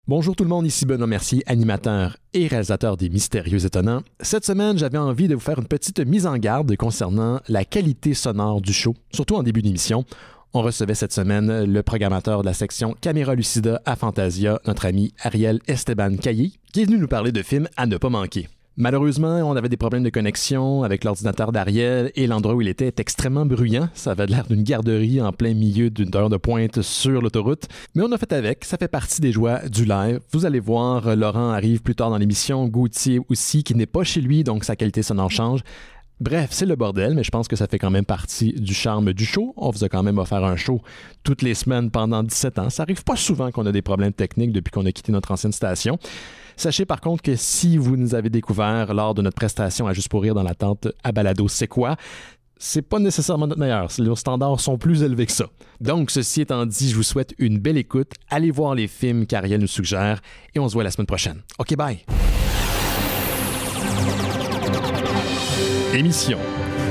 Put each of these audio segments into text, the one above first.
Bonjour tout le monde, ici Benoît Mercier, animateur et réalisateur des Mystérieux Étonnants. Cette semaine, j'avais envie de vous faire une petite mise en garde concernant la qualité sonore du show, surtout en début d'émission. On recevait cette semaine le programmateur de la section Caméra Lucida à Fantasia, notre ami Ariel Esteban Caillé, qui est venu nous parler de films à ne pas manquer. Malheureusement, on avait des problèmes de connexion avec l'ordinateur d'Ariel et l'endroit où il était est extrêmement bruyant. Ça avait l'air d'une garderie en plein milieu d'une heure de pointe sur l'autoroute. Mais on a fait avec, ça fait partie des joies du live. Vous allez voir, Laurent arrive plus tard dans l'émission, Gauthier aussi, qui n'est pas chez lui, donc sa qualité sonore change. Bref, c'est le bordel, mais je pense que ça fait quand même partie du charme du show. On vous a quand même offert un show toutes les semaines pendant 17 ans. Ça arrive pas souvent qu'on a des problèmes techniques depuis qu'on a quitté notre ancienne station. Sachez par contre que si vous nous avez découvert lors de notre prestation à Juste pour rire dans la tente à Balado C'est quoi, c'est pas nécessairement notre meilleur. Nos standards sont plus élevés que ça. Donc, ceci étant dit, je vous souhaite une belle écoute. Allez voir les films qu'Ariel nous suggère et on se voit la semaine prochaine. OK, bye! Émission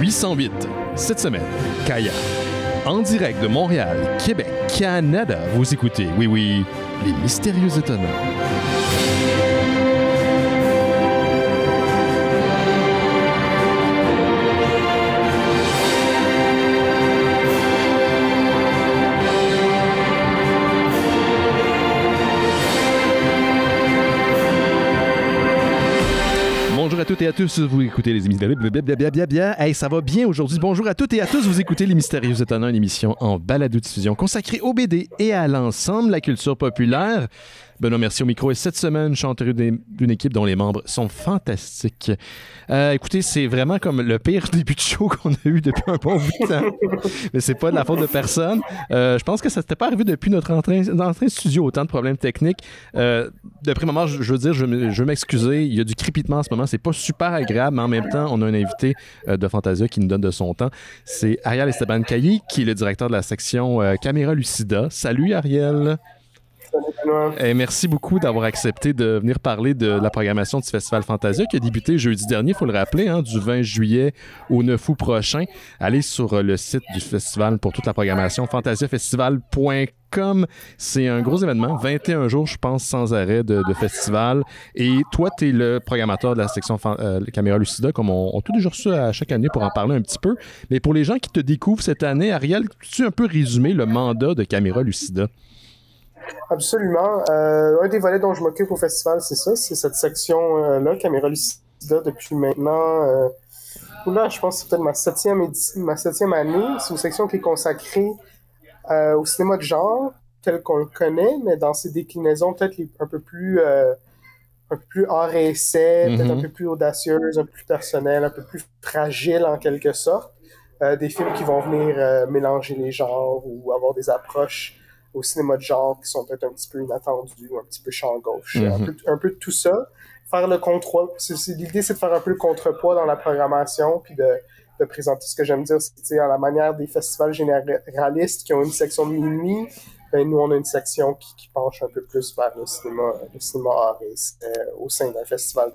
808. Cette semaine, Kaya. En direct de Montréal, Québec, Canada. Vous écoutez, oui, les Mystérieux Étonnants. Bonjour à toutes et à tous, vous écoutez les Mystérieux. Hey, ça va bien aujourd'hui. Bonjour à toutes et à tous, vous écoutez les Mystérieux Étonnants, une émission en balado-diffusion consacrée au BD et à l'ensemble de la culture populaire. Benoît Mercier au micro et cette semaine, je suis entouré d'une équipe dont les membres sont fantastiques. Écoutez, c'est vraiment comme le pire début de show qu'on a eu depuis un bon bout de temps. Mais c'est pas de la faute de personne. Je pense que ça s'était pas arrivé depuis notre entrée studio, autant de problèmes techniques. De prime abord, je veux dire, je veux m'excuser. Il y a du crépitement en ce moment. C'est pas super agréable, mais en même temps, on a un invité de Fantasia qui nous donne de son temps. C'est Ariel Esteban Caillé, qui est le directeur de la section Caméra Lucida. Salut Ariel! Et merci beaucoup d'avoir accepté de venir parler de la programmation du Festival Fantasia qui a débuté jeudi dernier, il faut le rappeler, du 20 juillet au 9 août prochain. Allez sur le site du festival pour toute la programmation, fantasiafestival.com. C'est un gros événement, 21 jours, je pense, sans arrêt de festival. Et toi, tu es le programmateur de la section Caméra Lucida, comme on t'a déjà reçu à chaque année pour en parler un petit peu. Mais pour les gens qui te découvrent cette année, Ariel, peux-tu un peu résumer le mandat de Caméra Lucida? Absolument. Un des volets dont je m'occupe au festival, c'est ça, c'est cette section-là, Caméra Lucida, depuis maintenant, je pense que c'est peut-être ma septième année. C'est une section qui est consacrée au cinéma de genre, tel qu'on le connaît, mais dans ses déclinaisons peut-être un peu plus hors essai, peut-être un peu plus audacieuses, un peu plus personnelles, un peu plus fragiles en quelque sorte. Des films qui vont venir mélanger les genres ou avoir des approches au cinéma de genre qui sont peut-être un petit peu inattendues, un petit peu champ gauche. Un peu de tout ça. Faire le contre-poids. L'idée, c'est de faire un peu le contrepoids dans la programmation, puis de présenter ce que j'aime dire, c'est à la manière des festivals généralistes qui ont une section de minuit. Ben, nous, on a une section qui penche un peu plus vers le cinéma art au sein d'un festival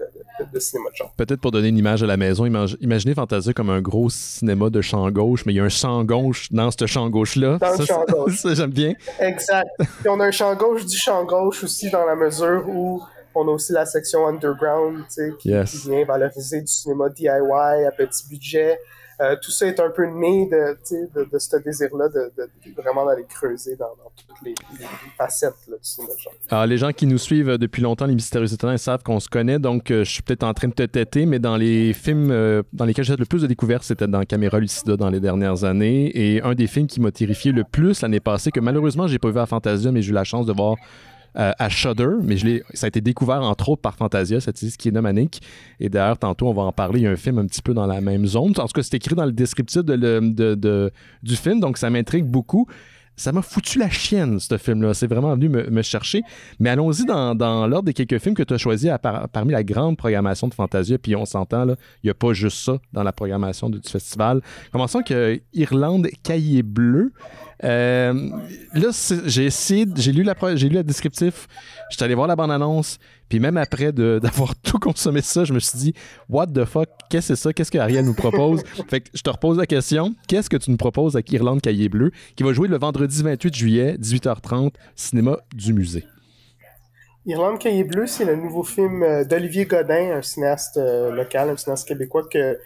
de cinéma de genre. Peut-être pour donner une image à la maison, imaginez Fantasia comme un gros cinéma de champ gauche, mais il y a un champ gauche dans ce champ gauche-là. Dans le champ gauche. Ça, j'aime bien. Exact. Puis on a un champ gauche du champ gauche aussi dans la mesure où on a aussi la section underground, qui vient valoriser du cinéma DIY à petit budget. Tout ça est un peu né de ce désir-là de vraiment d'aller creuser dans toutes les facettes là, du cinéma de genre. Alors, les gens qui nous suivent depuis longtemps, les Mystérieux Étonnants, ils savent qu'on se connaît, donc je suis peut-être en train de te têter, mais dans les films dans lesquels j'ai fait le plus de découvertes, c'était dans Caméra Lucida dans les dernières années, et un des films qui m'a terrifié le plus l'année passée, que malheureusement j'ai pas vu à Fantasia, mais j'ai eu la chance de voir à Shudder, mais ça a été découvert entre autres par Fantasia, cette série qui est nomanique. Et d'ailleurs, tantôt, on va en parler. Il y a un film un petit peu dans la même zone. En tout cas, c'est écrit dans le descriptif du film, donc ça m'intrigue beaucoup. Ça m'a foutu la chienne, ce film-là. C'est vraiment venu me chercher. Mais allons-y dans l'ordre des quelques films que tu as choisis parmi la grande programmation de Fantasia. Puis on s'entend, là, il n'y a pas juste ça dans la programmation du festival. Commençons avec Irlande Cahier Bleu. Là, j'ai lu le descriptif, j'étais allé voir la bande-annonce, puis même après d'avoir tout consommé ça, je me suis dit, what the fuck, qu'est-ce que c'est ça? Qu'est-ce que Ariel nous propose? Fait que je te repose la question, qu'est-ce que tu nous proposes avec Irlande Cahier Bleu, qui va jouer le vendredi 28 juillet, 18h30, cinéma du musée? Irlande Cahier Bleu, c'est le nouveau film d'Olivier Godin, un cinéaste local, un cinéaste québécois que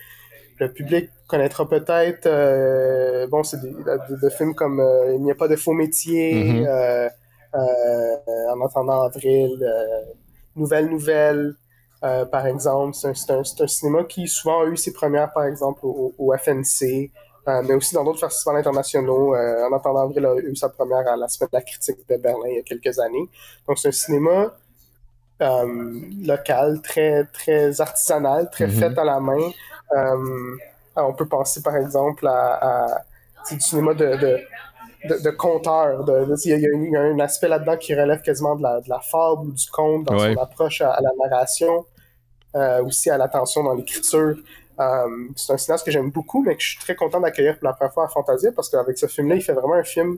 le public connaîtra peut-être. Bon, c'est de films comme Il n'y a pas de faux métier, Mhm. En attendant avril, Nouvelle, par exemple. C'est un cinéma qui souvent a eu ses premières, par exemple, au FNC, mais aussi dans d'autres festivals internationaux. En attendant avril a eu sa première à la Semaine de la critique de Berlin il y a quelques années. Donc, c'est un cinéma local, très artisanal, très fait Mhm. à la main. On peut penser par exemple à du cinéma de conteur. Il y a un aspect là-dedans qui relève quasiment de la fable ou du conte dans son Ouais. approche à la narration, aussi à l'attention dans l'écriture. C'est un cinéaste que j'aime beaucoup, mais que je suis très content d'accueillir pour la première fois à Fantasia parce qu'avec ce film-là, il fait vraiment un film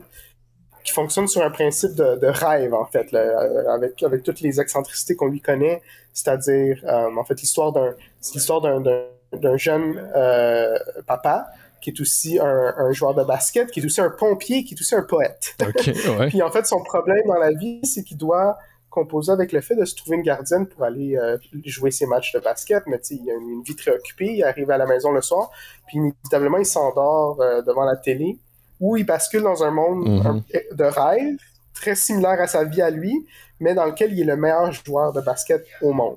qui fonctionne sur un principe de rêve, en fait, là, avec toutes les excentricités qu'on lui connaît, c'est-à-dire, en fait, c'est l'histoire d'un jeune papa qui est aussi un joueur de basket, qui est aussi un pompier, qui est aussi un poète. OK, ouais. Puis en fait, son problème dans la vie, c'est qu'il doit composer avec le fait de se trouver une gardienne pour aller jouer ses matchs de basket, mais tu sais, il a une vie très occupée, il arrive à la maison le soir, puis inévitablement, il s'endort devant la télé, où il bascule dans un monde Mhm. de rêve, très similaire à sa vie à lui, mais dans lequel il est le meilleur joueur de basket au monde.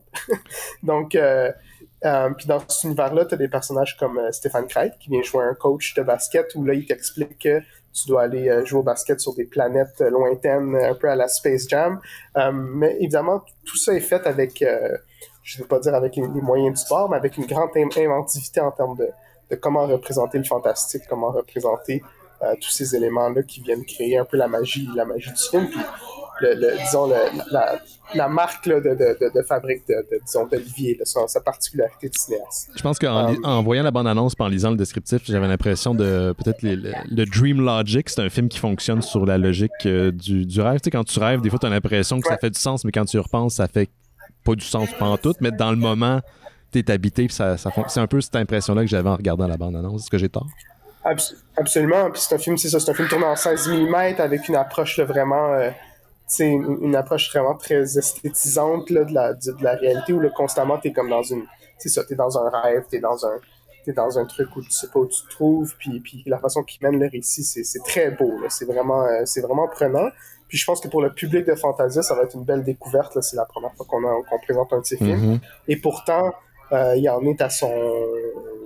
Donc, puis dans cet univers-là, tu as des personnages comme Stéphane Crête, qui vient jouer un coach de basket, où là, il t'explique que tu dois aller jouer au basket sur des planètes lointaines, un peu à la Space Jam. Mais évidemment, tout ça est fait avec, je ne veux pas dire avec les moyens du sport, mais avec une grande inventivité en termes de comment représenter le fantastique, comment représenter tous ces éléments-là qui viennent créer un peu la magie du film. Puis disons, la marque là, de fabrique disons, d'Olivier, sa particularité de cinéaste. Je pense qu'en voyant la bande-annonce et en lisant le descriptif, j'avais l'impression de peut-être le Dream Logic, c'est un film qui fonctionne sur la logique du rêve. Tu sais, quand tu rêves, des fois, tu as l'impression que ça Ouais, fait du sens, mais quand tu y repenses, ça fait pas du sens pas en tout, mais dans le moment, tu es habité, puis c'est un peu cette impression-là que j'avais en regardant la bande-annonce. Est-ce que j'ai tort? absolument. Puis c'est un film tourné en 16 mm avec une approche là, vraiment une approche vraiment très esthétisante là, de la réalité où là, constamment t'es comme dans une. C'est ça, t'es dans un rêve, t'es dans un truc où tu sais pas où tu te trouves, puis la façon qu'il mène le récit, c'est très beau. Là, c'est vraiment prenant. Puis je pense que pour le public de Fantasia, ça va être une belle découverte. Là, c'est la première fois qu'on présente un de ses films. Mhm. Et pourtant, il en est à son.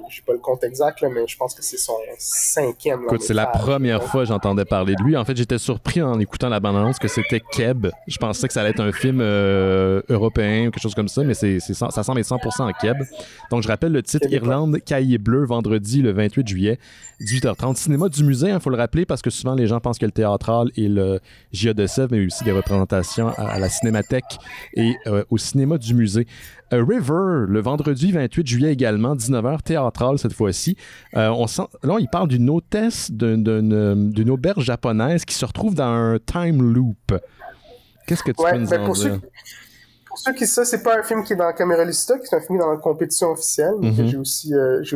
Je sais pas le compte exact, là, mais je pense que c'est son 5e long Écoute, c'est la métrage. première Donc, fois que j'entendais parler de lui. En fait, j'étais surpris en écoutant la bande-annonce que c'était Keb. Je pensais que ça allait être un film européen ou quelque chose comme ça, mais ça semble être 100% en Keb. Donc, je rappelle le titre québécois. Irlande, Cahier bleu, vendredi le 28 juillet, 18h30. Cinéma du musée, il faut le rappeler, parce que souvent les gens pensent que le théâtral et le JA de Sèvres, mais aussi des représentations à la Cinémathèque et au cinéma du musée. River, le vendredi 28 juillet également, 19h, théâtral cette fois-ci. Là, il parle d'une hôtesse d'une auberge japonaise qui se retrouve dans un time loop. Qu'est-ce que tu peux Ouais, nous ben en dire? pour ceux qui ça, c'est pas un film qui est dans Camera Lista, c'est un film qui est dans la compétition officielle, mais que Mhm. j'ai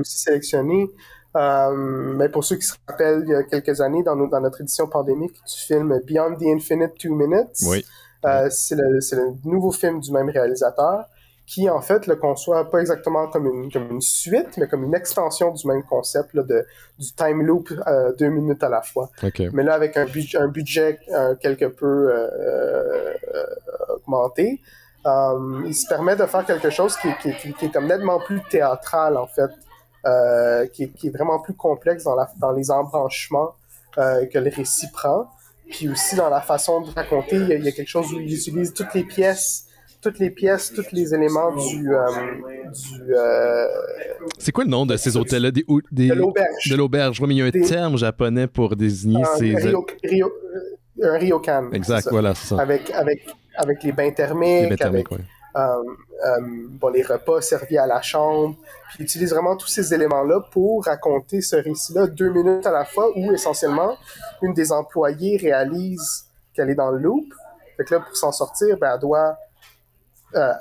aussi sélectionné. Mais pour ceux qui se rappellent, il y a quelques années, dans notre édition pandémique du film Beyond the Infinite 2 Minutes, Oui. Oui. c'est le nouveau film du même réalisateur qui, en fait, le conçoit pas exactement comme une suite, mais comme une extension du même concept là, du time loop 2 minutes à la fois. OK. Mais là, avec un budget quelque peu augmenté, il se permet de faire quelque chose qui est comme nettement plus théâtral, en fait, qui est vraiment plus complexe dans les embranchements que le récit prend. Puis aussi dans la façon de raconter, il y a quelque chose où il utilise tous les éléments C'est quoi le nom de ces hôtels-là? de De l'auberge. l'auberge. Oui, mais il y a un Des, terme japonais pour désigner ces... un ryokan, c'est Exact, ça. voilà, c'est ça. Avec les bains Les bains thermiques, avec thermiques, oui. euh, bon, les repas servis à la chambre. Puis il utilise vraiment tous ces éléments-là pour raconter ce récit-là 2 minutes à la fois où essentiellement une des employées réalise qu'elle est dans le loop. Fait que là, pour s'en sortir, ben, elle doit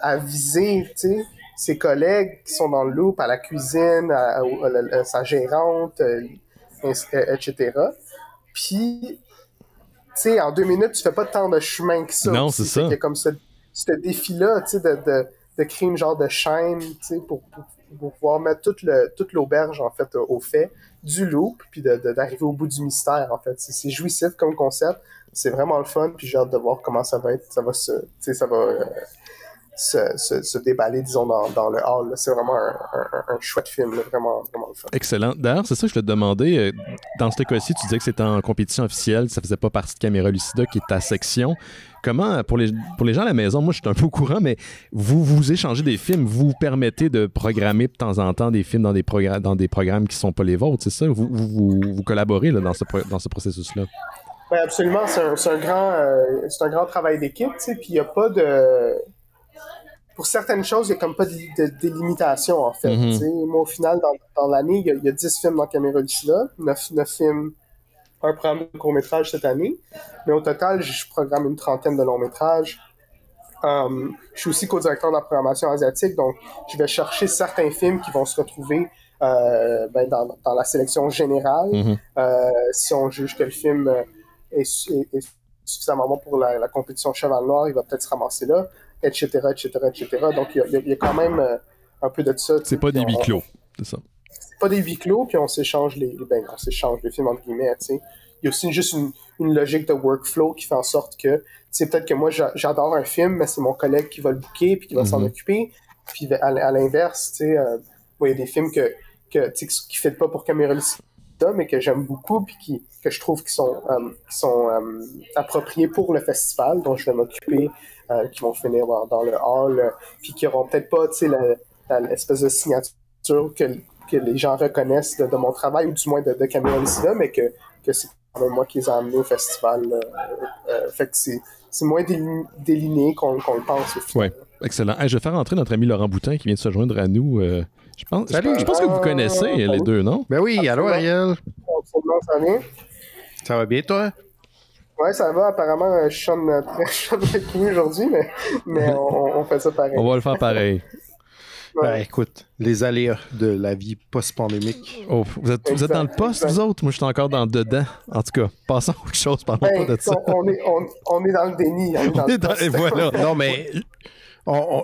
aviser, tu sais, ses collègues qui sont dans le loop, à la cuisine, à sa gérante, etc. Puis, tu sais, en 2 minutes, tu fais pas tant de chemin que ça Non, c'est aussi. Fait ça. qu'il y a comme ça ce défi-là, tu sais, de créer une genre de chaîne, tu sais, pour pouvoir mettre toute l'auberge, en fait, au fait du loop, puis d'arriver au bout du mystère, en fait. C'est jouissif comme concept, c'est vraiment le fun, puis j'ai hâte de voir comment ça va être, ça va se déballer, disons, dans le hall. Là. C'est vraiment un chouette film, là, vraiment, vraiment le fun. Excellent. D'ailleurs, c'est ça que je te demandais. Dans ce cas-ci, tu disais que c'était en compétition officielle, ça faisait pas partie de Caméra Lucida, qui est ta section. Comment, pour les gens à la maison, moi je suis un peu au courant, mais vous échangez des films, vous permettez de programmer de temps en temps des films dans des programmes qui sont pas les vôtres, c'est ça? Vous collaborez là, dans ce processus-là? Oui, absolument. C'est un grand travail d'équipe, tu sais, puis il n'y a pas de... Pour certaines choses, il n'y a comme pas de délimitation, en fait. Tu sais. Moi, au final, dans l'année, il y a 10 films dans Caméra Lucida, 9 films, un programme de court-métrage cette année. Mais au total, je programme une trentaine de longs-métrages. Je suis aussi co-directeur de la programmation asiatique, donc je vais chercher certains films qui vont se retrouver dans la sélection générale. Si on juge que le film est suffisamment bon pour la compétition Cheval Noir, il va peut-être se ramasser là, etc. Donc, il y a quand même un peu de ça. C'est pas des huis clos, c'est ça. C'est pas des huis clos, puis on s'échange les films, entre guillemets, tu sais. Il y a aussi juste une logique de workflow qui fait en sorte que, c'est peut-être que moi, j'adore un film, mais c'est mon collègue qui va le booker, puis qui va s'en occuper. Puis à l'inverse, tu sais, il y a des films qui ne fitent pas pour Caméra Lucida, mais que j'aime beaucoup, puis que je trouve qui sont appropriés pour le festival, dont je vais m'occuper, qui vont finir dans le hall, puis qui n'auront peut-être pas, tu sais, l'espèce de signature que les gens reconnaissent de mon travail, ou du moins de Caméra Lucida, mais que c'est quand même moi qui les ai amenés au festival. Fait que c'est moins déliné qu'on le pense au final. Oui, excellent. Hey, je vais faire entrer notre ami Laurent Boutin qui vient de se joindre à nous. Je pense que vous connaissez les deux, non? Ben oui, allô Ariel. Ça va bien? Ça va bien, toi? Ouais, ça va. Apparemment, je sonne très cool aujourd'hui, mais on fait ça pareil. On va le faire pareil. Ouais. Ben écoute, les aléas de la vie post-pandémique. Oh, vous êtes dans le poste, vous autres? Moi, je suis encore dedans. En tout cas, passons à autre chose, parlons pas de ça. On est dans le déni. Et voilà. Non, mais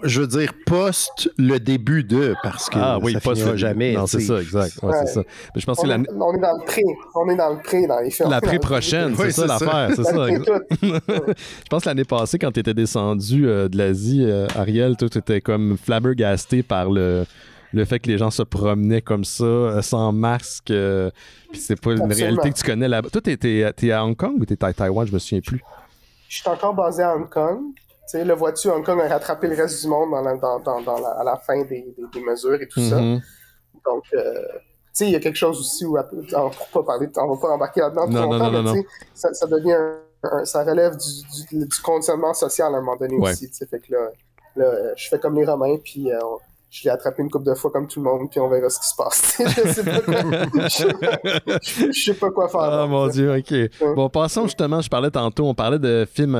je veux dire post le début de, parce que ça finira jamais. Non, c'est ça, exact. Ouais, c'est ça. Mais je pense que on est dans le pré. On est dans le pré dans les films. La pré-prochaine, c'est ça l'affaire. C'est ça. Je pense que l'année passée, quand tu étais descendu de l'Asie, Ariel, tout était comme flabbergasté par le fait que les gens se promenaient comme ça, sans masque. Puis c'est pas une réalité que tu connais là-bas. Toi, t'es à Hong Kong ou t'es à Taïwan? Je me souviens plus. Je suis encore basé à Hong Kong. Tu sais, le vois-tu, Hong Kong a rattrapé le reste du monde à la fin des mesures et tout ça. Donc, tu sais, il y a quelque chose aussi où, on va pas embarquer là-dedans trop longtemps, mais tu sais, ça devient ça relève du conditionnement social à un moment donné aussi, tu sais, fait que là, je fais comme les Romains, puis je l'ai attrapé une couple de fois comme tout le monde, puis on verra ce qui se passe. Je sais pas quoi faire. Ah, mon Dieu, OK. Bon, passons justement, on parlait de film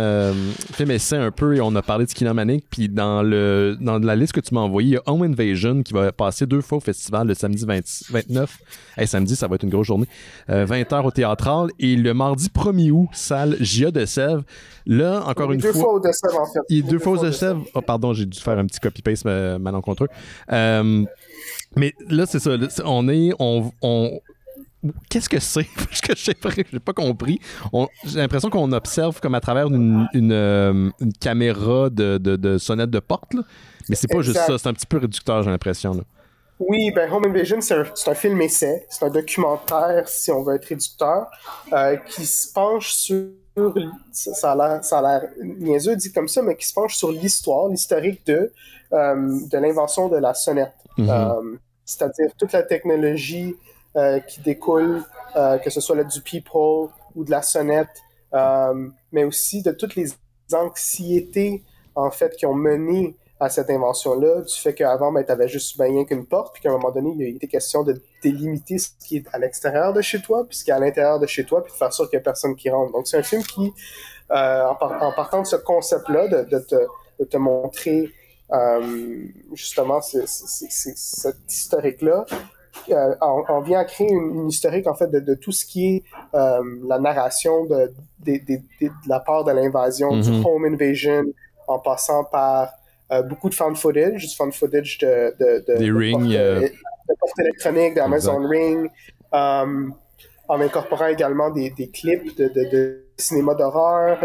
essai un peu, et on a parlé de Skinomaniac, puis dans la liste que tu m'as envoyée, il y a Home Invasion qui va passer 2 fois au festival, le samedi 29. Samedi, ça va être une grosse journée. 20h au Théâtral, et le mardi 1er août, salle Gia de Sèvres. Là, encore une fois... 2 fois au de Sèvres, en fait. Il y a 2 fois au de Sèvres. Oh, pardon, j'ai dû faire un petit copy-paste malencontreux. Mais là, c'est ça. Qu'est-ce que c'est? Parce que j'ai pas compris. J'ai l'impression qu'on observe comme à travers une caméra de sonnette de porte, là. Mais c'est pas juste ça. C'est un petit peu réducteur, j'ai l'impression, là. Oui, ben Home Invasion, c'est un film essai. C'est un documentaire, si on veut être réducteur, qui se penche sur... Ça a l'air niaiseux dit comme ça, mais qui se penche sur l'historique de l'invention de la sonnette. C'est-à-dire toute la technologie qui découle, que ce soit du People ou de la sonnette, mais aussi de toutes les anxiétés, en fait, qui ont mené à cette invention-là, du fait qu'avant, tu avais juste rien qu'une porte, puis qu'à un moment donné, il a été question de délimiter ce qui est à l'extérieur de chez toi, puis ce qui est à l'intérieur de chez toi, puis de faire sûr qu'il n'y a personne qui rentre. Donc, c'est un film qui, en partant de ce concept-là, de te montrer justement cet historique-là, on vient à créer une historique, en fait, de tout ce qui est la narration de la part de l'invasion, du Home Invasion, en passant par beaucoup de fan footage des rings, de portes électroniques, d'Amazon Ring, en incorporant également des clips de cinéma d'horreur,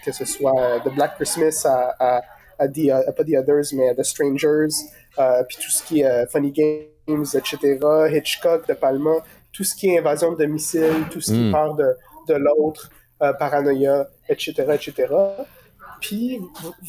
que ce soit de Black Christmas à pas The Others, mais The Strangers, puis tout ce qui est Funny Games, etc., Hitchcock, De Palma, tout ce qui est invasion de missiles, tout ce qui est peur de l'autre, paranoïa, etc., etc. Puis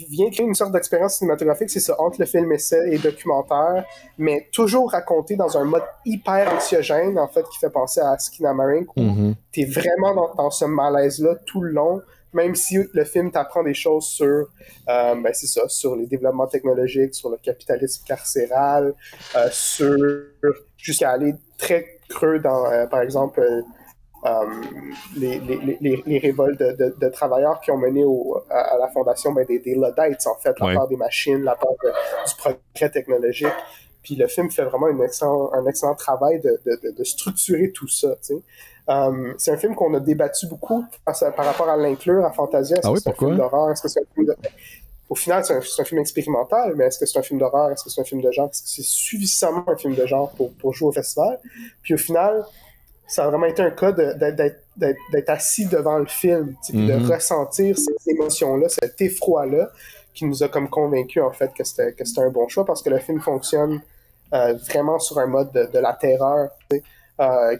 vient créer une sorte d'expérience cinématographique, c'est ça, entre le film essai et documentaire, mais toujours raconté dans un mode hyper anxiogène, en fait, qui fait penser à Skinamarink, où t'es vraiment dans ce malaise-là tout le long, même si le film t'apprend des choses sur, c'est ça, sur les développements technologiques, sur le capitalisme carcéral, jusqu'à aller très creux dans, par exemple, les révoltes de travailleurs qui ont mené à la fondation des Luddites, en fait, la part des machines, la part du progrès technologique. Puis le film fait vraiment un excellent travail de structurer tout ça, tu sais. C'est un film qu'on a débattu beaucoup par rapport à l'inclure à Fantasia. Est-ce que c'est un film d'horreur? Est-ce que c'est un film de... Au final, c'est un film expérimental, mais est-ce que c'est un film d'horreur? Est-ce que c'est un film de genre? Est-ce que c'est suffisamment un film de genre pour jouer au festival? Puis au final, ça a vraiment été un cas d'être assis devant le film, de ressentir ces émotions-là, cet effroi-là, qui nous a comme convaincus, en fait, que c'était un bon choix, parce que le film fonctionne vraiment sur un mode de la terreur,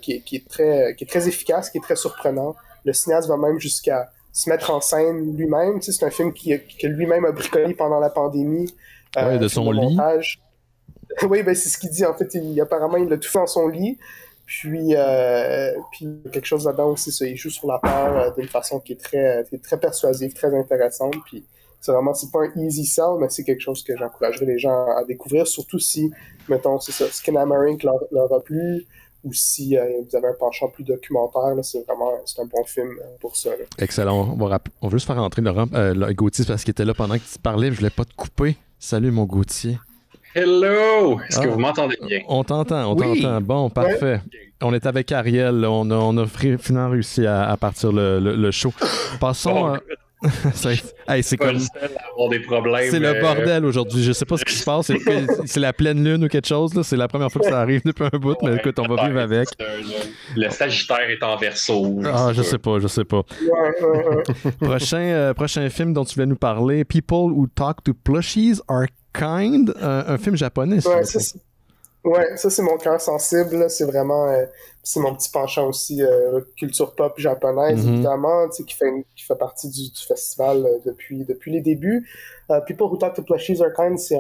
qui est très efficace, qui est très surprenant. Le cinéaste va même jusqu'à se mettre en scène lui-même. C'est un film que lui-même a bricolé pendant la pandémie. De son lit. Oui, c'est ce qu'il dit. En fait, apparemment, il l'a tout fait dans son lit. Puis quelque chose là-dedans aussi, ça, il joue sur la peur d'une façon qui est très persuasive, très intéressante. Puis c'est pas un easy sell, mais c'est quelque chose que j'encouragerais les gens à découvrir, surtout si, mettons, c'est ça, Skinamarink leur a plu, ou si vous avez un penchant plus documentaire, là, c'est un bon film pour ça. Là. Excellent. On veut juste faire rentrer Laurent Gauthier parce qu'il était là pendant que tu parlais, je voulais pas te couper. Salut mon Gauthier. Hello! Est-ce que vous m'entendez bien? On t'entend. Bon, parfait. Ouais. On est avec Ariel. Là. On a finalement réussi à partir le show. Passons... c'est comme... avoir des problèmes, c'est le bordel aujourd'hui. Je sais pas ce qui se passe. C'est la pleine lune ou quelque chose. Là. C'est la première fois que ça arrive depuis un bout, mais écoute, on va vivre avec. Le Sagittaire est en Verseau. Je sais pas. Prochain film dont tu voulais nous parler, People Who Talk to Plushies Are Kind, un film japonais. Ça c'est mon cœur sensible, là. C'est vraiment c'est mon petit penchant aussi culture pop japonaise, évidemment, qui fait partie du festival depuis les débuts. People Who Talk to Plushies Are Kind, c'est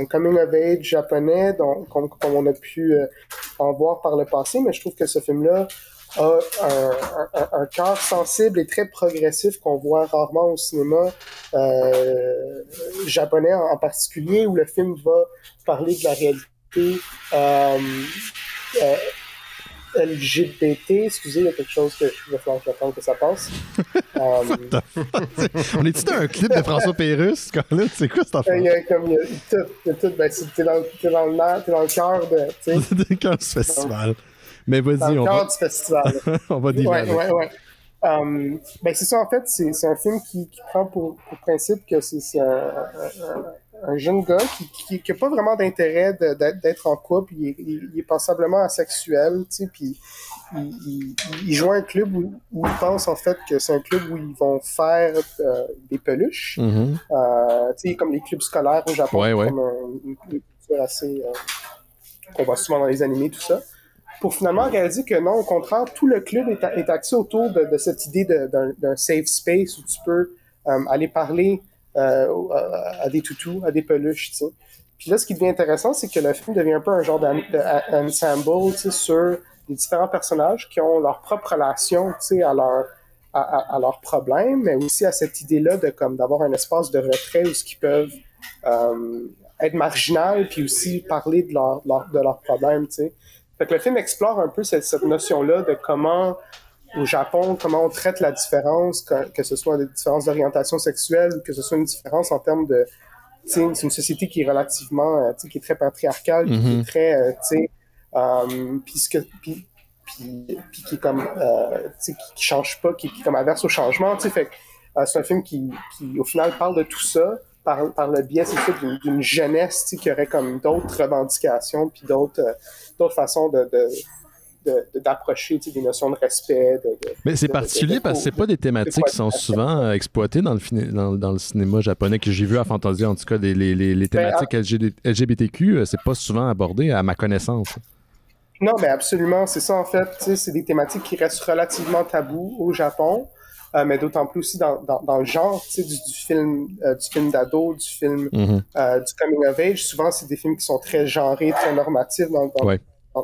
un coming of age japonais comme on a pu en voir par le passé, mais je trouve que ce film-là a un cœur sensible et très progressif qu'on voit rarement au cinéma japonais en particulier, où le film va parler de la réalité LGBT, excusez, il y a quelque chose que je vais falloir que j'attende que ça passe. On est-tu dans un clip de François Pérusse, Colin? C'est quoi cette affaire? Il y a tout. T'es dans le cœur de... T'es dans le festival. Mais vas-y, on va... du festival. On va dire. Ouais. C'est ça, en fait, c'est un film qui prend pour principe que c'est un jeune gars qui n'a pas vraiment d'intérêt d'être en couple. Il est passablement asexuel, tu sais, puis il joue à un club où il pense, en fait, que c'est un club où ils vont faire des peluches. Tu sais, comme les clubs scolaires au Japon, comme une culture assez... qu'on voit souvent dans les animés, tout ça. Pour finalement réaliser que non, au contraire, tout le club est axé autour de cette idée d'un safe space où tu peux aller parler à des toutous, à des peluches, tu sais. Puis là, ce qui devient intéressant, c'est que le film devient un peu un genre d'ensemble, tu sais, sur les différents personnages qui ont leur propre relation, tu sais, à leurs problèmes, mais aussi à cette idée-là d'avoir un espace de retrait où ils peuvent être marginal, puis aussi parler de leurs problèmes, tu sais. Fait que le film explore un peu cette notion-là de comment, au Japon, comment on traite la différence, que ce soit des différences d'orientation sexuelle, ou que ce soit une différence en termes de... C'est une société qui est relativement... qui est très patriarcale, qui est très... puis qui est comme... qui change pas, qui est comme averse au changement. Fait que c'est un film qui, au final, parle de tout ça, par le biais, c'est ça, d'une jeunesse, tu sais, qui aurait comme d'autres revendications, puis d'autres façons d'approcher, tu sais, des notions de respect. Mais c'est particulier parce que c'est pas des thématiques qui sont souvent exploitées dans le cinéma japonais, que j'ai vu à Fantasia, en tout cas, les thématiques LGBTQ, c'est pas souvent abordé à ma connaissance. Non, mais absolument, c'est ça en fait. Tu sais, c'est des thématiques qui restent relativement tabous au Japon, mais d'autant plus aussi dans le genre, tu sais, du film d'ado, du film du coming of age. Souvent, c'est des films qui sont très genrés, très normatifs dans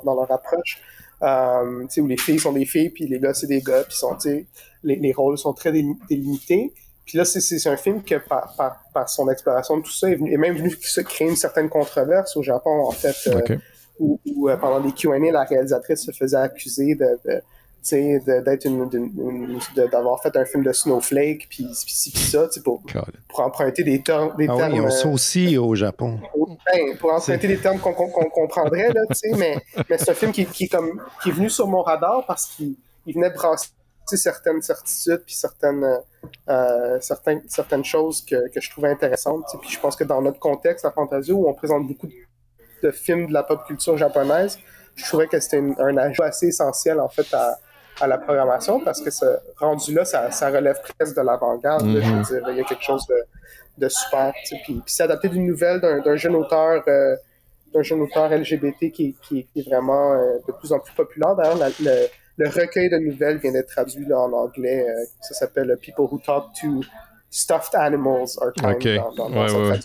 leur approche. Tu sais, où les filles sont des filles, puis les gars, c'est des gars, puis tu sais, les rôles sont très délimités. Puis là, c'est un film que, par son exploration de tout ça, est même venu créer une certaine controverse au Japon, en fait. Où pendant les Q&A, la réalisatrice se faisait accuser d'avoir fait un film de Snowflake, puis ça, pour emprunter des termes. Oui, on ça aussi au Japon. Pour emprunter des termes qu'on comprendrait, là, mais c'est un film qui est venu sur mon radar parce qu'il venait brasser certaines certitudes, puis certaines choses que je trouvais intéressantes. Puis je pense que dans notre contexte, à Fantasia, où on présente beaucoup de films de la pop culture japonaise, je trouvais que c'était un ajout assez essentiel en fait à la programmation, parce que ce rendu-là, ça relève presque de l'avant-garde. Je veux dire, il y a quelque chose de super. Puis c'est adapté d'une nouvelle d'un jeune auteur LGBT qui est vraiment de plus en plus populaire. D'ailleurs, le recueil de nouvelles vient d'être traduit là, en anglais. Ça s'appelle People Who Talk to Stuffed Animals Are Kind dans sa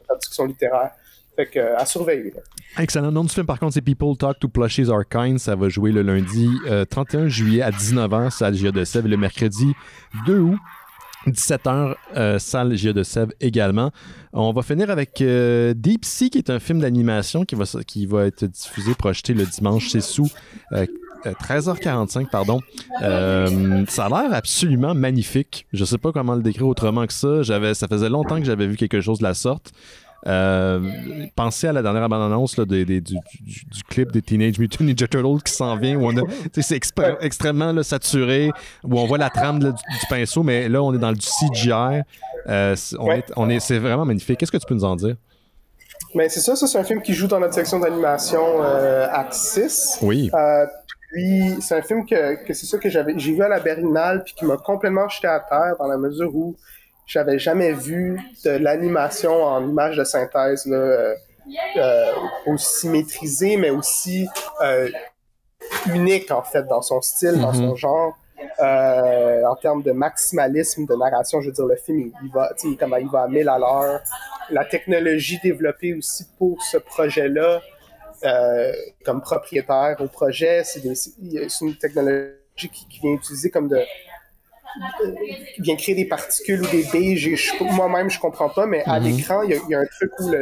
traduction littéraire. Fait que, à surveiller. Là. Excellent. Le nom du film, par contre, c'est People Talk to Plushies Are Kind. Ça va jouer le lundi 31 juillet à 19h, salle Gia de Sèvres, et le mercredi 2 août, 17h, salle Gia de Sèvres également. On va finir avec Deep Sea, qui est un film d'animation qui va être diffusé, projeté le dimanche 6 août. 13h45, pardon. Ça a l'air absolument magnifique. Je sais pas comment le décrire autrement que ça. Ça faisait longtemps que j'avais vu quelque chose de la sorte. Pensez à la dernière bande-annonce là, du clip des Teenage Mutant Ninja Turtles qui s'en vient, où c'est extrêmement là, saturé, où on voit la trame là, du pinceau, mais là on est dans du CGI. C'est vraiment magnifique. Qu'est-ce que tu peux nous en dire? Ben, c'est ça, c'est un film qui joue dans notre section d'animation Acte 6. Oui. Puis c'est un film que c'est ça que j'ai vu à la Berlinale, puis qui m'a complètement jeté à terre, dans la mesure où j'avais jamais vu de l'animation en image de synthèse là, aussi maîtrisée, mais aussi unique en fait dans son style, dans son genre. En termes de maximalisme de narration, je veux dire, le film il va à 1000 à l'heure. La technologie développée aussi pour ce projet-là, comme propriétaire au projet, c'est une technologie qui vient utiliser comme qui vient créer des particules ou des billes. Moi-même, je comprends pas, mais à l'écran, il y a un truc où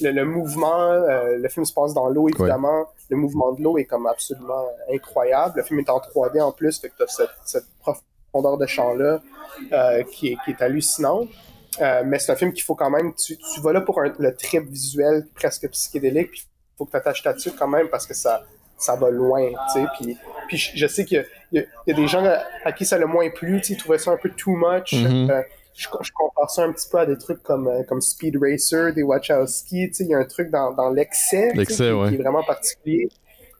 le mouvement, le film se passe dans l'eau, évidemment. Ouais. Le mouvement de l'eau est comme absolument incroyable. Le film est en 3D en plus, fait que t'as cette profondeur de champ-là qui est hallucinante. Mais c'est un film qu'il faut quand même... Tu vas là pour le trip visuel presque psychédélique, puis il faut que tu attaches ta dessus quand même, parce que ça va loin, tu sais. Puis je sais qu'il y a des gens à qui ça l'a moins plu, tu sais, ils trouvaient ça un peu too much. Je compare ça un petit peu à des trucs comme Speed Racer, des Wachowski, tu sais, il y a un truc dans l'excès qui est vraiment particulier.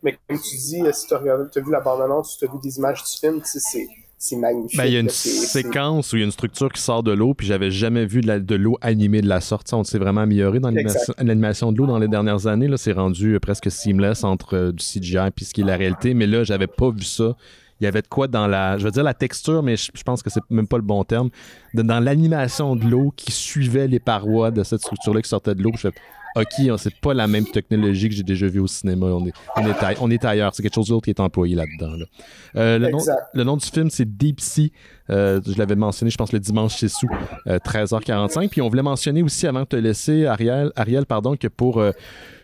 Mais comme tu dis, si tu as vu la bande-annonce, si tu as vu des images du film, tu sais, c'est magnifique. Ben, il y a une séquence où il y a une structure qui sort de l'eau, puis j'avais jamais vu de l'eau animée de la sorte. On s'est vraiment amélioré dans l'animation de l'eau dans les dernières années. Là, c'est rendu presque seamless entre du CGI et ce qui est la réalité. Mais là, j'avais pas vu ça. Il y avait de quoi dans je veux dire la texture, mais je pense que c'est même pas le bon terme. Dans l'animation de l'eau qui suivait les parois de cette structure-là qui sortait de l'eau. Je fais, OK, c'est pas la même technologie que j'ai déjà vue au cinéma. On est ailleurs. C'est quelque chose d'autre qui est employé là-dedans. Là. Le nom du film, c'est Deep Sea. Je l'avais mentionné, je pense, le dimanche 6 août, 13h45. Puis on voulait mentionner aussi, avant de te laisser, Ariel, que pour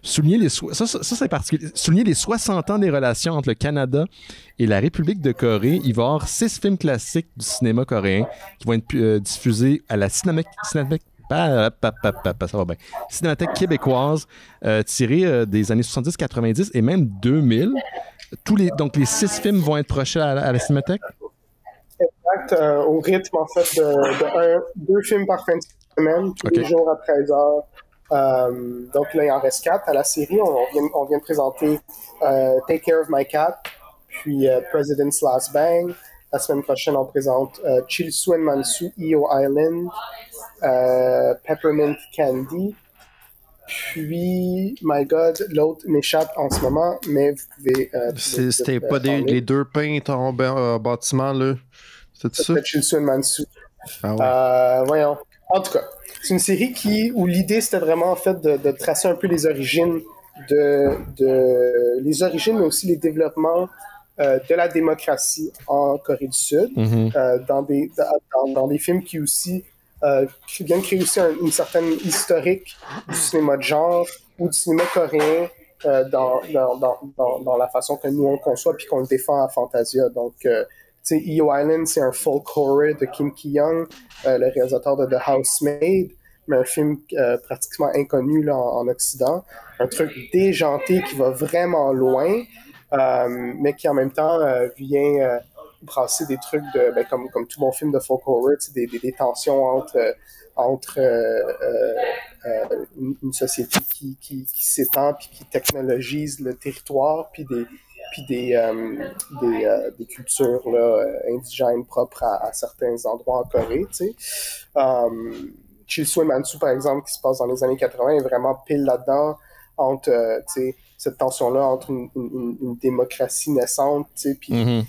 souligner c'est particulier, souligner les 60 ans des relations entre le Canada et la République de Corée, il va y avoir 6 films classiques du cinéma coréen qui vont être diffusés à la Cinémathèque québécoise, tirés des années 70, 90 et même 2000. Donc les 6 films vont être projetés à la Cinémathèque? Exact, au rythme en fait de 2 films par fin de semaine, tous les jours à 13h. Donc là, il en reste 4 à la série. On vient de présenter Take Care of My Cat, puis President's Last Bang. La semaine prochaine, on présente Chilsu and Mansu, EO Island, Peppermint Candy. Puis, my God, l'autre m'échappe en ce moment, mais vous pouvez... C'était pas les deux peintres en bâtiment, là? C'était ça? Chilsu and Mansu. Ah ouais. Voyons. En tout cas, c'est une série où l'idée, c'était vraiment en fait de tracer un peu les origines les origines, mais aussi les développements de la démocratie en Corée du Sud, dans des films qui aussi viennent créer aussi une certaine historique du cinéma de genre ou du cinéma coréen dans la façon que nous on le conçoit puis qu'on le défend à Fantasia. Donc, tu sais, EO Island, c'est un folk horror de Kim Ki-young, le réalisateur de The Housemaid, mais un film pratiquement inconnu là, en Occident. Un truc déjanté qui va vraiment loin, mais qui en même temps vient brasser des trucs comme tout bon film de folk horror, des tensions entre une société qui s'étend puis qui technologise le territoire puis des cultures là, indigènes propres à certains endroits en Corée, tu sais. Chilsu et Mansu, par exemple, qui se passe dans les années 80, est vraiment pile là-dedans entre cette tension-là entre une démocratie naissante, tu sais, puis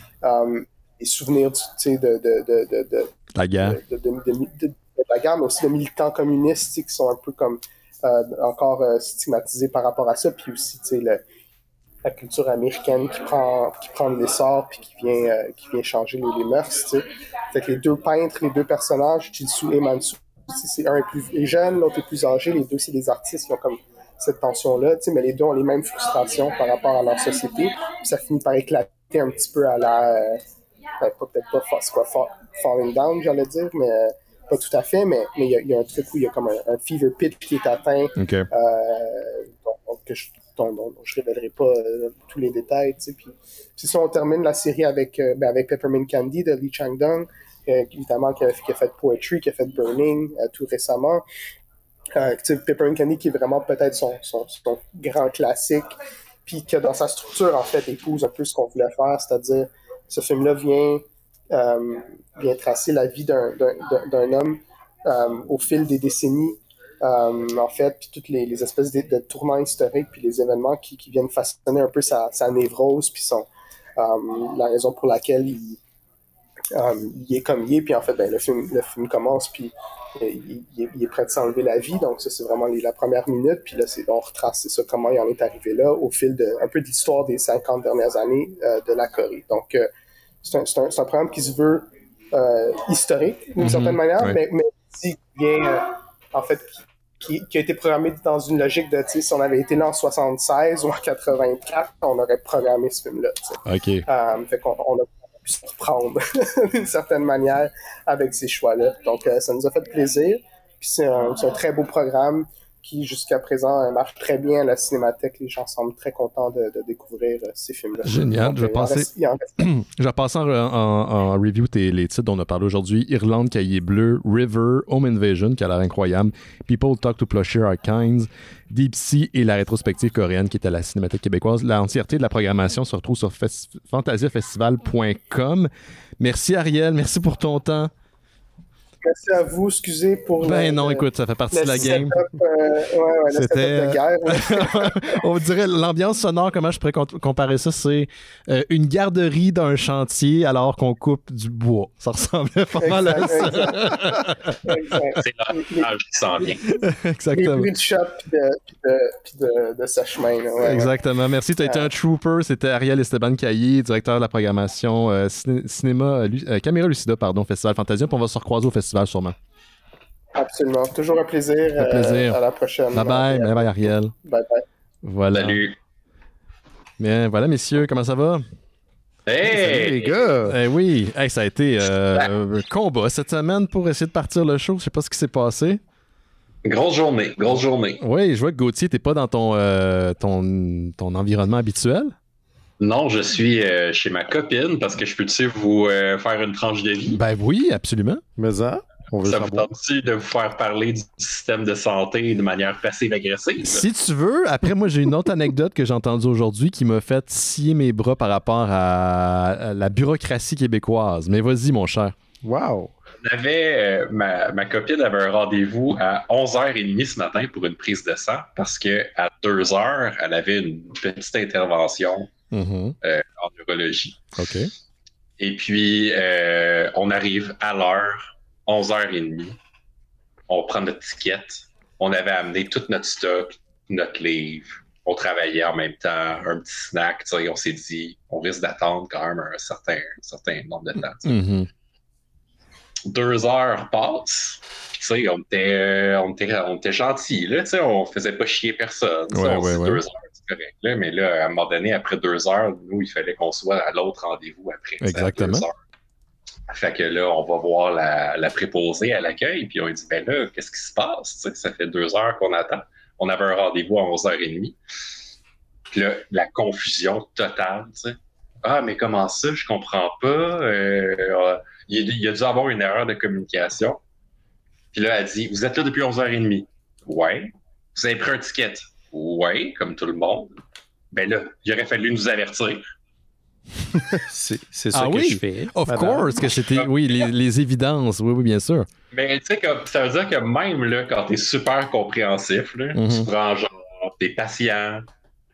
les souvenirs de la guerre. De la guerre, mais aussi de militants communistes qui sont un peu comme encore stigmatisés par rapport à ça, puis aussi la culture américaine qui prend de l'essor puis qui vient changer les mœurs, tu sais. Fait que les deux peintres, les deux personnages, Chilsu et Mansu, c'est un est plus jeune, l'autre est plus âgé, les deux c'est des artistes qui ont comme cette tension-là, tu sais, mais les deux ont les mêmes frustrations par rapport à leur société, puis ça finit par éclater un petit peu à la falling down, j'allais dire, mais pas tout à fait, mais il y a un truc où il y a comme un fever pitch qui est atteint, dont je révélerai pas tous les détails, tu sais. Puis c'est ça, on termine la série avec Peppermint Candy de Lee Chang-dong, évidemment qui a fait Poetry, qui a fait Burning tout récemment. Peppermint Candy qui est vraiment peut-être son grand classique, puis que dans sa structure en fait épouse un peu ce qu'on voulait faire, c'est-à-dire ce film-là vient tracer la vie d'un homme au fil des décennies, en fait, puis toutes les espèces de tournants historiques, puis les événements qui viennent façonner un peu sa névrose, puis la raison pour laquelle il est comme il est, puis en fait, le film commence, puis il est prêt de s'enlever la vie, donc ça, c'est vraiment la première minute, puis là, on retrace, c'est ça, comment il en est arrivé là, au fil un peu de l'histoire des 50 dernières années de la Corée. Donc, c'est un programme qui se veut historique, d'une certaine manière, mais aussi en fait, qui a été programmé dans une logique de, tu sais, si on avait été là en 76 ou en 84, on aurait programmé ce film-là, tu sais. Fait qu'on a pu se prendre d'une certaine manière avec ces choix-là. Donc, ça nous a fait plaisir. Puis c'est un très beau programme qui, jusqu'à présent, marche très bien à la Cinémathèque. Les gens semblent très contents de découvrir ces films-là. Génial. Donc, je vais passer en review les titres dont on a parlé aujourd'hui. Irlande, Cahier bleu, River, Home Invasion, qui a l'air incroyable, People Talk to Plowshare Arkines, Deep Sea et la rétrospective coréenne qui est à la Cinémathèque québécoise. L'entièreté de la programmation se retrouve sur fantasiafestival.com. Merci Ariel, merci pour ton temps. Merci à vous, excusez pour non, écoute, ça fait partie de la game. C'était de guerre. On dirait l'ambiance sonore, comment je pourrais comparer ça, c'est une garderie d'un chantier alors qu'on coupe du bois. Ça ressemblait pas mal à ça. C'est l'image qui s'en vient. Exactement. Les bruits de shop puis de sa chemin. Exactement. Merci, tu as été un trooper. C'était Ariel Esteban Caillé, directeur de la programmation Caméra Lucida, Festival Fantasia. Puis on va se recroiser au festival sûrement. Absolument. Toujours un plaisir. À la prochaine. Bye bye. Bye bye, Ariel. Bye bye. Voilà. Salut. Bien, voilà, messieurs, comment ça va? Hey! Salut les gars! Oui, ça a été un combat cette semaine pour essayer de partir le show. Je sais pas ce qui s'est passé. Grosse journée. Oui, je vois que Gauthier, t'es pas dans ton environnement habituel. Non, je suis chez ma copine parce que je peux-tu vous faire une tranche de vie? Ben oui, absolument. Mais ça? On veut ça vous savoir. tente-tu de vous faire parler du système de santé de manière passive-agressive? Si tu veux. Après, moi, j'ai une autre anecdote que j'ai entendue aujourd'hui qui m'a fait scier mes bras par rapport à la bureaucratie québécoise. Mais vas-y, mon cher. Wow! On avait, ma copine avait un rendez-vous à 11h30 ce matin pour une prise de sang parce qu'à 2h, elle avait une petite intervention en neurologie. OK. Et puis, on arrive à l'heure, 11h30. On prend notre ticket. On avait amené tout notre stock, notre livre. On travaillait en même temps, un petit snack. On s'est dit, on risque d'attendre quand même un certain nombre de temps. 2 heures passent. Puis, on était gentils. Là, on faisait pas chier personne. Ouais, on ouais, dit ouais. 2 heures, c'est correct. Là, mais là, à un moment donné, après 2 heures, nous, il fallait qu'on soit à l'autre rendez-vous après. Exactement. À 2 heures. Fait que là, on va voir la préposée à l'accueil, puis on lui dit, ben là, qu'est-ce qui se passe? T'sais, ça fait 2 heures qu'on attend. On avait un rendez-vous à 11h30. Puis là, la confusion totale, t'sais. Ah, mais comment ça? Je comprends pas. Il a dû avoir une erreur de communication. Puis là, elle dit, vous êtes là depuis 11h30. Ouais. Vous avez pris un ticket. Ouais, comme tout le monde. Ben là, il aurait fallu nous avertir. C'est ça que je fais. Of course, que c'était, oui, les évidences. Oui, bien sûr. Mais tu sais, ça veut dire que même là, quand t'es super compréhensif, là, tu prends genre, t'es patient,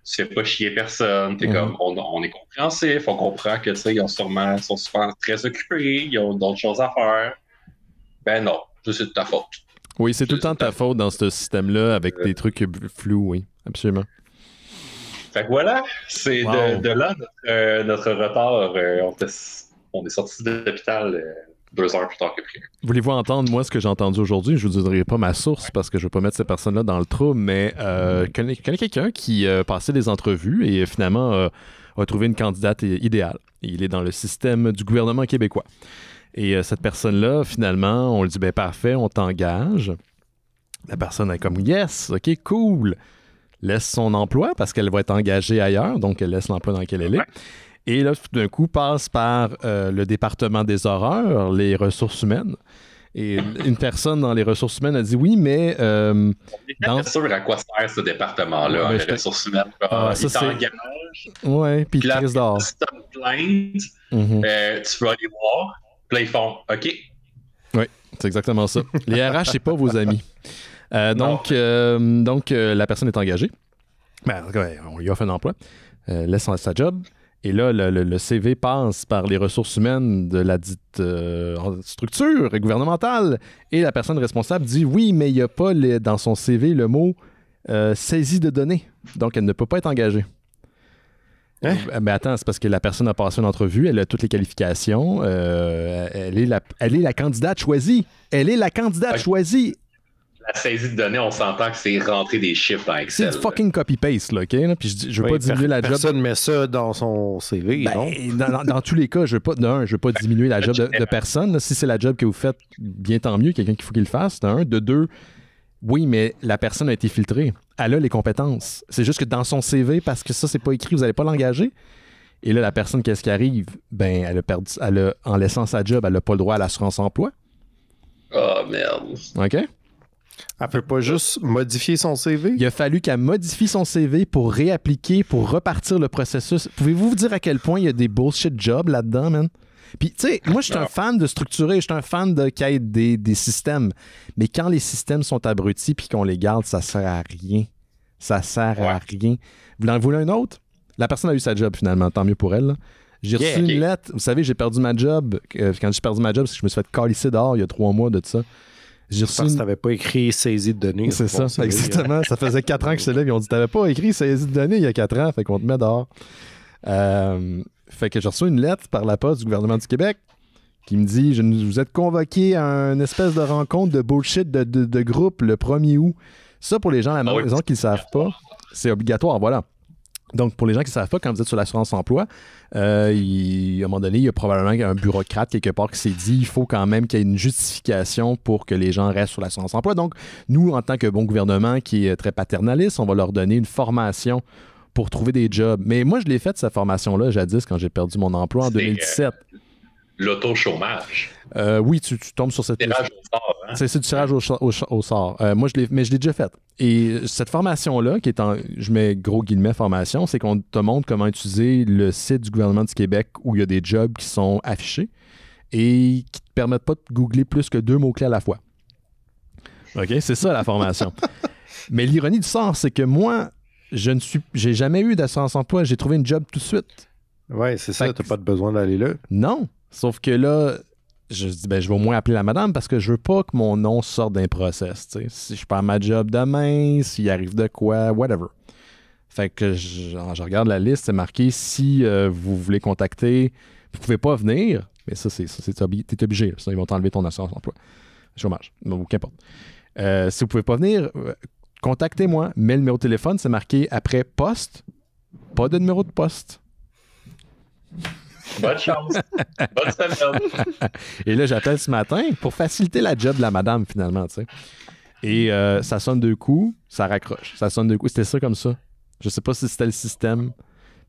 tu fais pas chier personne, t'es comme, on est compréhensif, on comprend que, tu sais, ils sont super très occupés, ils ont d'autres choses à faire. Ben non, c'est de ta faute. Oui, c'est tout le temps de ta faute dans ce système-là avec des trucs flous, oui, absolument. Fait que voilà, c'est de là notre retard. On est sorti de l'hôpital 2 heures plus tard que prévu. Voulez-vous entendre, moi, ce que j'ai entendu aujourd'hui? Je ne vous dirai pas ma source parce que je ne veux pas mettre ces personnes-là dans le trouble, mais je connais quelqu'un qui passait des entrevues et finalement a trouvé une candidate idéale. Et il est dans le système du gouvernement québécois. Et cette personne-là, finalement, on lui dit, ben parfait, on t'engage. La personne est comme, yes, OK, cool. Laisse son emploi parce qu'elle va être engagée ailleurs, donc elle laisse l'emploi dans lequel elle est. Et là, tout d'un coup, passe par le département des horreurs, les ressources humaines. Et une personne dans les ressources humaines a dit oui, mais... on est pas sûr à quoi sert ce département-là, les ressources humaines. Il t'engage. Ouais, puis il te crise dehors. Si t'as une plainte, tu peux aller voir. Puis là, ils font OK. Oui, c'est exactement ça. Les RH, c'est pas vos amis. Donc, la personne est engagée. Ben, on lui offre un emploi. Laisse sa job. Et là, le CV passe par les ressources humaines de la dite structure gouvernementale. Et la personne responsable dit oui, mais il n'y a pas dans son CV le mot saisie de données. Donc, elle ne peut pas être engagée. Hein? Mais attends, c'est parce que la personne a passé une entrevue, elle a toutes les qualifications. Elle est la candidate choisie. Elle est la candidate choisie. La saisie de données, on s'entend que c'est rentrer des chiffres dans Excel. C'est fucking copy-paste, là, OK? Là? Puis je veux pas diminuer la job. Personne met ça dans son CV, non? Dans tous les cas, je veux pas diminuer la job de personne. Là. Si c'est la job que vous faites, bien tant mieux, quelqu'un qu'il faut qu'il le fasse. De un. De deux, oui, mais la personne a été filtrée. Elle a les compétences. C'est juste que dans son CV, parce que ça, c'est pas écrit, vous n'allez pas l'engager. Et là, la personne, qu'est-ce qui arrive? Ben, en laissant sa job, elle n'a pas le droit à l'assurance emploi. Oh, merde. OK? Elle peut pas juste modifier son CV? Il a fallu qu'elle modifie son CV pour réappliquer, pour repartir le processus. Pouvez-vous vous dire à quel point il y a des bullshit jobs là-dedans, man? Puis, tu sais, moi, je suis un fan de structurer, je suis un fan de qu'il y ait des systèmes. Mais quand les systèmes sont abrutis puis qu'on les garde, ça sert à rien. Ça sert à rien. Vous en voulez un autre? La personne a eu sa job, finalement. Tant mieux pour elle, là. J'ai reçu une lettre. Vous savez, j'ai perdu ma job. Quand j'ai perdu ma job, c'est que je me suis fait calisser dehors il y a 3 mois de ça. J'ai reçu parce que t'avais pas écrit saisie de données. C'est ça, exactement. Ça faisait 4 ans que j'étais là, ils ont dit t'avais pas écrit saisie de données il y a 4 ans, fait qu'on te met dehors. Fait que j'ai reçu une lettre par la poste du gouvernement du Québec qui me dit vous êtes convoqué à une espèce de rencontre de bullshit de groupe le 1er août. Ça, pour les gens à la maison qui ne savent pas, c'est obligatoire, voilà. Donc, pour les gens qui ne savent pas, quand vous êtes sur l'assurance emploi, à un moment donné, il y a probablement un bureaucrate quelque part qui s'est dit il faut quand même qu'il y ait une justification pour que les gens restent sur l'assurance emploi. Donc, nous, en tant que bon gouvernement qui est très paternaliste, on va leur donner une formation pour trouver des jobs. Mais moi, je l'ai faite, cette formation-là, jadis, quand j'ai perdu mon emploi en 2017. l'auto-chômage. Oui, tu tombes sur cette... Tirage au sort, hein? C'est du tirage au sort. Moi, je l'ai déjà fait. Et cette formation-là, qui est je mets gros guillemets formation, c'est qu'on te montre comment utiliser le site du gouvernement du Québec où il y a des jobs qui sont affichés et qui te permettent pas de googler plus que 2 mots-clés à la fois. OK? C'est ça, la formation. Mais l'ironie du sort, c'est que moi, j'ai jamais eu d'assurance emploi. J'ai trouvé une job tout de suite. Oui, c'est ça. T'as pas besoin d'aller là. Non. Sauf que là, je dis, je vais au moins appeler la madame parce que je veux pas que mon nom sorte d'un process. T'sais. Si je perds ma job demain, s'il arrive de quoi, whatever. Fait que je regarde la liste, c'est marqué si vous voulez contacter, vous pouvez pas venir, mais ça, t'es obligé. Sinon, ils vont t'enlever ton assurance emploi. Chômage. Donc, qu'importe. Si vous pouvez pas venir, contactez-moi. Mets le numéro de téléphone, c'est marqué après poste. Pas de numéro de poste. Bonne chance. Bonne semaine. Et là, j'appelle ce matin pour faciliter la job de la madame, finalement, tu sais. Et ça sonne 2 coups, ça raccroche. Ça sonne 2 coups. C'était ça comme ça. Je sais pas si c'était le système.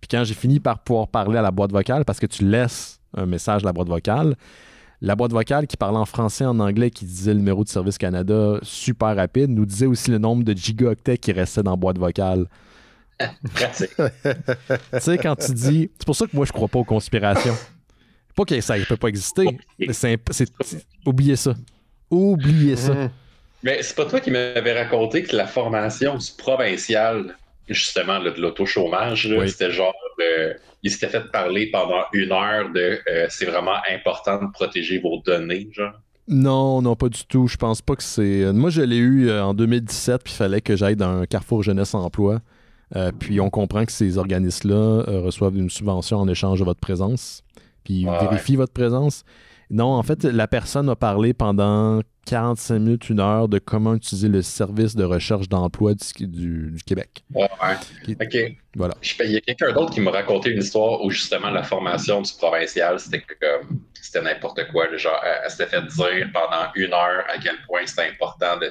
Puis quand j'ai fini par pouvoir parler à la boîte vocale, parce que tu laisses un message à la boîte vocale qui parlait en français, en anglais, qui disait le numéro de Service Canada super rapide, nous disait aussi le nombre de gigaoctets qui restait dans la boîte vocale. Tu sais, quand tu dis... C'est pour ça que moi, je crois pas aux conspirations. Pas que ça ne peut pas exister. Mais oubliez ça. Oubliez ça. Mais c'est pas toi qui m'avais raconté que la formation du provincial, justement, là, de l'auto-chômage, là, c'était genre... il s'était fait parler pendant 1 heure de c'est vraiment important de protéger vos données, genre. Non, pas du tout. Je pense pas que c'est... Moi, je l'ai eu en 2017, puis il fallait que j'aille dans un Carrefour Jeunesse Emploi. Puis on comprend que ces organismes-là reçoivent une subvention en échange de votre présence. Puis ils vérifient votre présence. Non, en fait, la personne a parlé pendant 45 minutes, 1 heure de comment utiliser le service de recherche d'emploi du Québec. Ouais. OK. Voilà. Il y a quelqu'un d'autre qui m'a raconté une histoire où justement la formation du provincial, c'était n'importe quoi. Genre, elle s'était fait dire pendant 1 heure à quel point c'était important de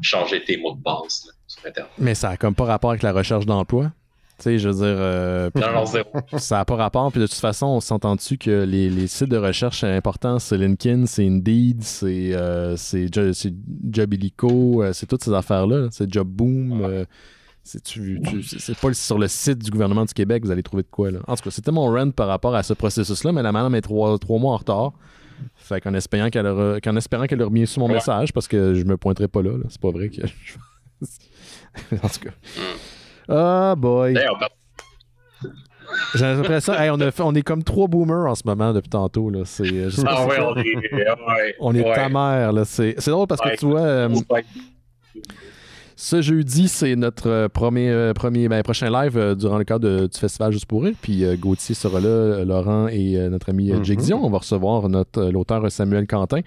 changer tes mots de passe là, sur Internet. Mais ça n'a comme pas rapport avec la recherche d'emploi. Tu sais, je veux dire... non, zéro. Ça n'a pas rapport. Puis de toute façon, on s'entend-tu que les sites de recherche importants, c'est LinkedIn, c'est Indeed, c'est Jobilico, c'est toutes ces affaires-là. C'est JobBoom. C'est pas sur le site du gouvernement du Québec que vous allez trouver de quoi. Là. En tout cas, c'était mon rant par rapport à ce processus-là, mais la madame est 3 mois en retard. Fait qu'en espérant qu'elle a remis sur mon message, parce que je me pointerai pas là. C'est pas vrai que... en tout cas... Ah, boy. J'ai l'impression, on est comme 3 boomers en ce moment depuis tantôt. Là. On est ta mère. Là. C'est drôle parce que tu vois, ce jeudi, c'est notre prochain live durant le cadre du festival Juste pour rire. Puis Gauthier sera là, Laurent et notre ami Jake Dion. On va recevoir l'auteur Samuel Quentin.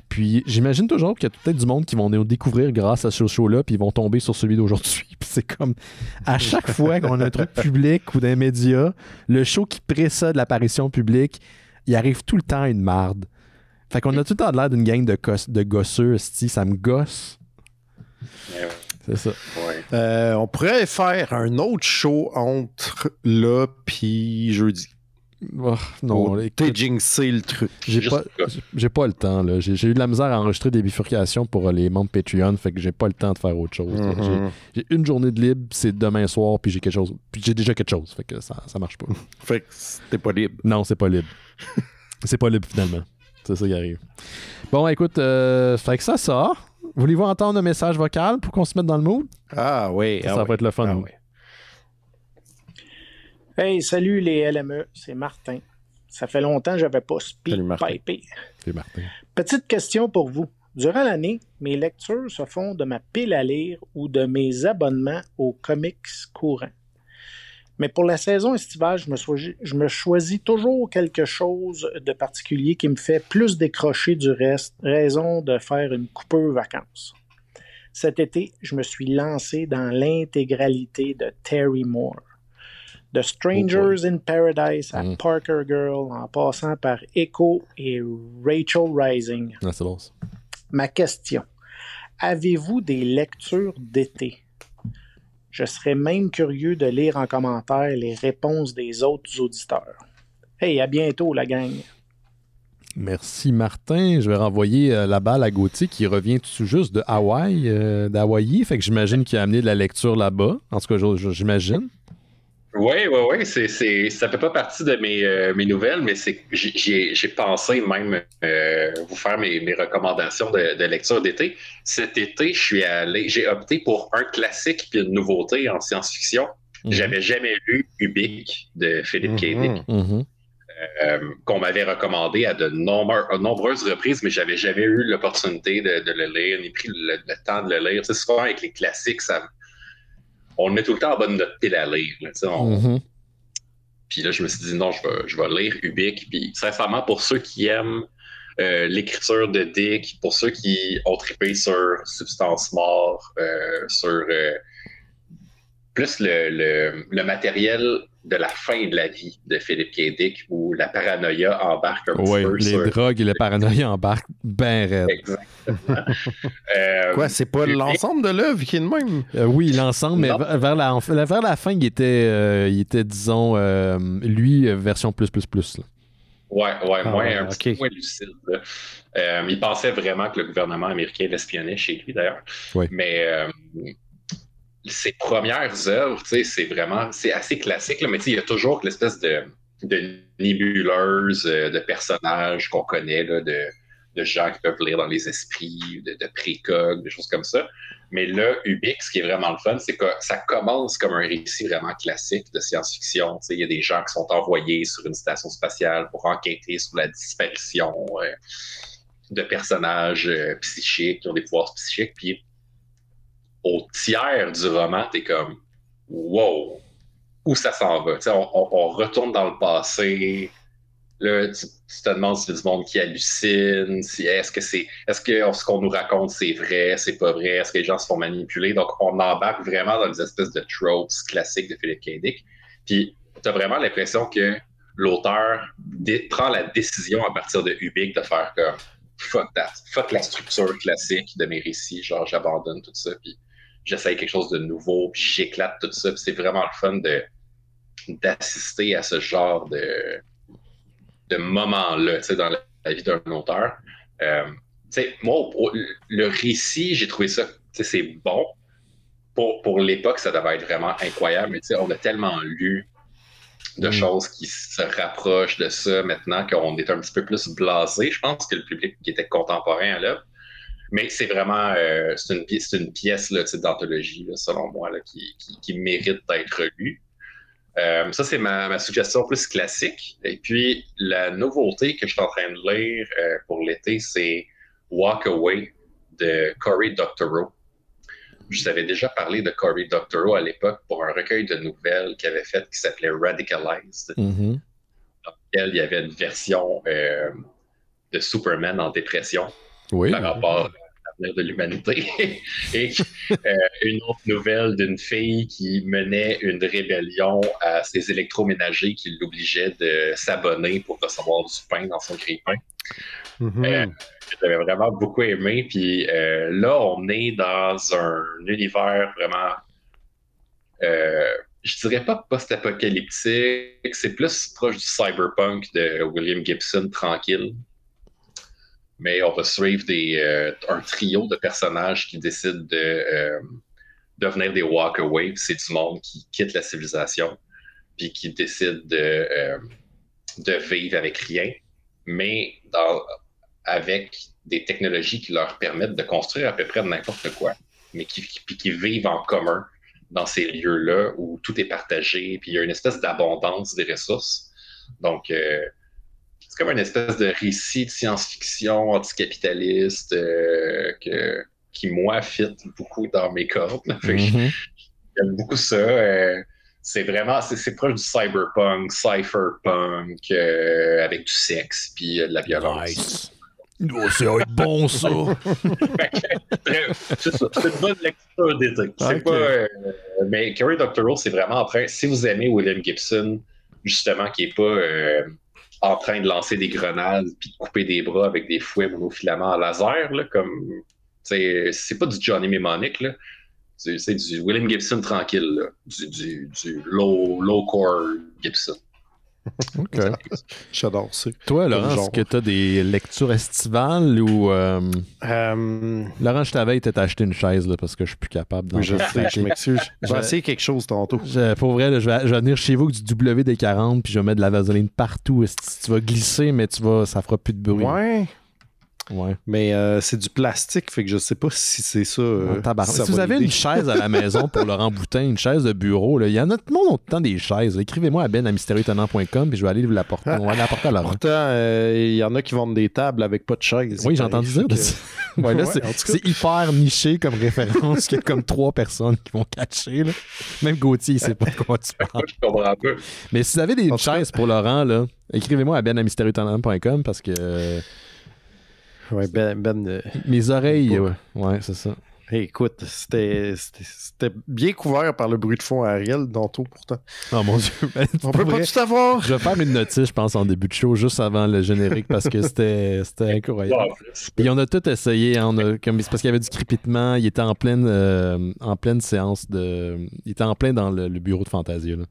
Puis j'imagine toujours qu'il y a peut-être du monde qui vont nous découvrir grâce à ce show-là, puis ils vont tomber sur celui d'aujourd'hui. Puis c'est comme à chaque fois qu'on a un truc public ou d'un média, le show qui précède l'apparition publique, il arrive tout le temps une marde. Fait qu'on a tout le temps l'air d'une gang de gosseux, ça me gosse. C'est ça. Ouais. On pourrait faire un autre show entre là puis jeudi. Oh, non, t'es jinxé le truc. J'ai pas le temps. Là. J'ai eu de la misère à enregistrer des bifurcations pour les membres Patreon, fait que j'ai pas le temps de faire autre chose. J'ai une journée de libre, c'est demain soir, puis j'ai quelque chose. Puis j'ai déjà quelque chose, fait que ça marche pas. Fait que t'es pas libre. Non, c'est pas libre. C'est pas libre finalement. C'est ça qui arrive. Bon, écoute, fait que ça sort. Voulez-vous entendre un message vocal pour qu'on se mette dans le mood? Ah oui. Ça va être le fun. Oui. Hey, salut les LME, c'est Martin. Ça fait longtemps que je n'avais pas speak-pipé. C'est Martin. Petite question pour vous. Durant l'année, mes lectures se font de ma pile à lire ou de mes abonnements aux comics courants. Mais pour la saison estivale, je me choisis toujours quelque chose de particulier qui me fait plus décrocher du reste, raison de faire une coupure vacances. Cet été, je me suis lancé dans l'intégralité de Terry Moore. De Strangers in Paradise à Parker Girl, en passant par Echo et Rachel Rising. Ah, c'est bon, ça. Ma question, avez-vous des lectures d'été? Je serais même curieux de lire en commentaire les réponses des autres auditeurs. Hey, à bientôt, la gang! Merci, Martin. Je vais renvoyer la balle à Gauthier qui revient tout juste de d'Hawaï. Fait que j'imagine qu'il a amené de la lecture là-bas. En tout cas, j'imagine. Oui. Ça fait pas partie de mes nouvelles, mais j'ai pensé même vous faire mes recommandations de lecture d'été. Cet été, j'ai opté pour un classique puis une nouveauté en science-fiction. J'avais jamais lu Ubik de Philip K. Dick. Qu'on m'avait recommandé à de nombreuses reprises, mais j'avais jamais eu l'opportunité de le lire, ni pris le temps de le lire. Tu sais, souvent, avec les classiques, on le met tout le temps en bas de notre pile à lire. Puis là, je me suis dit, non, je vais lire Ubik. Puis, sincèrement, pour ceux qui aiment l'écriture de Dick, pour ceux qui ont trippé sur Substance Mort, sur plus le matériel de la fin de la vie de Philip K. Dick, où la paranoïa embarque un petit peu. Les drogues et la paranoïa embarquent ben raide. Exactement. Quoi, c'est pas l'ensemble de l'œuvre qui est de même? Oui, l'ensemble, mais vers la fin, il était disons, lui, version plus. Là. Moins lucide. Il pensait vraiment que le gouvernement américain l'espionnait chez lui, d'ailleurs. Oui. Mais ses premières œuvres, c'est assez classique, là, mais il y a toujours l'espèce de nébuleuse de personnages qu'on connaît, là, de gens qui peuvent lire dans les esprits, de précogs, des choses comme ça. Mais là, Ubik, ce qui est vraiment le fun, c'est que ça commence comme un récit vraiment classique de science-fiction. Il y a des gens qui sont envoyés sur une station spatiale pour enquêter sur la disparition de personnages psychiques qui ont des pouvoirs psychiques. Puis au tiers du roman, t'es comme « wow, où ça s'en va? » On retourne dans le passé. Là, tu te demandes si c'est du monde qui hallucine, est-ce que ce qu'on nous raconte, c'est vrai, c'est pas vrai, est-ce que les gens se font manipuler? Donc, on embarque vraiment dans des espèces de tropes classiques de Philip K. Dick. Puis, t'as vraiment l'impression que l'auteur prend la décision à partir de Ubik de faire comme « fuck that, fuck la structure classique de mes récits, genre j'abandonne tout ça, puis j'essaye quelque chose de nouveau, puis j'éclate tout ça. » Puis c'est vraiment le fun d'assister à ce genre de moment-là, dans la vie d'un auteur. Moi, le récit, j'ai trouvé ça, c'est bon. Pour l'époque, ça devait être vraiment incroyable, mais on a tellement lu de choses qui se rapprochent de ça maintenant qu'on est un petit peu plus blasé, je pense, que le public qui était contemporain à l'œuvre. Mais c'est vraiment c'est une pièce là, d'anthologie, là, selon moi, là, qui mérite d'être lue. Ça, c'est ma suggestion plus classique. Et puis, la nouveauté que je suis en train de lire pour l'été, c'est Walk Away de Cory Doctorow. Je t'avais déjà parlé de Cory Doctorow à l'époque pour un recueil de nouvelles qu'il avait fait qui s'appelait Radicalized, dans lequel il y avait une version de Superman en dépression par rapport à l'avenir de l'humanité. Et une autre nouvelle d'une fille qui menait une rébellion à ses électroménagers qui l'obligeaient de s'abonner pour recevoir du pain dans son grille-pain. J'avais vraiment beaucoup aimé. Puis là, on est dans un univers vraiment, je dirais pas post-apocalyptique, c'est plus proche du cyberpunk de William Gibson, tranquille. Mais on va suivre un trio de personnages qui décident de devenir des walk-away. C'est du monde qui quitte la civilisation puis qui décide de vivre avec rien, mais avec des technologies qui leur permettent de construire à peu près n'importe quoi, mais qui vivent en commun dans ces lieux-là où tout est partagé, puis il y a une espèce d'abondance des ressources. Donc, c'est comme une espèce de récit de science-fiction anticapitaliste qui, moi, fit beaucoup dans mes cordes. J'aime beaucoup ça. C'est proche du cyberpunk, cypherpunk, avec du sexe puis de la violence. Nice. Oh, ça va être bon, ça! C'est ça. C'est une bonne lecture d'été. Mais Cory Doctorow, c'est vraiment en train... Si vous aimez William Gibson, justement, qui n'est pas en train de lancer des grenades puis de couper des bras avec des fouets monofilaments à laser, là, comme... C'est pas du Johnny Mnemonic, là. C'est du William Gibson tranquille, là. Du low-core Gibson. OK. J'adore ça. Toi, Laurent, est-ce que tu as des lectures estivales ou... Laurent, je t'avais été t'acheter une chaise là, parce que je suis plus capable d'en je sais, je m'excuse. Je vais essayer quelque chose tantôt. Pour vrai, là, je vais venir chez vous avec du WD-40 puis je vais mettre de la vaseline partout. Tu vas glisser, mais ça fera plus de bruit. Ouais. Mais c'est du plastique, fait que je sais pas si c'est ça. Si vous avez une chaise à la maison pour Laurent Boutin, une chaise de bureau, il y en a tout le monde autant des chaises. Écrivez-moi à ben@mystérieuxétonnant.com puis je vais aller vous l'apporter. On va l'apporter à Laurent. Pourtant, il y en a qui vendent des tables avec pas de chaise. Oui, j'ai entendu dire. Ouais, là, c'est hyper niché comme référence qu'il y a comme 3 personnes qui vont catcher. Là. Même Gauthier, il sait pas de quoi tu parles. Je comprends un peu. Mais si vous avez des chaises pour Laurent, là, écrivez-moi à ben@mystérieuxétonnant.com parce que... Ouais, mes oreilles, ouais, c'est ça. Hey, écoute, c'était bien couvert par le bruit de fond à Ariel, tantôt, pourtant. Oh mon Dieu. On peut pas tout avoir. Je vais faire une notice, je pense, en début de show, juste avant le générique, parce que c'était incroyable. Puis on a tout essayé. C'est parce qu'il y avait du crépitement. Il était en pleine séance de... Il était en plein dans le bureau de Fantasia, là.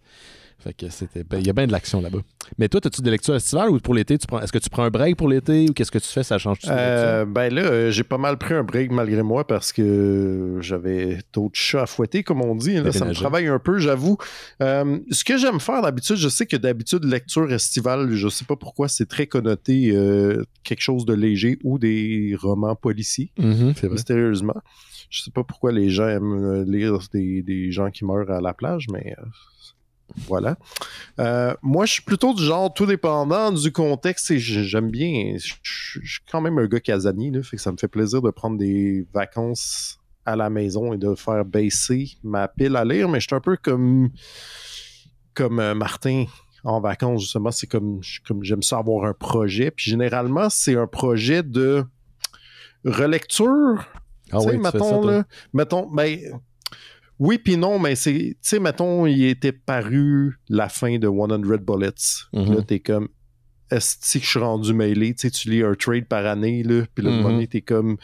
Fait que il y a bien de l'action là-bas. Mais toi, as-tu des lectures estivales ou pour l'été, est-ce que tu prends un break pour l'été ou qu'est-ce que tu fais? Ça change-tu de lecture? Ben là, j'ai pas mal pris un break malgré moi parce que j'avais d'autres chats à fouetter, comme on dit. Là, ça me travaille un peu, j'avoue. Ce que j'aime faire d'habitude, je sais que d'habitude, lecture estivale, je sais pas pourquoi, c'est très connoté quelque chose de léger ou des romans policiers. C'est vrai. Mystérieusement. Je sais pas pourquoi les gens aiment lire des gens qui meurent à la plage, mais... Voilà. Moi, je suis plutôt du genre tout dépendant du contexte et j'aime bien. Je suis quand même un gars casanier, là, fait que ça me fait plaisir de prendre des vacances à la maison et de faire baisser ma pile à lire, mais je suis un peu comme Martin en vacances, justement. C'est comme j'aime ça avoir un projet. Puis généralement, c'est un projet de relecture. Ah oui, mettons, oui puis non, mais c'est, tu sais, mettons, il était paru la fin de 100 Bullets. Là, t'es comme, est-ce que je suis rendu mêlé? Tu sais, tu lis un trade par année, là, puis là, moment, t'es comme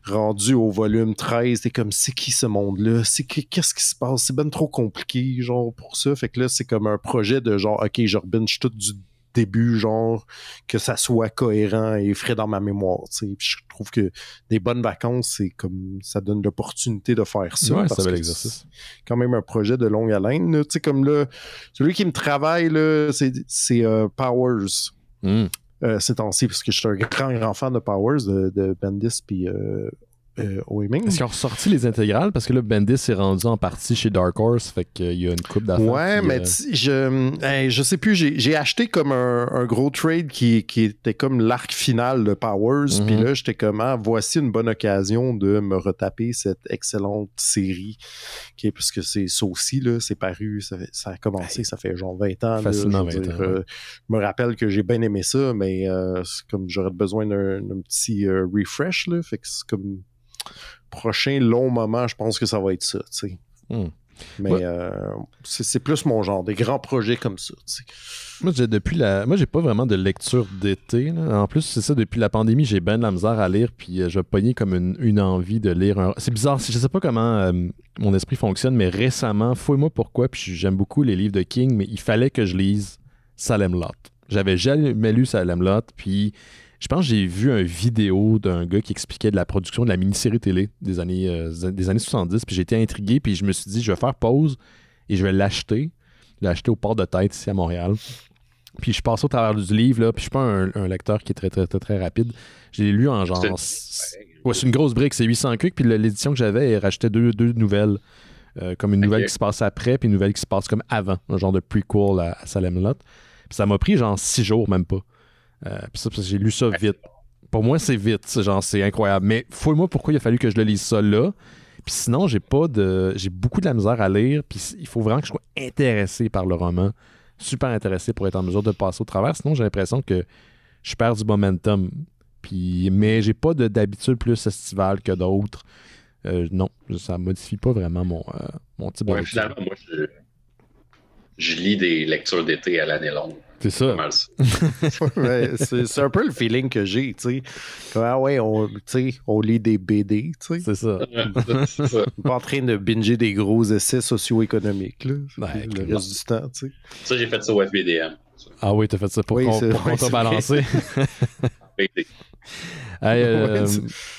rendu au volume 13, t'es comme, c'est qui ce monde-là? Qu'est-ce qui se passe? C'est ben trop compliqué, genre, pour ça. Fait que là, c'est comme un projet de genre, OK, je rebinge tout du début, genre, que ça soit cohérent et frais dans ma mémoire, tu sais. Je trouve que des bonnes vacances, c'est comme, ça donne l'opportunité de faire ça. Ouais, c'est un bel exercice. Quand même un projet de longue haleine, tu sais, comme là, celui qui me travaille, là, c'est Powers. Ces temps-ci, parce que je suis un grand fan de Powers, de Bendis puis Oeming. Est-ce qu'ils ont ressorti les intégrales? Parce que là, Bendis est rendu en partie chez Dark Horse, fait qu'il y a une coupe d'affaires. Ouais, mais je sais plus, j'ai acheté comme un gros trade qui était comme l'arc final de Powers, puis là, j'étais comme, voici une bonne occasion de me retaper cette excellente série, parce que c'est ça aussi, là, c'est paru, ça a commencé, ça fait genre 20 ans. Facilement là, 20 ans. Je me rappelle que j'ai bien aimé ça, mais c'est comme j'aurais besoin d'un petit refresh, là, fait que c'est comme prochain long moment, je pense que ça va être ça, tu sais. Mais c'est plus mon genre, des grands projets comme ça, tu sais. Moi, j'ai pas vraiment de lecture d'été, là. En plus, c'est ça, depuis la pandémie, j'ai bien de la misère à lire, puis je vais pogner comme une envie de lire. C'est bizarre, je sais pas comment mon esprit fonctionne, mais récemment, fouille-moi pourquoi, puis j'aime beaucoup les livres de King, mais il fallait que je lise Salem Lot. J'avais jamais lu Salem Lot, puis je pense que j'ai vu une vidéo d'un gars qui expliquait de la production de la mini-série télé des années 70, puis j'ai été intrigué, puis je me suis dit, je vais faire pause et je vais l'acheter au port de tête ici à Montréal. Puis je passe au travers du livre, là, puis je suis pas un lecteur qui est très, très, très, très rapide. Je l'ai lu en genre... c'est une grosse brique, c'est 800 cucs, puis l'édition que j'avais, elle rachetait deux nouvelles, comme une nouvelle qui se passe après, puis une nouvelle qui se passe comme avant, un genre de prequel à Salem Lot. Puis ça m'a pris genre 6 jours, même pas. Puis ça, parce que j'ai lu ça vite. Pour moi, c'est vite, c'est incroyable. Mais fouille-moi pourquoi il a fallu que je le lise ça là. Puis sinon, j'ai beaucoup de la misère à lire. Puis il faut vraiment que je sois intéressé par le roman. Super intéressé pour être en mesure de passer au travers. Sinon, j'ai l'impression que je perds du momentum. Mais j'ai pas d'habitude plus estivale que d'autres. Non, ça modifie pas vraiment mon type de lecture. Finalement, moi, je lis des lectures d'été à l'année longue. C'est ça. Ouais, c'est un peu le feeling que j'ai, tu sais. On lit des BD, tu sais. C'est ça. C'est ça. On n'est pas en train de binger des gros essais socio-économiques, là. Ouais, le reste du temps, tu sais. Ça, j'ai fait ça au FBDM. Ah oui, t'as fait ça pour contrebalancer.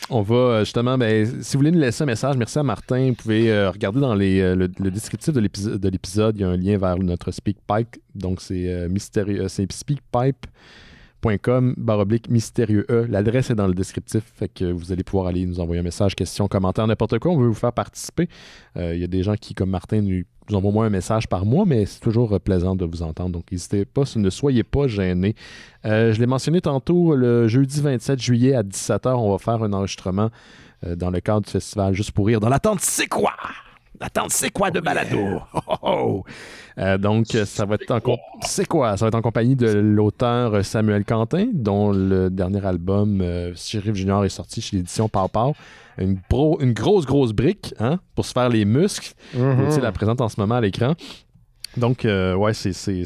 On va justement, si vous voulez nous laisser un message, merci à Martin. Vous pouvez regarder dans le descriptif de l'épisode, il y a un lien vers notre SpeakPipe. Donc, c'est speakpipe.com/mystérieux E. L'adresse est dans le descriptif, fait que vous allez pouvoir aller nous envoyer un message, question, commentaire, n'importe quoi. On veut vous faire participer. Il y a des gens qui, comme Martin, nous envoient moins un message par mois, mais c'est toujours plaisant de vous entendre. Donc, n'hésitez pas, ne soyez pas gênés. Je l'ai mentionné tantôt, le jeudi 27 juillet à 17h, on va faire un enregistrement dans le cadre du festival Juste pour rire. Dans l'attente, c'est quoi? L'attente, c'est quoi de balado? Donc, ça va être c'est quoi? Ça va être en compagnie de l'auteur Samuel Quentin, dont le dernier album, Shérif Junior, est sorti chez l'édition Pow Pow. Une grosse brique, hein, pour se faire les muscles. Tu la présente en ce moment à l'écran. Donc, ouais, c'est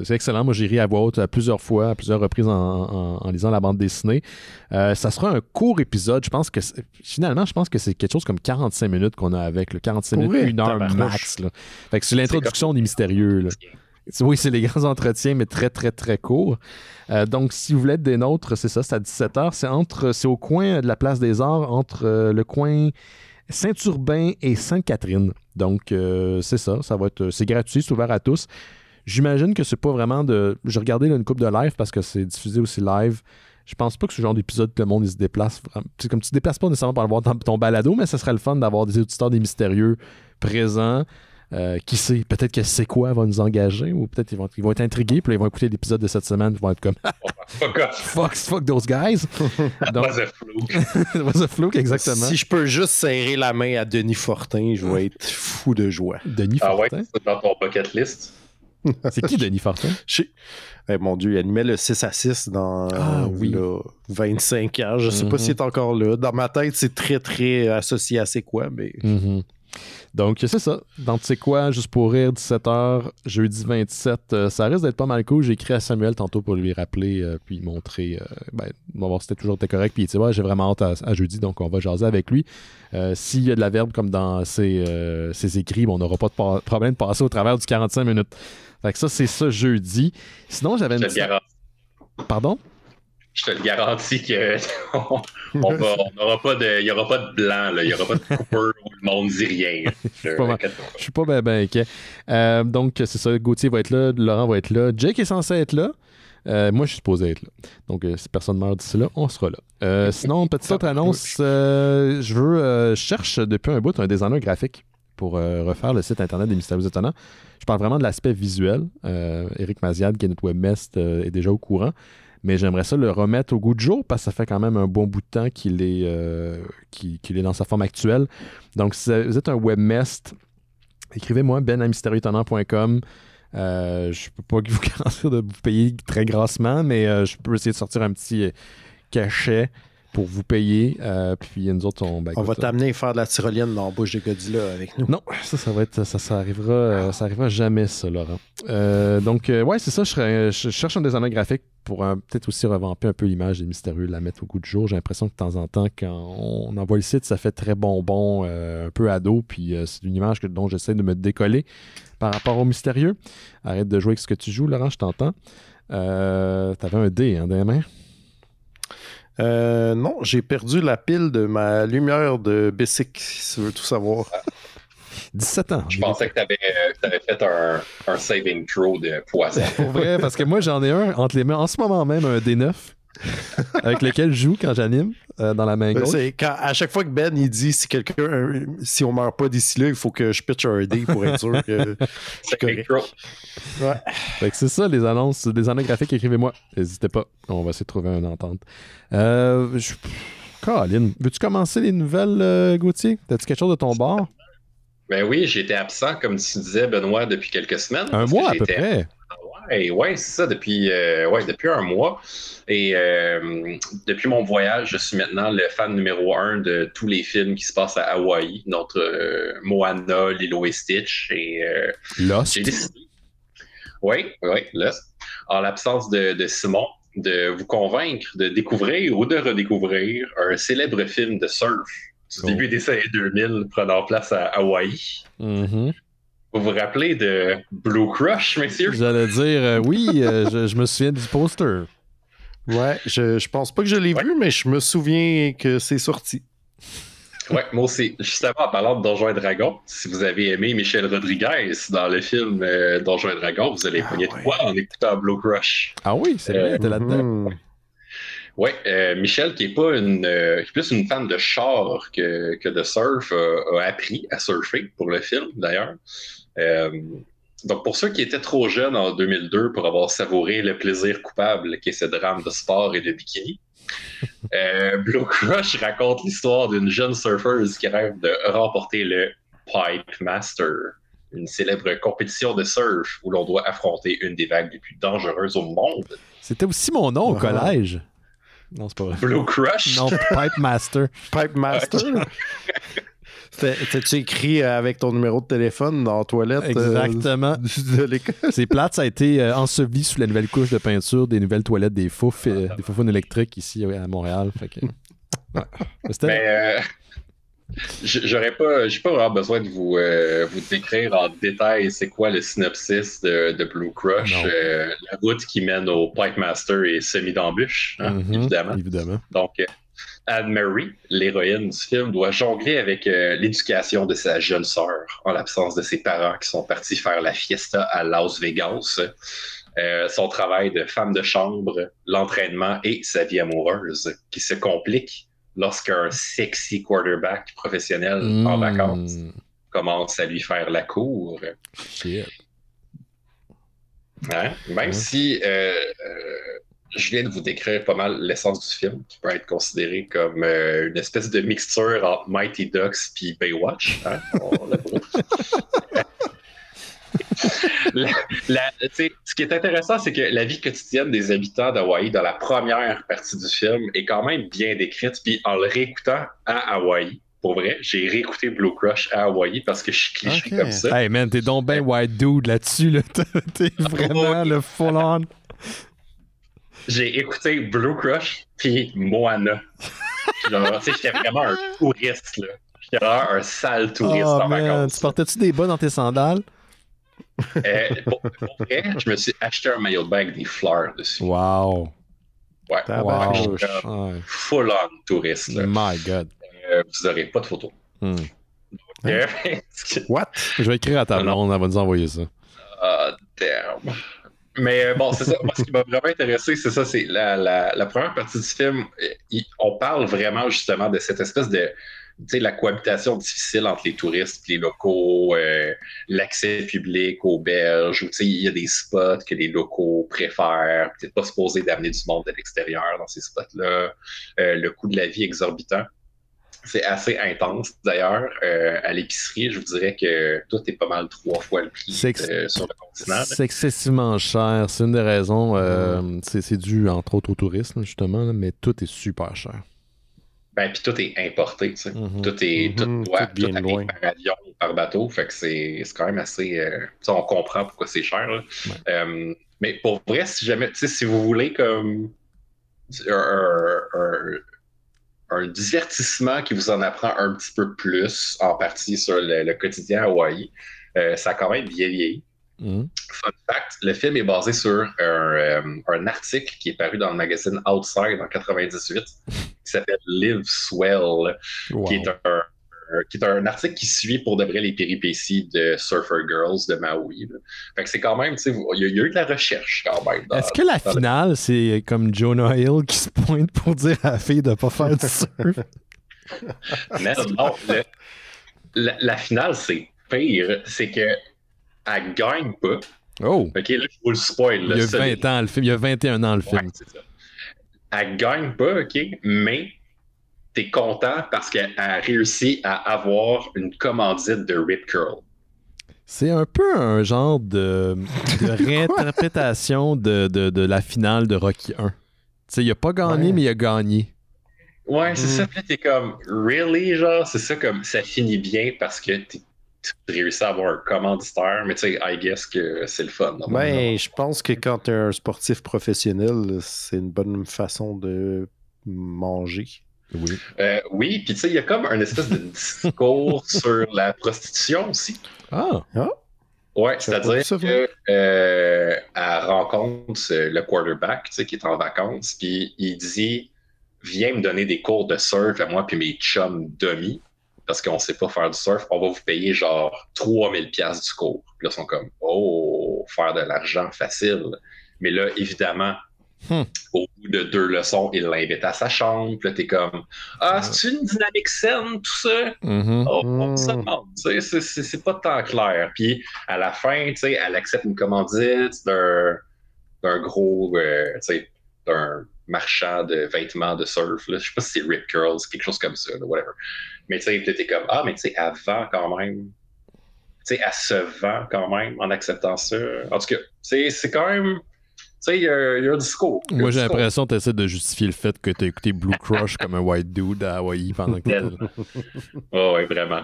excellent. Moi, j'ai ri à voix haute plusieurs fois, à plusieurs reprises en lisant la bande dessinée. Ça sera un court épisode. Je pense que c'est quelque chose comme 45 minutes qu'on a avec. 45 minutes, 1 heure max. Là. Fait que c'est l'introduction des mystérieux. Là. Oui, c'est les grands entretiens, mais très, très, très courts. Donc, si vous voulez être des nôtres, c'est ça, c'est à 17h. C'est au coin de la Place des Arts, entre le coin Saint-Urbain et Sainte-Catherine. Donc, c'est ça va être, c'est gratuit, c'est ouvert à tous. J'imagine que c'est pas vraiment j'ai regardé une couple de live parce que c'est diffusé aussi live. Je pense pas que ce genre d'épisode que le monde il se déplace. C'est comme tu te déplaces pas nécessairement pour aller voir ton balado, mais ça serait le fun d'avoir des auditeurs des mystérieux présents. Qui sait, peut-être que c'est quoi va nous engager ou peut-être ils vont être intrigués puis là, ils vont écouter l'épisode de cette semaine ils vont être comme fuck those guys. Donc, was a fluke, exactement. Si je peux juste serrer la main à Denis Fortin, je vais être fou de joie. Denis Fortin? Ouais, c'est dans ton bucket list. C'est qui Denis Fortin? Mon Dieu, il animait le 6 à 6 dans 25 ans. Je sais pas s'il est encore là. Dans ma tête, c'est très, très associé à c'est quoi, mais... Donc, c'est ça. Donc, c'est quoi, juste pour rire, 17h, jeudi 27. Ça risque d'être pas mal cool. J'ai écrit à Samuel tantôt pour lui rappeler, puis montrer, on va voir si c'était toujours correct. Puis, tu sais, j'ai vraiment hâte à jeudi, donc on va jaser avec lui. S'il y a de la verbe comme dans ses écrits, on n'aura pas de problème de passer au travers du 45 minutes. Fait que ça, c'est ça jeudi. Sinon, j'avais une... Pardon? Je te le garantis que il n'y aura pas de blanc, il n'y aura pas de coupeur où le monde dit rien. Je suis pas bien inquiet. Donc, c'est ça, Gauthier va être là, Laurent va être là, Jake est censé être là. Moi, je suis supposé être là. Donc, si personne meurt d'ici là, on sera là. Sinon, petite autre annonce, je cherche depuis un bout un designer graphique pour refaire le site internet des Mystérieux Étonnants. Je parle vraiment de l'aspect visuel. Éric Maziad, qui est notre webmestre, est déjà au courant. Mais j'aimerais ça le remettre au goût du jour parce que ça fait quand même un bon bout de temps qu'il est dans sa forme actuelle. Donc, si vous êtes un webmestre, écrivez-moi ben@mystérieuxétonnants.com. Je peux pas vous garantir de vous payer très grassement, mais je peux essayer de sortir un petit cachet pour vous payer. Puis nous autres, on va t'amener à faire de la tyrolienne dans la bouche de Godzilla avec nous. Non, ça arrivera jamais, ça, Laurent. Donc, ouais, c'est ça. Je cherche un designer graphique pour peut-être aussi revamper un peu l'image des mystérieux, la mettre au goût du jour. J'ai l'impression que de temps en temps, quand on envoie le site, ça fait très bonbon, un peu ado, puis c'est une image dont j'essaie de me décoller par rapport aux mystérieux. Arrête de jouer avec ce que tu joues, Laurent, je t'entends. T'avais un dé, dans les mains? Non, j'ai perdu la pile de ma lumière de Bessic, si tu veux tout savoir. 17 ans. Je pensais que tu avais fait un saving throw de poisson. Pour vrai, parce que moi, j'en ai un entre les mains, en ce moment même, un D9, avec lequel je joue quand j'anime dans la main gauche. À chaque fois que Ben, il dit si on meurt pas d'ici là, il faut que je pitch un dé pour être sûr que c'est correct. Ouais. Fait que c'est ça, les annonces, des annonces graphiques, écrivez-moi. N'hésitez pas, on va essayer de trouver une entente. Caroline, veux-tu commencer les nouvelles, Gauthier? T'as-tu quelque chose de ton bord? Ben oui, j'étais absent, comme tu disais, Benoît, depuis quelques semaines. Un mois à peu près. Ouais, c'est ça, depuis un mois. Et depuis mon voyage, je suis maintenant le fan numéro 1 de tous les films qui se passent à Hawaï. Notre Moana, Lilo et Stitch. Et, Lost. J'ai décidé. Oui, Lost. En l'absence de Simon, de vous convaincre de découvrir ou de redécouvrir un célèbre film de surf du début des années 2000 prenant place à Hawaï. Mm-hmm. Vous vous rappelez de Blue Crush, messieurs? J'allais dire, oui, je me souviens du poster. Ouais, je pense pas que je l'ai vu, mais je me souviens que c'est sorti. Ouais, moi aussi. Justement, en parlant de Donjons et Dragons, si vous avez aimé Michel Rodriguez dans le film Donjons et Dragons, vous allez pogner de quoi en écoutant Blue Crush. Ah oui, c'est vrai, t'es là-dedans. Ouais, Michel, qui est pas plus une fan de char que de surf, a appris à surfer pour le film, d'ailleurs. Donc, pour ceux qui étaient trop jeunes en 2002 pour avoir savouré le plaisir coupable qu'est ce drame de sport et de bikini, Blue Crush raconte l'histoire d'une jeune surfeuse qui rêve de remporter le Pipe Master, une célèbre compétition de surf où l'on doit affronter une des vagues les plus dangereuses au monde. C'était aussi mon nom au collège. Non, c'est pas vrai. Blue Crush? Non, Pipe Master. Pipe Master? T'as-tu écrit avec ton numéro de téléphone dans la toilette Exactement. De l'école? C'est plate, ça a été enseveli sous la nouvelle couche de peinture des nouvelles toilettes des Foufounes électriques ici à Montréal. Fait que, ouais. J'ai pas vraiment besoin de vous décrire en détail c'est quoi le synopsis de Blue Crush. La route qui mène au Pipe Master est semi-d'embûche, évidemment. Donc, Anne-Marie, l'héroïne du film, doit jongler avec l'éducation de sa jeune sœur en l'absence de ses parents qui sont partis faire la fiesta à Las Vegas. Son travail de femme de chambre, l'entraînement et sa vie amoureuse qui se compliquent lorsqu'un sexy quarterback professionnel en vacances commence à lui faire la cour. Shit. Hein? Même si je viens de vous décrire pas mal l'essence du film, qui peut être considéré comme une espèce de mixture entre Mighty Ducks puis Baywatch. Hein? Ce qui est intéressant, c'est que la vie quotidienne des habitants d'Hawaï dans la première partie du film est quand même bien décrite. Puis en le réécoutant à Hawaï, pour vrai, j'ai réécouté Blue Crush à Hawaï parce que je suis cliché comme ça. Hey man, t'es donc ben white dude là-dessus. Là. T'es vraiment le full-on. J'ai écouté Blue Crush puis Moana. J'étais vraiment un touriste. Là. J'étais vraiment un sale touriste en vacances. Tu portais-tu des bas dans tes sandales? Pour vrai, je me suis acheté un maillot de bain avec des fleurs dessus. Wow. Ouais. Wow. Full-on touriste. Là. My God. Vous n'aurez pas de photos. What? Je vais écrire à ta blonde, elle va nous envoyer ça. Damn. Mais bon, c'est ça. Moi, ce qui m'a vraiment intéressé, c'est ça, c'est la première partie du film. On parle vraiment justement de cette espèce de, tu sais, la cohabitation difficile entre les touristes et les locaux, l'accès public aux berges, où tu sais, il y a des spots que les locaux préfèrent, peut-être pas supposés d'amener du monde de l'extérieur dans ces spots-là, le coût de la vie exorbitant. C'est assez intense, d'ailleurs. À l'épicerie, je vous dirais que tout est pas mal 3 fois le prix sur le continent. C'est excessivement cher. C'est une des raisons. C'est dû, entre autres, au tourisme, justement, là, mais tout est super cher. Ben, puis tout est importé, tu sais. Tout doit aller par avion ou par bateau. Fait que c'est quand même assez... on comprend pourquoi c'est cher. Là. Ouais. Mais pour vrai, si jamais... Tu sais, si vous voulez comme... un divertissement qui vous en apprend un petit peu plus, en partie sur le quotidien à Hawaï. Ça a quand même bien vieilli. Fun fact, le film est basé sur un article qui est paru dans le magazine Outside en 98, qui s'appelle Live Swell, qui est un article qui suit pour de vrai les péripéties de Surfer Girls de Maui. Là. Fait que c'est quand même, tu sais, il y a eu de la recherche quand même. Est-ce que la finale, c'est comme Jonah Hill qui se pointe pour dire à la fille de ne pas faire du surf? Mais non, la finale, c'est pire. C'est que elle gagne pas. Oh! OK, là, je vous le spoil. Là, il y a 20 ans, le film. Il y a 21 ans, le film. C'est ça. Elle gagne pas, OK, mais t'es content parce qu'elle a réussi à avoir une commandite de Rip Curl. C'est un peu un genre de réinterprétation de la finale de Rocky 1. Tu sais, il a pas gagné, mais il a gagné. Ouais, c'est ça. Puis t'es comme, really, genre, c'est ça, comme, ça finit bien parce que tu réussis à avoir un commanditaire, mais tu sais, I guess que c'est le fun. Ben, je pense que quand t'es un sportif professionnel, c'est une bonne façon de manger. Oui. Oui, puis tu sais, il y a comme un espèce de discours sur la prostitution aussi. Ah! Ouais, c'est-à-dire qu'elle rencontre le quarterback, tu sais, qui est en vacances, puis il dit viens me donner des cours de surf à moi puis mes chums d'amis, parce qu'on sait pas faire du surf, on va vous payer genre 3000$ du cours. Puis là, ils sont comme oh, faire de l'argent facile. Mais là, évidemment, au bout de 2 leçons, il l'invite à sa chambre. Puis là, t'es comme ah, c'est une dynamique saine, tout ça. On se demande. C'est pas tant clair. Puis à la fin, tu sais, elle accepte une commandite d'un gros, tu sais, d'un marchand de vêtements de surf. Là. Je sais pas si c'est Rip Curls, quelque chose comme ça, là, whatever. Mais tu sais, t'es comme ah, mais tu sais, elle vend quand même. Tu sais, elle se vend quand même en acceptant ça. En tout cas, c'est quand même. Tu sais, il y a un discours. Moi, j'ai l'impression que tu essaies de justifier le fait que tu as écouté Blue Crush comme un white dude à Hawaï pendant que tu étais là. Oh, oui, vraiment.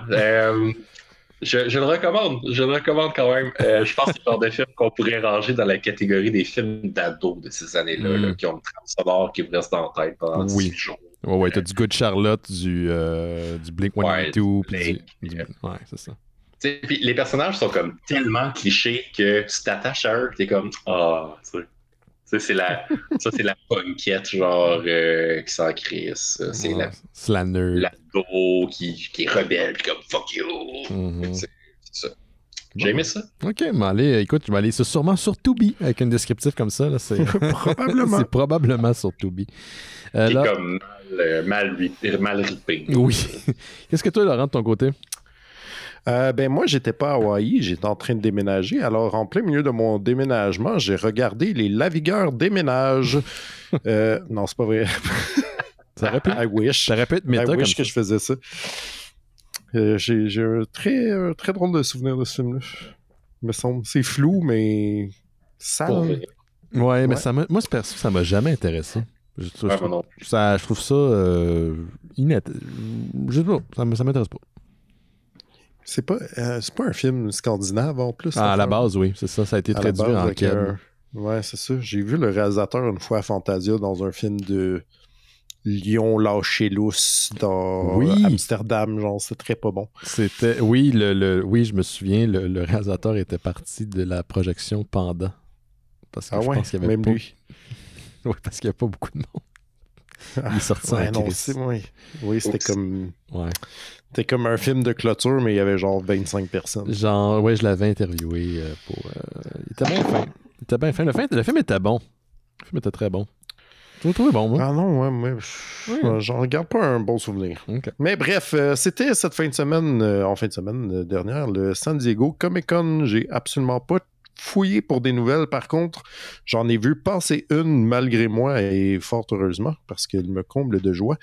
Je le recommande. Je le recommande quand même. Je pense que c'est le genre de film qu'on pourrait ranger dans la catégorie des films d'ados de ces années-là, là, qui ont une trame sonore qui vous reste dans la tête pendant 18 jours. Ouais, t'as du Good Charlotte, du Blink-182. Ouais, c'est ça. Puis les personnages sont comme tellement clichés que tu t'attaches à eux, t'es comme tu sais. C'est la punkette, genre, qui s'en crisse. C'est la nerd. L'ado qui est rebelle, puis comme fuck you. C'est ça. J'ai aimé ça. Ok, mais allez, écoute, je vais aller sûrement sur Tubi avec un descriptif comme ça. Là, c'est probablement. C'est probablement sur Tubi. Qui est comme mal ripé. Oui. Qu'est-ce que toi, Laurent, de ton côté? Ben moi, j'étais pas à Hawaï, j'étais en train de déménager. Alors, en plein milieu de mon déménagement, j'ai regardé Les Lavigueurs déménagent. Non, c'est pas vrai. Ça aurait pu. I wish. Ça aurait pu être méta I wish que je faisais ça. J'ai un très drôle de souvenir de ce film-là. Me semble. C'est flou, mais sale. Ouais, mais moi, ce perso, ça m'a jamais intéressé. Je trouve ça je sais pas, ça m'intéresse pas. C'est pas un film scandinave en plus. À la base, oui, c'est ça. Ça a été traduit en québécois. Ouais, c'est ça. J'ai vu le réalisateur une fois à Fantasia dans un film de Lion lâché lousse dans Amsterdam. Genre, c'était très pas bon. C'était... Oui, oui, je me souviens, le réalisateur était parti de la projection Panda. Parce que je pense qu'il y avait même pas... lui. Oui, parce qu'il n'y a pas beaucoup de monde. Il est sorti en crise. Oui, c'était comme... Ouais. C'était comme un film de clôture, mais il y avait genre 25 personnes. Genre, ouais, je l'avais interviewé pour... Il était bien fin. Il était bien fin. Le film était bon. Le film était très bon. Tu l'as trouvé bon, moi? Ah non, ouais, j'en regarde pas un bon souvenir. Okay. Mais bref, c'était cette fin de semaine, dernière, le San Diego Comic-Con. J'ai absolument pas fouillé pour des nouvelles. Par contre, j'en ai vu passer une malgré moi et fort heureusement parce qu'elle me comble de joie.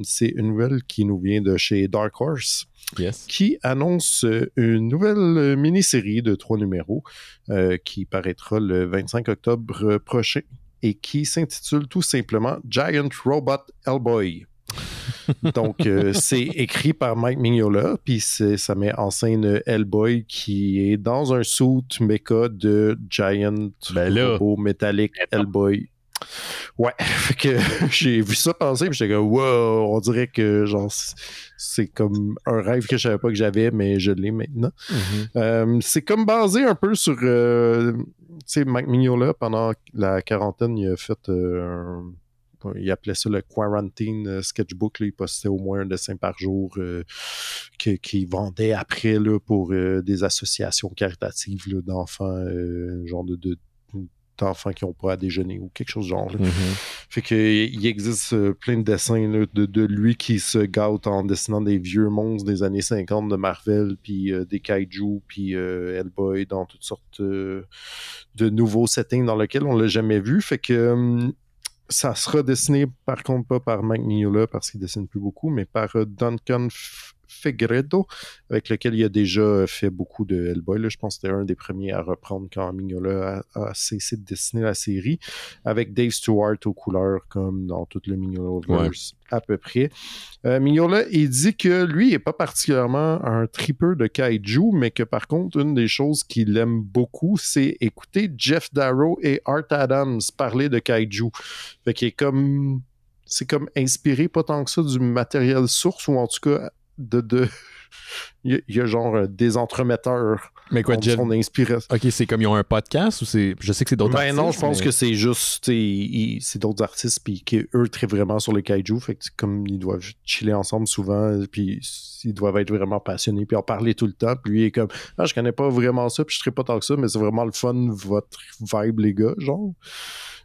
C'est une nouvelle qui nous vient de chez Dark Horse. Yes. Qui annonce une nouvelle mini-série de 3 numéros qui paraîtra le 25 octobre prochain et qui s'intitule tout simplement Giant Robot Hellboy. Donc, c'est écrit par Mike Mignola, puis ça met en scène Hellboy qui est dans un suit mecha de Giant robot métallique Hellboy. Ouais, fait que j'ai vu ça passer, puis j'étais comme wow, on dirait que genre c'est comme un rêve que je savais pas que j'avais, mais je l'ai maintenant. C'est comme basé un peu sur tu sais, Mike Mignola, pendant la quarantaine, il a fait il appelait ça le Quarantine Sketchbook. Là, il postait au moins un dessin par jour qu'il vendait après là, pour des associations caritatives là, d'enfants, genre d'enfants qui n'ont pas à déjeuner ou quelque chose de genre. Fait qu'il existe plein de dessins là, de lui qui se gâte en dessinant des vieux monstres des années 50 de Marvel, puis des kaiju, puis Hellboy dans toutes sortes de nouveaux settings dans lesquels on l'a jamais vu. Fait que ça sera dessiné par contre pas par Mike Mignola parce qu'il dessine plus beaucoup, mais par Duncan Fegredo, avec lequel il a déjà fait beaucoup de Hellboy. Là, je pense que c'était un des premiers à reprendre quand Mignola a cessé de dessiner la série, avec Dave Stewart aux couleurs comme dans tout le Mignola-verse à peu près. Mignola, il dit que lui, il n'est pas particulièrement un tripeur de kaiju, mais que par contre, une des choses qu'il aime beaucoup, c'est écouter Jeff Darrow et Art Adams parler de kaiju. Fait qu'il est comme... C'est comme inspiré pas tant que ça du matériel source, ou en tout cas de il y a genre des entremetteurs. Mais quoi, Jeff? Son inspiration. OK, c'est comme ils ont un podcast ou c'est. Je sais que c'est d'autres artistes. Non, je pense que c'est juste. C'est d'autres artistes, puis qu'eux trippent vraiment sur les kaiju. Fait que comme ils doivent chiller ensemble souvent, puis ils doivent être vraiment passionnés, puis en parler tout le temps. Puis lui, il est comme, je connais pas vraiment ça, puis je trippe pas tant que ça, mais c'est vraiment le fun, votre vibe, les gars, genre.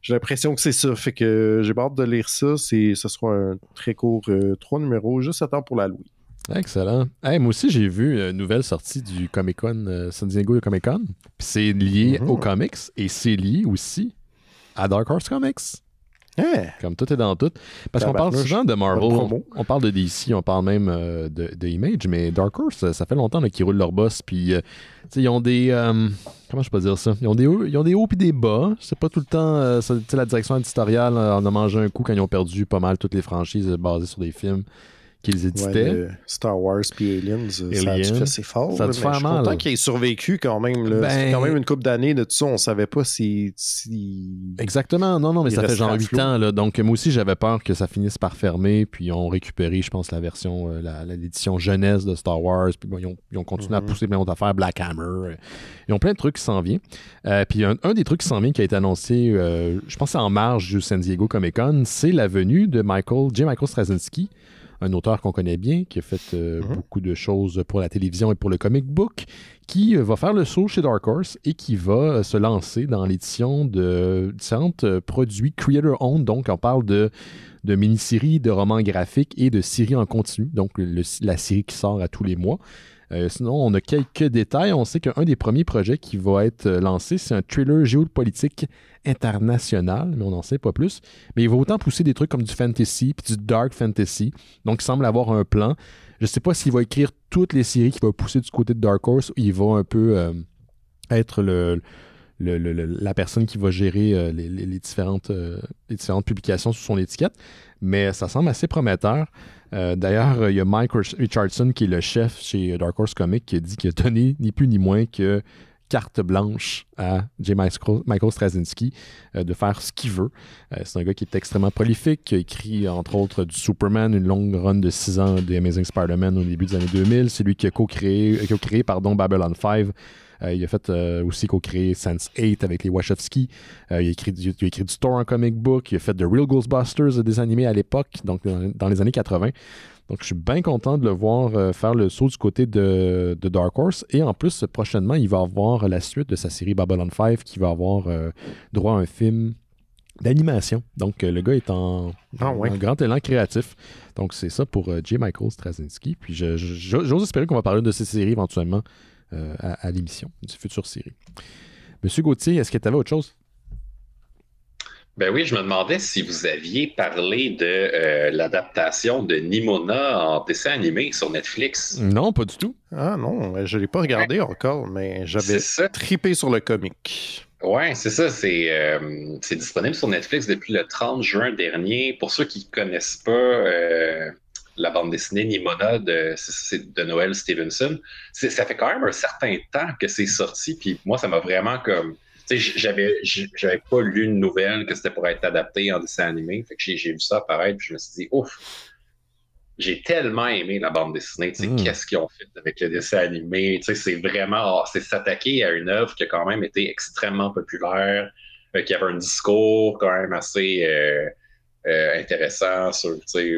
J'ai l'impression que c'est ça. Fait que j'ai hâte de lire ça. Ce sera un très court 3 numéros, juste à temps pour l'Halloween. Excellent. Hey, moi aussi, j'ai vu une nouvelle sortie du Comic-Con, San Diego Comic-Con. Puis c'est lié aux comics et c'est lié aussi à Dark Horse Comics. Hey. Comme tout est dans tout. Parce qu'on parle souvent de Marvel, on parle de DC, on parle même de Image, mais Dark Horse, ça fait longtemps qu'ils roulent leur boss. Puis, ils ont des... comment je peux dire ça? Ils ont des hauts et des bas. C'est pas tout le temps... la direction éditoriale en a mangé un coup quand ils ont perdu pas mal toutes les franchises basées sur des films qu'ils éditaient. Ouais, Star Wars puis Aliens, ça a dû faire ses fort. Ça a dû faire mal. Je suis content qu'il ait survécu quand même. Là. C'est quand même une couple d'années de tout ça. On savait pas si... Exactement. Non, mais ça fait genre 8 ans. Là. Donc, moi aussi, j'avais peur que ça finisse par fermer. Puis, ils ont récupéré, je pense, la version, l'édition jeunesse de Star Wars. Puis, ils ont continué à pousser plein d'autres affaires. Black Hammer. Ils ont plein de trucs qui s'en viennent. Puis, un des trucs qui s'en vient qui a été annoncé, je pense, en marge du San Diego Comic-Con, c'est la venue de J. Michael Straczynski, un auteur qu'on connaît bien, qui a fait beaucoup de choses pour la télévision et pour le comic book, qui va faire le saut chez Dark Horse et qui va se lancer dans l'édition de différents produits creator-owned. Donc, on parle de mini-séries, de romans graphiques et de séries en continu. Donc, la série qui sort à tous les mois. Sinon, on a quelques détails. On sait qu'un des premiers projets qui va être lancé, c'est un thriller géopolitique international, mais on n'en sait pas plus. Mais il va autant pousser des trucs comme du fantasy puis du dark fantasy. Donc, il semble avoir un plan. Je ne sais pas s'il va écrire toutes les séries qu'il va pousser du côté de Dark Horse ou il va un peu être la personne qui va gérer les différentes publications sous son étiquette. Mais ça semble assez prometteur. D'ailleurs, il y a Mike Richardson, qui est le chef chez Dark Horse Comics, qui a dit qu'il a donné ni plus ni moins que carte blanche à J. Michael Straczynski de faire ce qu'il veut. C'est un gars qui est extrêmement prolifique, qui a écrit, entre autres, du Superman, une longue run de 6 ans de Amazing Spider-Man au début des années 2000. C'est lui qui a co-créé Babylon 5. Il a fait aussi co-créer Sense8 avec les Wachowski. Il a écrit du Thor en comic book. Il a fait The Real Ghostbusters, des animés à l'époque, donc dans les années 80. Donc, je suis bien content de le voir faire le saut du côté de Dark Horse. Et en plus, prochainement, il va avoir la suite de sa série Babylon 5 qui va avoir droit à un film d'animation. Donc, le gars est en grand élan créatif. Donc, c'est ça pour J. Michael Straczynski. Puis, j'ose espérer qu'on va parler de ces séries éventuellement à l'émission, une future série. Monsieur Gauthier, est-ce que tu avais autre chose? Ben oui, je me demandais si vous aviez parlé de l'adaptation de Nimona en dessin animé sur Netflix. Non, pas du tout. Ah non, je ne l'ai pas regardé encore, mais j'avais trippé sur le comic. Ouais, c'est ça. C'est disponible sur Netflix depuis le 30 juin dernier. Pour ceux qui ne connaissent pas la bande dessinée Nimona de Noel Stevenson, ça fait quand même un certain temps que c'est sorti. Puis moi, ça m'a vraiment comme... Tu sais, j'avais pas lu une nouvelle que c'était pour être adapté en dessin animé. Fait que j'ai vu ça apparaître, puis je me suis dit, ouf, j'ai tellement aimé la bande dessinée. Tu sais, qu'est-ce qu'ils ont fait avec le dessin animé? Tu sais, c'est s'attaquer à une œuvre qui a quand même été extrêmement populaire, qui avait un discours quand même assez intéressant sur, tu sais,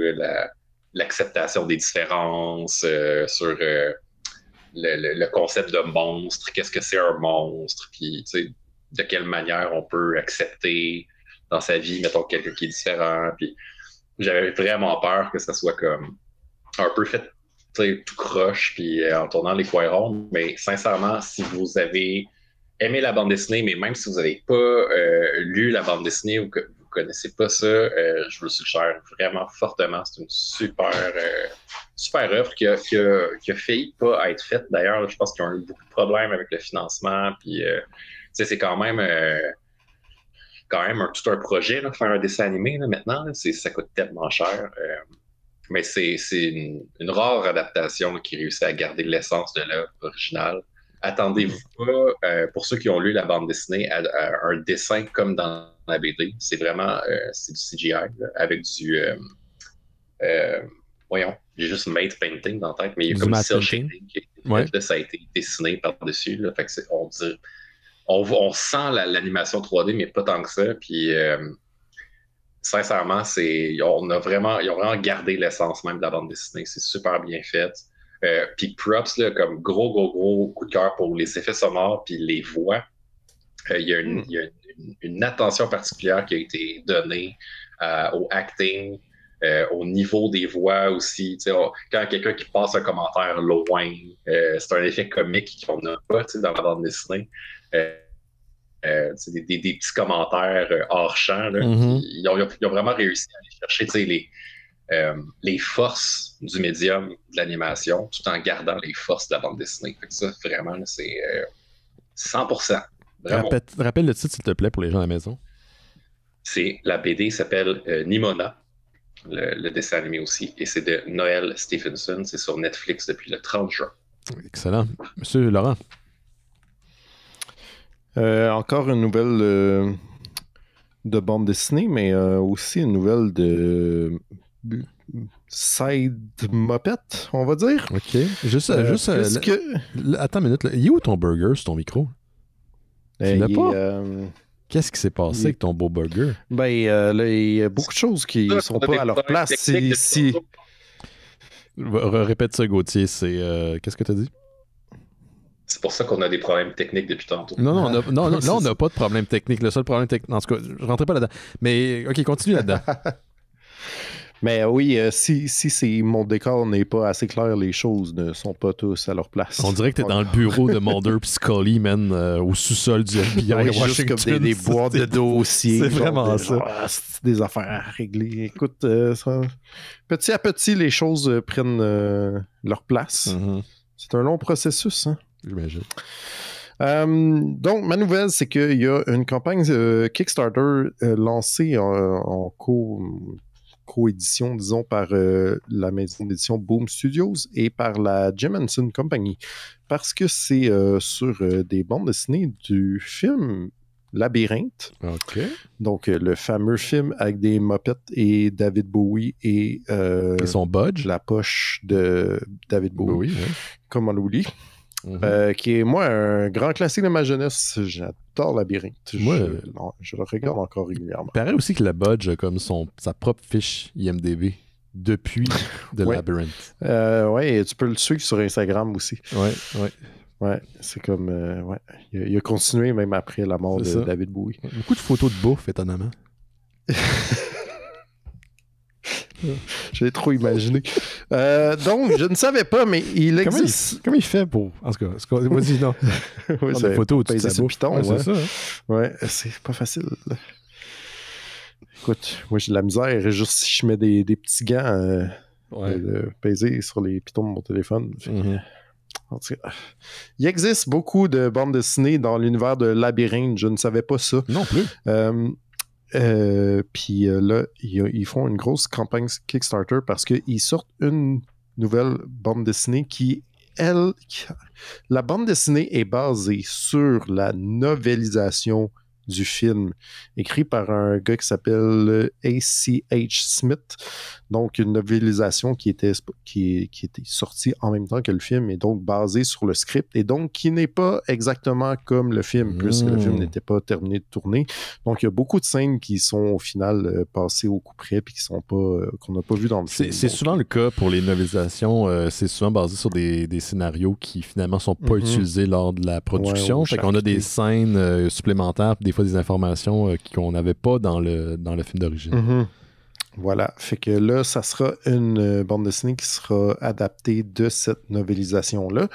l'acceptation des différences, sur le concept de monstre, qu'est-ce que c'est un monstre, puis, tu sais, de quelle manière on peut accepter dans sa vie, mettons, quelqu'un qui est différent. Puis j'avais vraiment peur que ça soit comme un peu fait tout croche, puis en tournant les coins ronds. Mais sincèrement, si vous avez aimé la bande dessinée, mais même si vous n'avez pas lu la bande dessinée ou que vous ne connaissez pas ça, je vous le suggère vraiment fortement. C'est une super œuvre qui a failli pas être faite. D'ailleurs, je pense qu'ils ont eu beaucoup de problèmes avec le financement, puis c'est quand même tout un projet là, faire un dessin animé là, maintenant. Là, ça coûte tellement cher. Mais c'est une rare adaptation là, qui réussit à garder l'essence de l'œuvre originale. Attendez-vous pas, pour ceux qui ont lu la bande dessinée, à un dessin comme dans la BD. C'est vraiment c'est du CGI là, avec du voyons, j'ai juste Mate Painting dans la tête, mais il y a Du comme matte cel painting. shading qui a été fait, Ouais. là, ça a été dessiné par-dessus. Là, fait que on sent l'animation 3D, mais pas tant que ça. Puis sincèrement, ils ont vraiment gardé l'essence même de la bande dessinée. C'est super bien fait. Puis props, là, comme gros coup de cœur pour les effets sonores puis les voix. Il y a une attention particulière qui a été donnée au acting, au niveau des voix aussi. Quand quelqu'un qui passe un commentaire loin, c'est un effet comique qu'on n'a pas dans la bande dessinée. Des petits commentaires hors champ. Là, ils ont vraiment réussi à aller chercher les forces du médium de l'animation tout en gardant les forces de la bande dessinée. Fait que ça, vraiment, là, c'est 100%. Rappelle le titre, s'il te plaît, pour les gens à la maison. La BD s'appelle Nimona, le dessin animé aussi, et c'est de Noel Stephenson. C'est sur Netflix depuis le 30 juin. Excellent. Monsieur Laurent. Encore une nouvelle de bande dessinée, mais aussi une nouvelle de Side Muppet, on va dire. OK. Attends une minute. Là. Il est où ton burger sur ton micro? Tu l'as pas? Qu'est-ce qui s'est passé avec ton beau burger? Là, il y a beaucoup de choses qui ne sont pas à leur place. Répète ça, Gauthier. Qu'est-ce que tu as dit? C'est pour ça qu'on a des problèmes techniques depuis tantôt. Non, là, on n'a pas de problème technique. Le seul problème technique... En tout cas, je ne rentrais pas là-dedans. Mais, OK, continue là-dedans. Mais oui, si mon décor n'est pas assez clair, les choses ne sont pas tous à leur place. On dirait que tu es dans le bureau de Mulder puis Scully, man, au sous-sol du FBI à Washington. Juste comme des boîtes de dossiers. C'est vraiment ça. C'est des affaires à régler. Écoute, petit à petit, les choses prennent leur place. Mm-hmm. C'est un long processus, hein? J'imagine. Donc, ma nouvelle, c'est qu'il y a une campagne Kickstarter lancée en coédition, disons, par la maison d'édition Boom Studios et par la Jim Henson Company. Parce que c'est sur des bandes dessinées du film Labyrinthe. OK. Donc, le fameux film avec des Muppets et David Bowie et son Budge. La poche de David Bowie. Oui, comme on l'oublie. Mm-hmm. Qui est, moi, un grand classique de ma jeunesse. J'adore Labyrinthe. Je le regarde encore régulièrement. Il paraît aussi que la Budge a comme sa propre fiche IMDb depuis The Labyrinth. Oui, tu peux le suivre sur Instagram aussi. Oui. Ouais, c'est comme... Il a continué même après la mort de David Bowie. Beaucoup de photos de bouffe, étonnamment. J'ai trop imaginé. Donc, je ne savais pas, mais il existe... Comment il fait pour... En tout cas, vas-y, non. Oui, c'est des photos où tu te piton. C'est ça. Hein? Ouais, c'est pas facile. Écoute, moi, j'ai de la misère. Juste si je mets des petits gants de peser sur les pitons de mon téléphone. Mm-hmm. En tout cas, il existe beaucoup de bandes dessinées dans l'univers de Labyrinthe. Je ne savais pas ça. Non plus. Puis là, ils font une grosse campagne Kickstarter parce qu'ils sortent une nouvelle bande dessinée la bande dessinée est basée sur la novélisation du film, écrit par un gars qui s'appelle A.C.H. Smith. Donc, une novélisation qui était sortie en même temps que le film et donc basée sur le script et donc qui n'est pas exactement comme le film, puisque le film n'était pas terminé de tourner. Donc, il y a beaucoup de scènes qui sont au final passées au coup près puis qu'on n'a pas vu dans le film. C'est souvent le cas pour les novelisations. C'est souvent basé sur des scénarios qui finalement sont pas utilisés lors de la production. Fait qu'on a des scènes supplémentaires, des fois des informations qu'on n'avait pas dans le film d'origine. Mm-hmm. Voilà, fait que là, ça sera une bande dessinée qui sera adaptée de cette novélisation-là.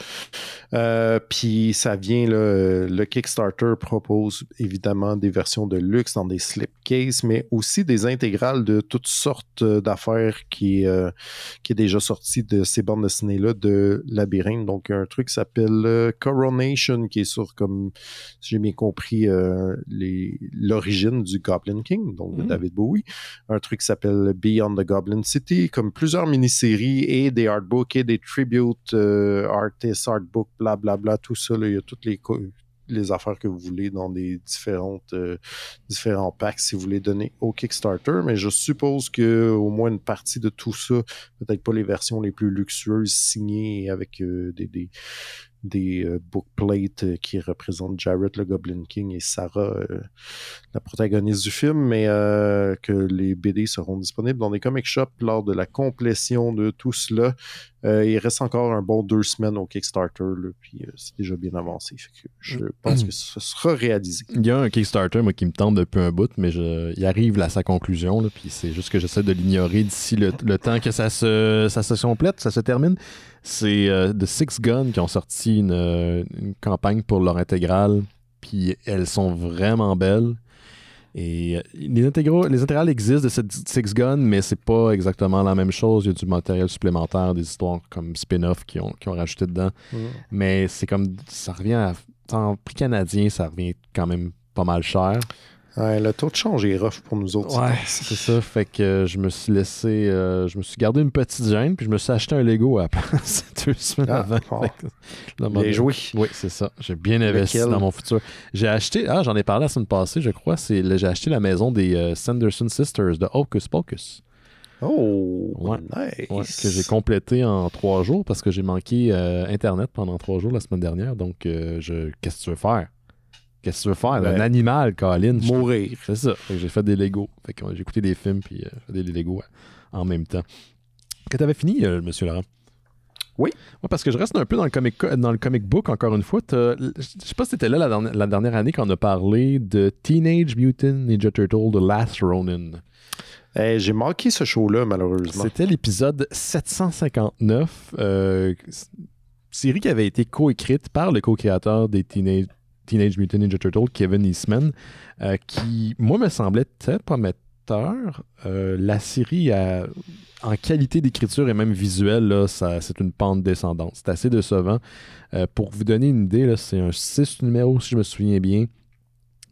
Puis ça vient, là, le Kickstarter propose évidemment des versions de luxe dans des slipcases, mais aussi des intégrales de toutes sortes d'affaires qui est déjà sorti de ces bandes dessinées-là de Labyrinthe. Donc, un truc qui s'appelle Coronation, qui est sur, comme si j'ai bien compris, l'origine du Goblin King, donc de David Bowie. Un truc qui s'appelle Beyond the Goblin City, comme plusieurs mini-séries et des artbooks et des tribute artists, artbooks, blablabla, tout ça. Là, il y a toutes les affaires que vous voulez dans des différents packs si vous voulez donner au Kickstarter, mais je suppose que au moins une partie de tout ça, peut-être pas les versions les plus luxueuses signées avec des bookplates qui représentent Jarrett le Goblin King et Sarah, la protagoniste du film, mais que les BD seront disponibles dans des comic shops lors de la complétion de tout cela. Il reste encore un bon 2 semaines au Kickstarter, là, puis c'est déjà bien avancé. Fait que je pense que ce sera réalisé. Il y a un Kickstarter moi, qui me tente depuis un bout, mais il arrive à sa conclusion, là, puis c'est juste que j'essaie de l'ignorer d'ici le temps que ça se complète, ça se termine. C'est The Six Gun qui ont sorti une campagne pour leur intégrale, puis elles sont vraiment belles. Et les intégrales existent de cette Six Gun, mais c'est pas exactement la même chose. Il y a du matériel supplémentaire, des histoires comme spin-off qui ont rajouté dedans. Mais c'est comme, ça revient en prix canadien, ça revient quand même pas mal cher. Ouais, le taux de change est rough pour nous autres. Ouais, c'est ça. Fait que je me suis gardé une petite gêne, puis je me suis acheté un Lego à la place 2 semaines avant. Bien joué. Oui, c'est ça. J'ai bien investi dans mon futur. J'ai acheté, j'en ai parlé la semaine passée, je crois, j'ai acheté la maison des Sanderson Sisters de Hocus Pocus. Oh, ouais. Nice. Ouais, que j'ai complété en 3 jours parce que j'ai manqué Internet pendant 3 jours la semaine dernière. Donc, qu'est-ce que tu veux faire? Qu'est-ce que tu veux faire? Un animal, Colin. Mourir. C'est ça. Fait que j'ai fait des Legos. Fait que j'ai écouté des films puis fait des Legos en même temps. Que t'avais fini, Monsieur Laurent? Oui. Ouais, parce que je reste un peu dans le comic book, encore une fois. Je sais pas si t'étais là la dernière année quand on a parlé de Teenage Mutant Ninja Turtle The Last Ronin. J'ai manqué ce show-là, malheureusement. C'était l'épisode 759. Série qui avait été coécrite par le co-créateur des Teenage Mutant Ninja Turtle, Kevin Eastman, qui, moi, me semblait très prometteur. La série, en qualité d'écriture et même visuelle, là, c'est une pente descendante. C'est assez décevant. Pour vous donner une idée, là, c'est un 6 numéros, si je me souviens bien.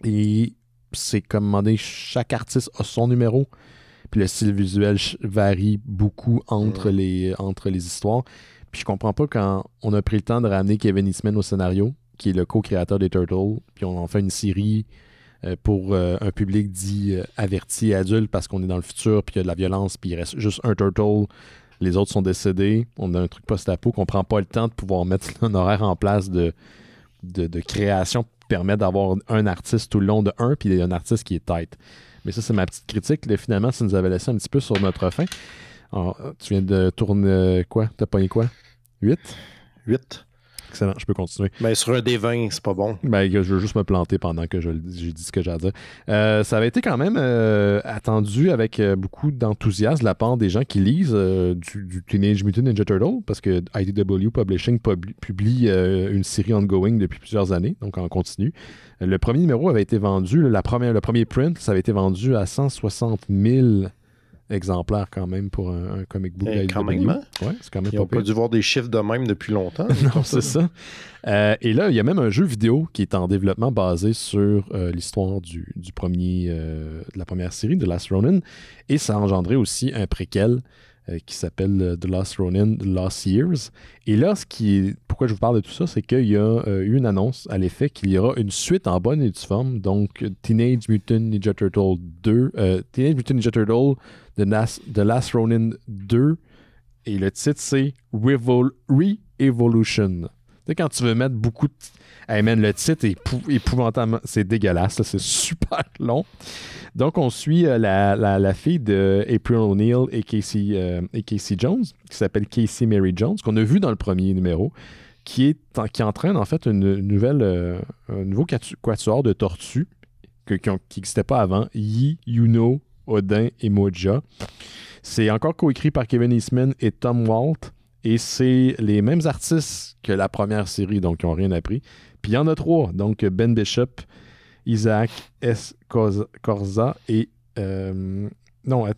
Et c'est comme demander, chaque artiste a son numéro. Puis le style visuel varie beaucoup entre les histoires. Puis je comprends pas quand on a pris le temps de ramener Kevin Eastman au scénario, qui est le co-créateur des Turtles, puis on en fait une série pour un public dit averti et adulte parce qu'on est dans le futur, puis il y a de la violence, puis il reste juste un Turtle, les autres sont décédés, on a un truc post-apo qu'on prend pas le temps de pouvoir mettre un horaire en place de création qui permet d'avoir un artiste tout le long de un, puis il y a un artiste qui est tight. Mais ça, c'est ma petite critique. Là, finalement, ça nous avait laissé un petit peu sur notre fin. Alors, tu viens de tourner quoi? T'as pogné quoi? 8? 8. Excellent, je peux continuer. Ben, sur un D20, c'est pas bon. Ben, je veux juste me planter pendant que j'ai dit ce que j'ai à dire. Ça avait été quand même attendu avec beaucoup d'enthousiasme de la part des gens qui lisent du Teenage Mutant Ninja Turtle, parce que IDW Publishing publie une série ongoing depuis plusieurs années, donc en continu. Le premier numéro avait été vendu, le premier print, ça avait été vendu à 160 000 exemplaires quand même pour un comic book. Quand même, hein? Ouais, c'est quand même Ils n'ont pas dû voir des chiffres de même depuis longtemps. Non, c'est ça. Et là, il y a même un jeu vidéo qui est en développement basé sur l'histoire de la première série, The Last Ronin, et ça a engendré aussi un préquel qui s'appelle The Last Ronin, The Lost Years. Et là, pourquoi je vous parle de tout ça, c'est qu'il y a eu une annonce à l'effet qu'il y aura une suite en bonne et due forme, donc Teenage Mutant Ninja Turtle 2, Teenage Mutant Ninja Turtle The Last Ronin 2, et le titre c'est Re-Evolution. Tu sais, quand tu veux mettre beaucoup de... Hey man, le titre est épouvantablement... C'est dégueulasse, là, c'est super long. Donc, on suit la fille de April O'Neil et Casey Jones, qui s'appelle Casey Mary Jones, qu'on a vu dans le premier numéro, qui entraîne en fait un nouveau quatuor de tortues qui n'existait pas avant, Yi, Yuno, Odin et Moja. C'est encore coécrit par Kevin Eastman et Tom Walt, et c'est les mêmes artistes que la première série, donc ils n'ont rien appris. Puis il y en a 3, donc Ben Bishop, Isaac Escorza et...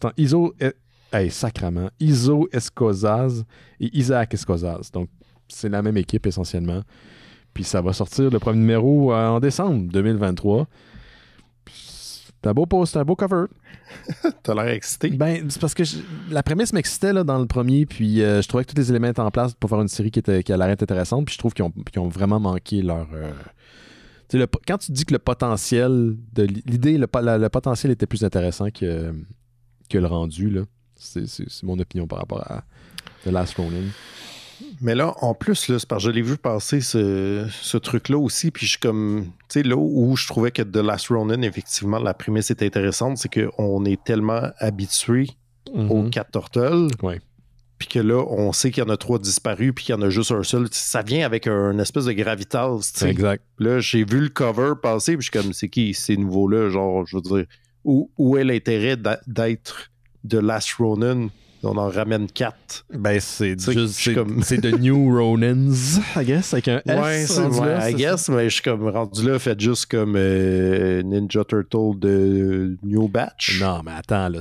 Iso Escozaz et Isaac Escozaz. Donc, c'est la même équipe essentiellement. Puis ça va sortir le premier numéro en décembre 2023. C'est un beau post, un beau cover. T'as l'air excité. Ben, c'est parce que la prémisse m'excitait là, dans le premier, puis je trouvais que tous les éléments étaient en place pour faire une série qui a l'air intéressante, puis je trouve qu'ils ont vraiment manqué leur Quand tu dis que le potentiel de l'idée, le potentiel était plus intéressant que le rendu, là. C'est mon opinion par rapport à The Last Ronin. Mais là, en plus, là, c'est parce que je l'ai vu passer ce truc-là aussi, puis je suis comme, tu sais, là où je trouvais que The Last Ronin, effectivement, la prémisse était intéressante, c'est qu'on est tellement habitué aux 4 turtles, puis que là, on sait qu'il y en a 3 disparus, puis qu'il y en a juste un seul. Ça vient avec une espèce de gravitas, tu sais. Exact. Là, j'ai vu le cover passer, puis je suis comme, c'est qui ces nouveaux-là? Genre, je veux dire, où est l'intérêt d'être The Last Ronin? On en ramène 4. Ben, c'est The New Ronins, I guess, avec un S. Ouais, I guess, mais je suis comme rendu là, fait juste comme Ninja Turtle de New Batch. Non, mais attends, là.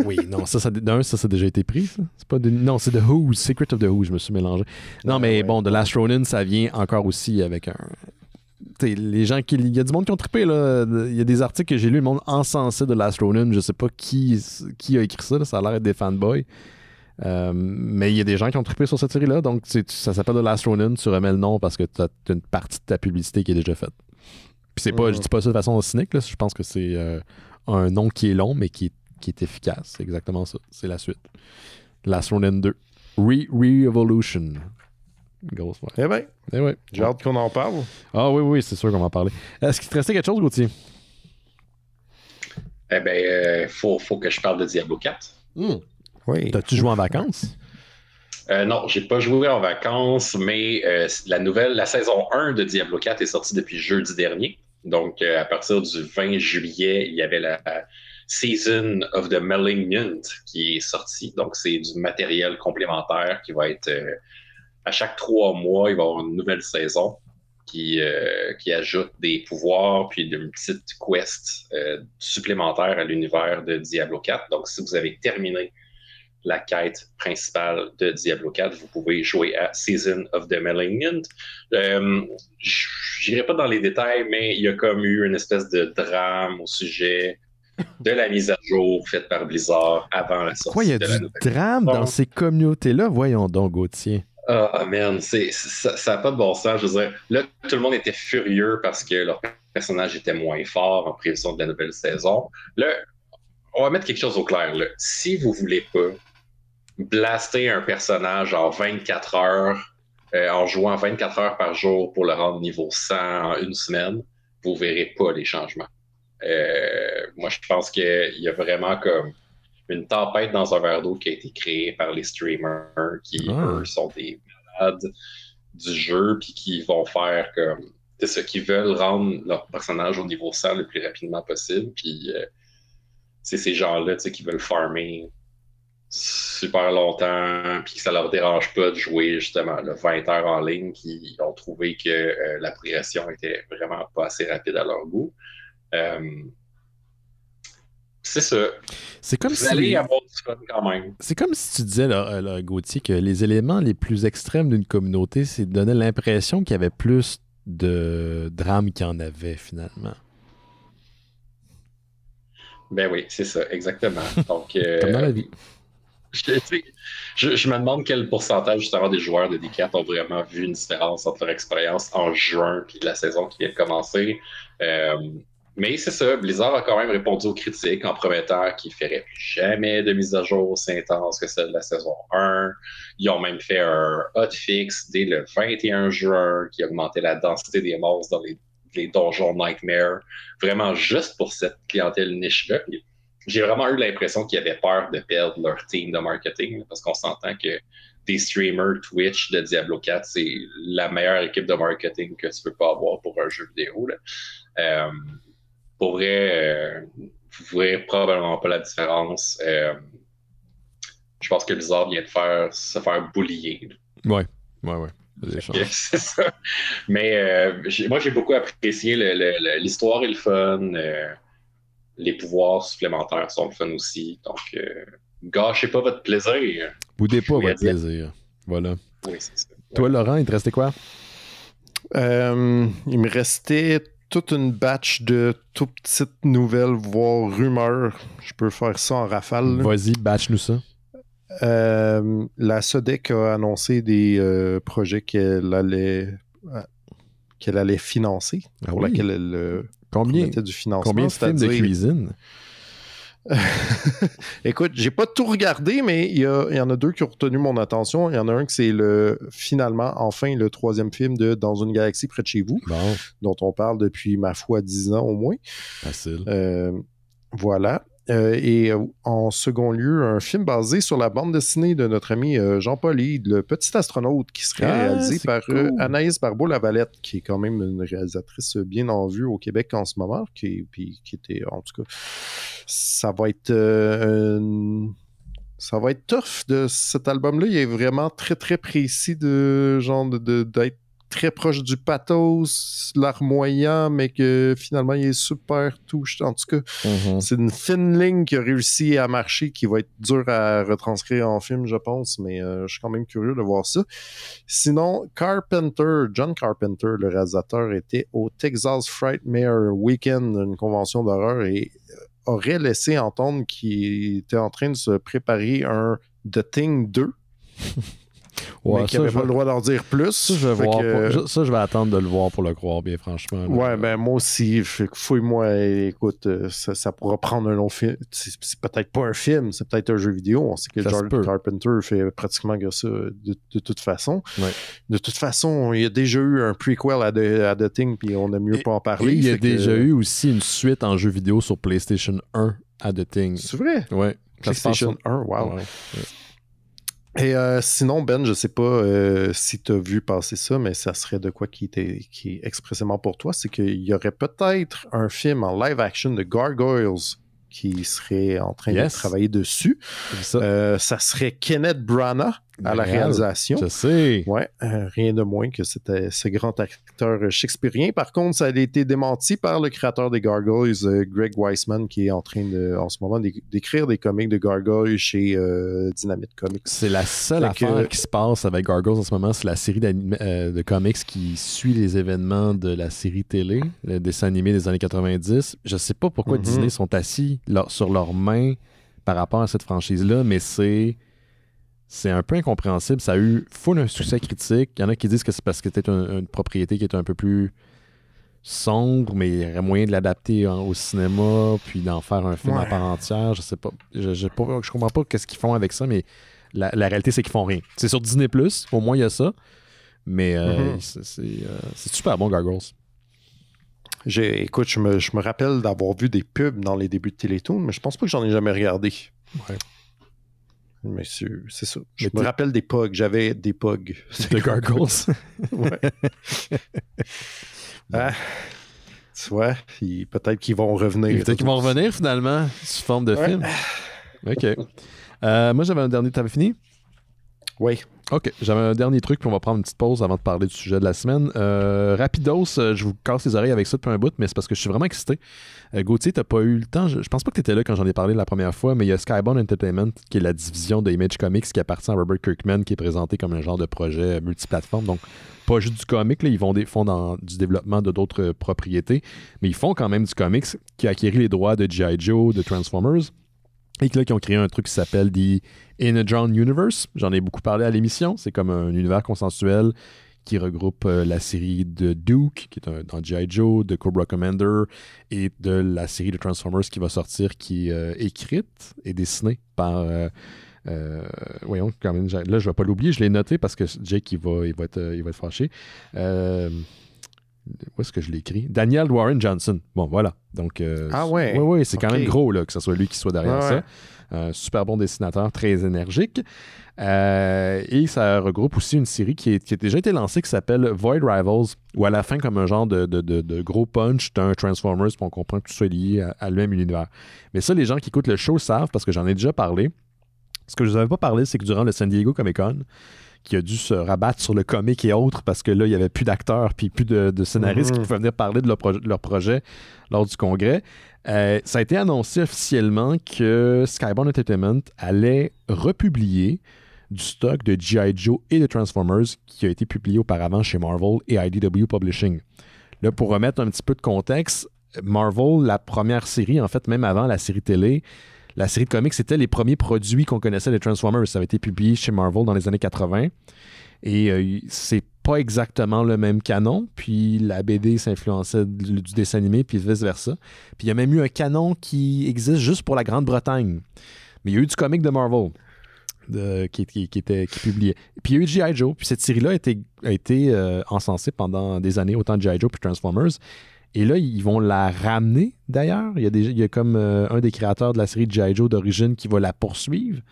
Oui, non, ça a déjà été pris, ça. C'est pas non, c'est The Who, Secret of the Who, je me suis mélangé. Non, mais bon, The Last Ronin, ça vient encore aussi avec un... T'sais, les gens il y a du monde qui ont trippé, là. Il y a des articles que j'ai lus, le monde encensé de Last Ronin. Je sais pas qui a écrit ça, là. Ça a l'air d'être des fanboys. Mais il y a des gens qui ont trippé sur cette série-là. Donc, ça s'appelle The Last Ronin. Tu remets le nom parce que tu as une partie de ta publicité qui est déjà faite. Puis c'est pas, je dis pas ça de façon cynique, là. Je pense que c'est un nom qui est long, mais qui est efficace. C'est exactement ça. C'est la suite. Last Ronin 2. Re-Evolution. Grosse, ouais. Eh bien, j'ai hâte qu'on en parle. Ah oui, c'est sûr qu'on va en parler. Est-ce qu'il te restait quelque chose, Gauthier? Eh bien, faut que je parle de Diablo 4. Oui. T'as-tu joué en vacances? Non, j'ai pas joué en vacances, mais la saison 1 de Diablo 4 est sortie depuis jeudi dernier. Donc, à partir du 20 juillet, il y avait la Season of the Malignant qui est sortie. Donc, c'est du matériel complémentaire qui va être... à chaque 3 mois, il va y avoir une nouvelle saison qui ajoute des pouvoirs puis une petite quest supplémentaire à l'univers de Diablo 4. Donc, si vous avez terminé la quête principale de Diablo 4, vous pouvez jouer à Season of the Malignant. J'irai pas dans les détails, mais il y a comme eu une espèce de drame au sujet de la mise à jour faite par Blizzard avant la sortie. Quoi, il y a du drame dans ces communautés-là? Voyons donc, Gauthier. Ah, man, ça n'a pas de bon sens. Je veux dire, là, tout le monde était furieux parce que leur personnage était moins fort en prévision de la nouvelle saison. Là, on va mettre quelque chose au clair. Là. Si vous voulez pas blaster un personnage en 24 heures, en jouant 24 heures par jour pour le rendre niveau 100 en une semaine, vous verrez pas les changements. Moi, je pense qu'il y a vraiment comme une tempête dans un verre d'eau qui a été créée par les streamers qui, eux, sont des malades du jeu puis qui vont faire comme... C'est ça, qui veulent rendre leur personnage au niveau 100 le plus rapidement possible. Puis c'est ces gens-là qui veulent farmer super longtemps puis que ça leur dérange pas de jouer justement 20 heures en ligne, qui ont trouvé que la progression était vraiment pas assez rapide à leur goût. C'est ça. C'est comme vous allez avoir du fun quand même. C'est comme si tu disais, là, Gauthier, que les éléments les plus extrêmes d'une communauté, c'est de donner l'impression qu'il y avait plus de drame qu'il y en avait finalement. Ben oui, c'est ça, exactement. Donc, comme dans la vie. Je me demande quel pourcentage justement des joueurs de D4 ont vraiment vu une différence entre leur expérience en juin et la saison qui vient de commencer. Mais c'est ça, Blizzard a quand même répondu aux critiques en promettant qu'ils ne feraient plus jamais de mise à jour aussi intense que celle de la saison 1. Ils ont même fait un hotfix dès le 21 juin qui augmentait la densité des monstres dans les donjons Nightmare, vraiment juste pour cette clientèle niche-là. J'ai vraiment eu l'impression qu'ils avaient peur de perdre leur team de marketing, parce qu'on s'entend que des streamers Twitch de Diablo 4, c'est la meilleure équipe de marketing que tu peux pas avoir pour un jeu vidéo. Là. Pour vrai, vous ne verrez probablement pas la différence. Je pense que Blizzard vient de se faire bullier. Ouais. C'est ça. Mais moi, j'ai beaucoup apprécié l'histoire et le fun. Les pouvoirs supplémentaires sont le fun aussi. Donc, gâchez pas votre plaisir. Boudez pas votre plaisir. Voilà. Oui, c'est ça. Toi, Laurent, il te restait quoi? Il me restait toute une batch de tout petites nouvelles, voire rumeurs. Je peux faire ça en rafale. Vas-y, batch-nous ça. La SODEC a annoncé des projets qu'elle allait qu'elle allait financer, pour laquelle elle promettait du financement. Combien de films de cuisine? Écoute, j'ai pas tout regardé, mais il y en a 2 qui ont retenu mon attention. Il y en a un que c'est finalement, enfin, le 3e film de Dans une galaxie près de chez vous, dont on parle depuis, ma foi, 10 ans au moins. Facile. Voilà. Et en second lieu, un film basé sur la bande dessinée de notre ami Jean-Paul Hyde, Le Petit Astronaute, qui serait réalisé par Anaïs Barbeau-Lavalette, qui est quand même une réalisatrice bien en vue au Québec en ce moment, qui était, en tout cas, ça va être tough de cet album-là. Il est vraiment très, très précis d'être très proche du pathos, larmoyant, mais que finalement, il est super touche. En tout cas, c'est une fine ligne qui a réussi à marcher, qui va être dure à retranscrire en film, je pense, mais je suis quand même curieux de voir ça. Sinon, John Carpenter, le réalisateur, était au Texas Frightmare Weekend, une convention d'horreur, et aurait laissé entendre qu'il était en train de se préparer un The Thing 2. Ouais, mais qui n'avait pas le droit d'en dire plus. Ça, je vais attendre de le voir pour le croire, bien franchement. Là. Ouais, ben moi aussi, fouille-moi, écoute, ça pourra prendre un long film. C'est peut-être pas un film, c'est peut-être un jeu vidéo. On sait que John Carpenter fait pratiquement que ça de toute façon. Ouais. De toute façon, il y a déjà eu un prequel à The Thing, puis on a mieux pas en parler. Et il y a déjà eu aussi une suite en jeu vidéo sur PlayStation 1 à The Thing. C'est vrai? Ouais. PlayStation 1, wow. Ouais. Et sinon, Ben, je sais pas si tu as vu passer ça, mais ça serait de quoi qui est expressément pour toi, c'est qu'il y aurait peut-être un film en live action de Gargoyles qui serait en train de travailler dessus. Ça serait Kenneth Branagh à la réalisation. Je sais. Ouais, rien de moins que c'était ce grand acteur shakespearien. Par contre, ça a été démenti par le créateur des Gargoyles, Greg Weisman, qui est en train en ce moment d'écrire des comics de Gargoyles chez Dynamite Comics. C'est la seule affaire qui se passe avec Gargoyles en ce moment, c'est la série de comics qui suit les événements de la série télé, le dessin animé des années 90. Je sais pas pourquoi Disney sont assis sur leurs mains par rapport à cette franchise-là, mais c'est un peu incompréhensible. Ça a eu full un succès critique. Il y en a qui disent que c'est parce que c'était une propriété qui était un peu plus sombre, mais il y aurait moyen de l'adapter au cinéma, puis d'en faire un film à part entière. Je sais pas. Je comprends pas qu'est-ce qu'ils font avec ça, mais la réalité, c'est qu'ils font rien. C'est sur Disney+, au moins il y a ça. Mais c'est super bon, Gargoyles. Écoute, je me rappelle d'avoir vu des pubs dans les débuts de Télétoon, mais je pense pas que j'en ai jamais regardé. Ouais. Mais c'est ça. Je me rappelle des POG. J'avais des POG. De Gargoyles. Ouais. Tu vois, peut-être qu'ils vont revenir. Peut-être qu'ils vont revenir finalement sous forme de film. OK. Moi, j'avais un dernier. T'avais fini? Oui. OK. J'avais un dernier truc, puis on va prendre une petite pause avant de parler du sujet de la semaine. Rapidos, je vous casse les oreilles avec ça depuis un bout, mais c'est parce que je suis vraiment excité. Gauthier, t'as pas eu le temps. Je pense pas que t'étais là quand j'en ai parlé la première fois, mais il y a Skybound Entertainment, qui est la division de Image Comics qui appartient à Robert Kirkman, qui est présenté comme un genre de projet multiplateforme. Donc, pas juste du comic, là, ils font du développement de d'autres propriétés, mais ils font quand même du comics qui a acquis les droits de G.I. Joe, de Transformers, et là, qui ont créé un truc qui s'appelle The Energon Universe. J'en ai beaucoup parlé à l'émission. C'est comme un univers consensuel qui regroupe la série de Duke, qui est dans G.I. Joe, de Cobra Commander, et de la série de Transformers qui va sortir, qui est écrite et dessinée par... voyons, quand même, là, je vais pas l'oublier, je l'ai noté parce que Jake, il va être fâché. Où est-ce que je l'ai écrit? Daniel Warren Johnson. Bon, voilà. Donc, ouais. C'est quand même gros là, que ce soit lui qui soit derrière ça. Super bon dessinateur, très énergique. Et ça regroupe aussi une série qui a déjà été lancée qui s'appelle Void Rivals, où à la fin, comme un genre de gros punch, t'as un Transformers, puis on comprend que tout soit lié à le même univers. Mais ça, les gens qui écoutent le show savent, parce que j'en ai déjà parlé. Ce que je vous avais pas parlé, c'est que durant le San Diego Comic-Con, qui a dû se rabattre sur le comic et autres parce que là, il n'y avait plus d'acteurs puis plus de scénaristes qui pouvaient venir parler de leur projet lors du congrès. Ça a été annoncé officiellement que Skybound Entertainment allait republier du stock de G.I. Joe et de Transformers qui a été publié auparavant chez Marvel et IDW Publishing. Là, pour remettre un petit peu de contexte, Marvel, la première série, en fait, même avant la série télé, la série de comics, c'était les premiers produits qu'on connaissait des Transformers. Ça avait été publié chez Marvel dans les années 80. Et c'est pas exactement le même canon, puis la BD s'influençait du dessin animé, puis vice-versa. Puis il y a même eu un canon qui existe juste pour la Grande-Bretagne. Mais il y a eu du comic de Marvel qui publiait. Puis il y a eu G.I. Joe, puis cette série-là a été encensée pendant des années, autant G.I. Joe puis Transformers. Et là, ils vont la ramener, d'ailleurs. Il y a comme un des créateurs de la série G.I. Joe d'origine qui va la poursuivre.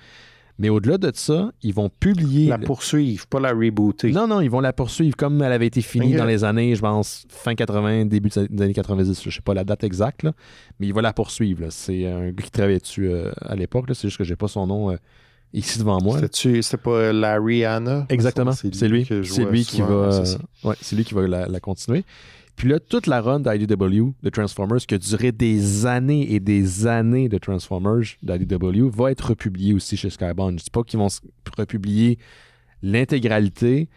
Mais au-delà de ça, ils vont publier... La poursuivre, pas la rebooter. Non, ils vont la poursuivre comme elle avait été finie dans les années, je pense, fin 80, début des années 90. Je sais pas la date exacte, là, mais il va la poursuivre. Là. C'est un gars qui travaillait dessus à l'époque. Là. C'est juste que j'ai pas son nom ici devant moi. C'était pas Larry Hannah? Exactement. C'est lui qui va la continuer. Puis là, toute la run d'IDW, de Transformers, qui a duré des années et des années de Transformers d'IDW, va être republiée aussi chez Skybound. Je ne dis pas qu'ils vont republier l'intégralité,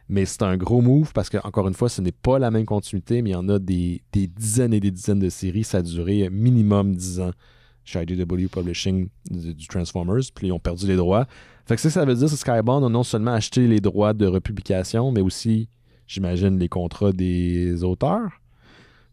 mais c'est un gros move parce que, encore une fois, ce n'est pas la même continuité, mais il y en a des dizaines et des dizaines de séries. Ça a duré minimum 10 ans chez IDW Publishing du Transformers, puis ils ont perdu les droits. Fait que ça veut dire que Skybound a non seulement acheté les droits de republication, mais aussi... J'imagine les contrats des auteurs.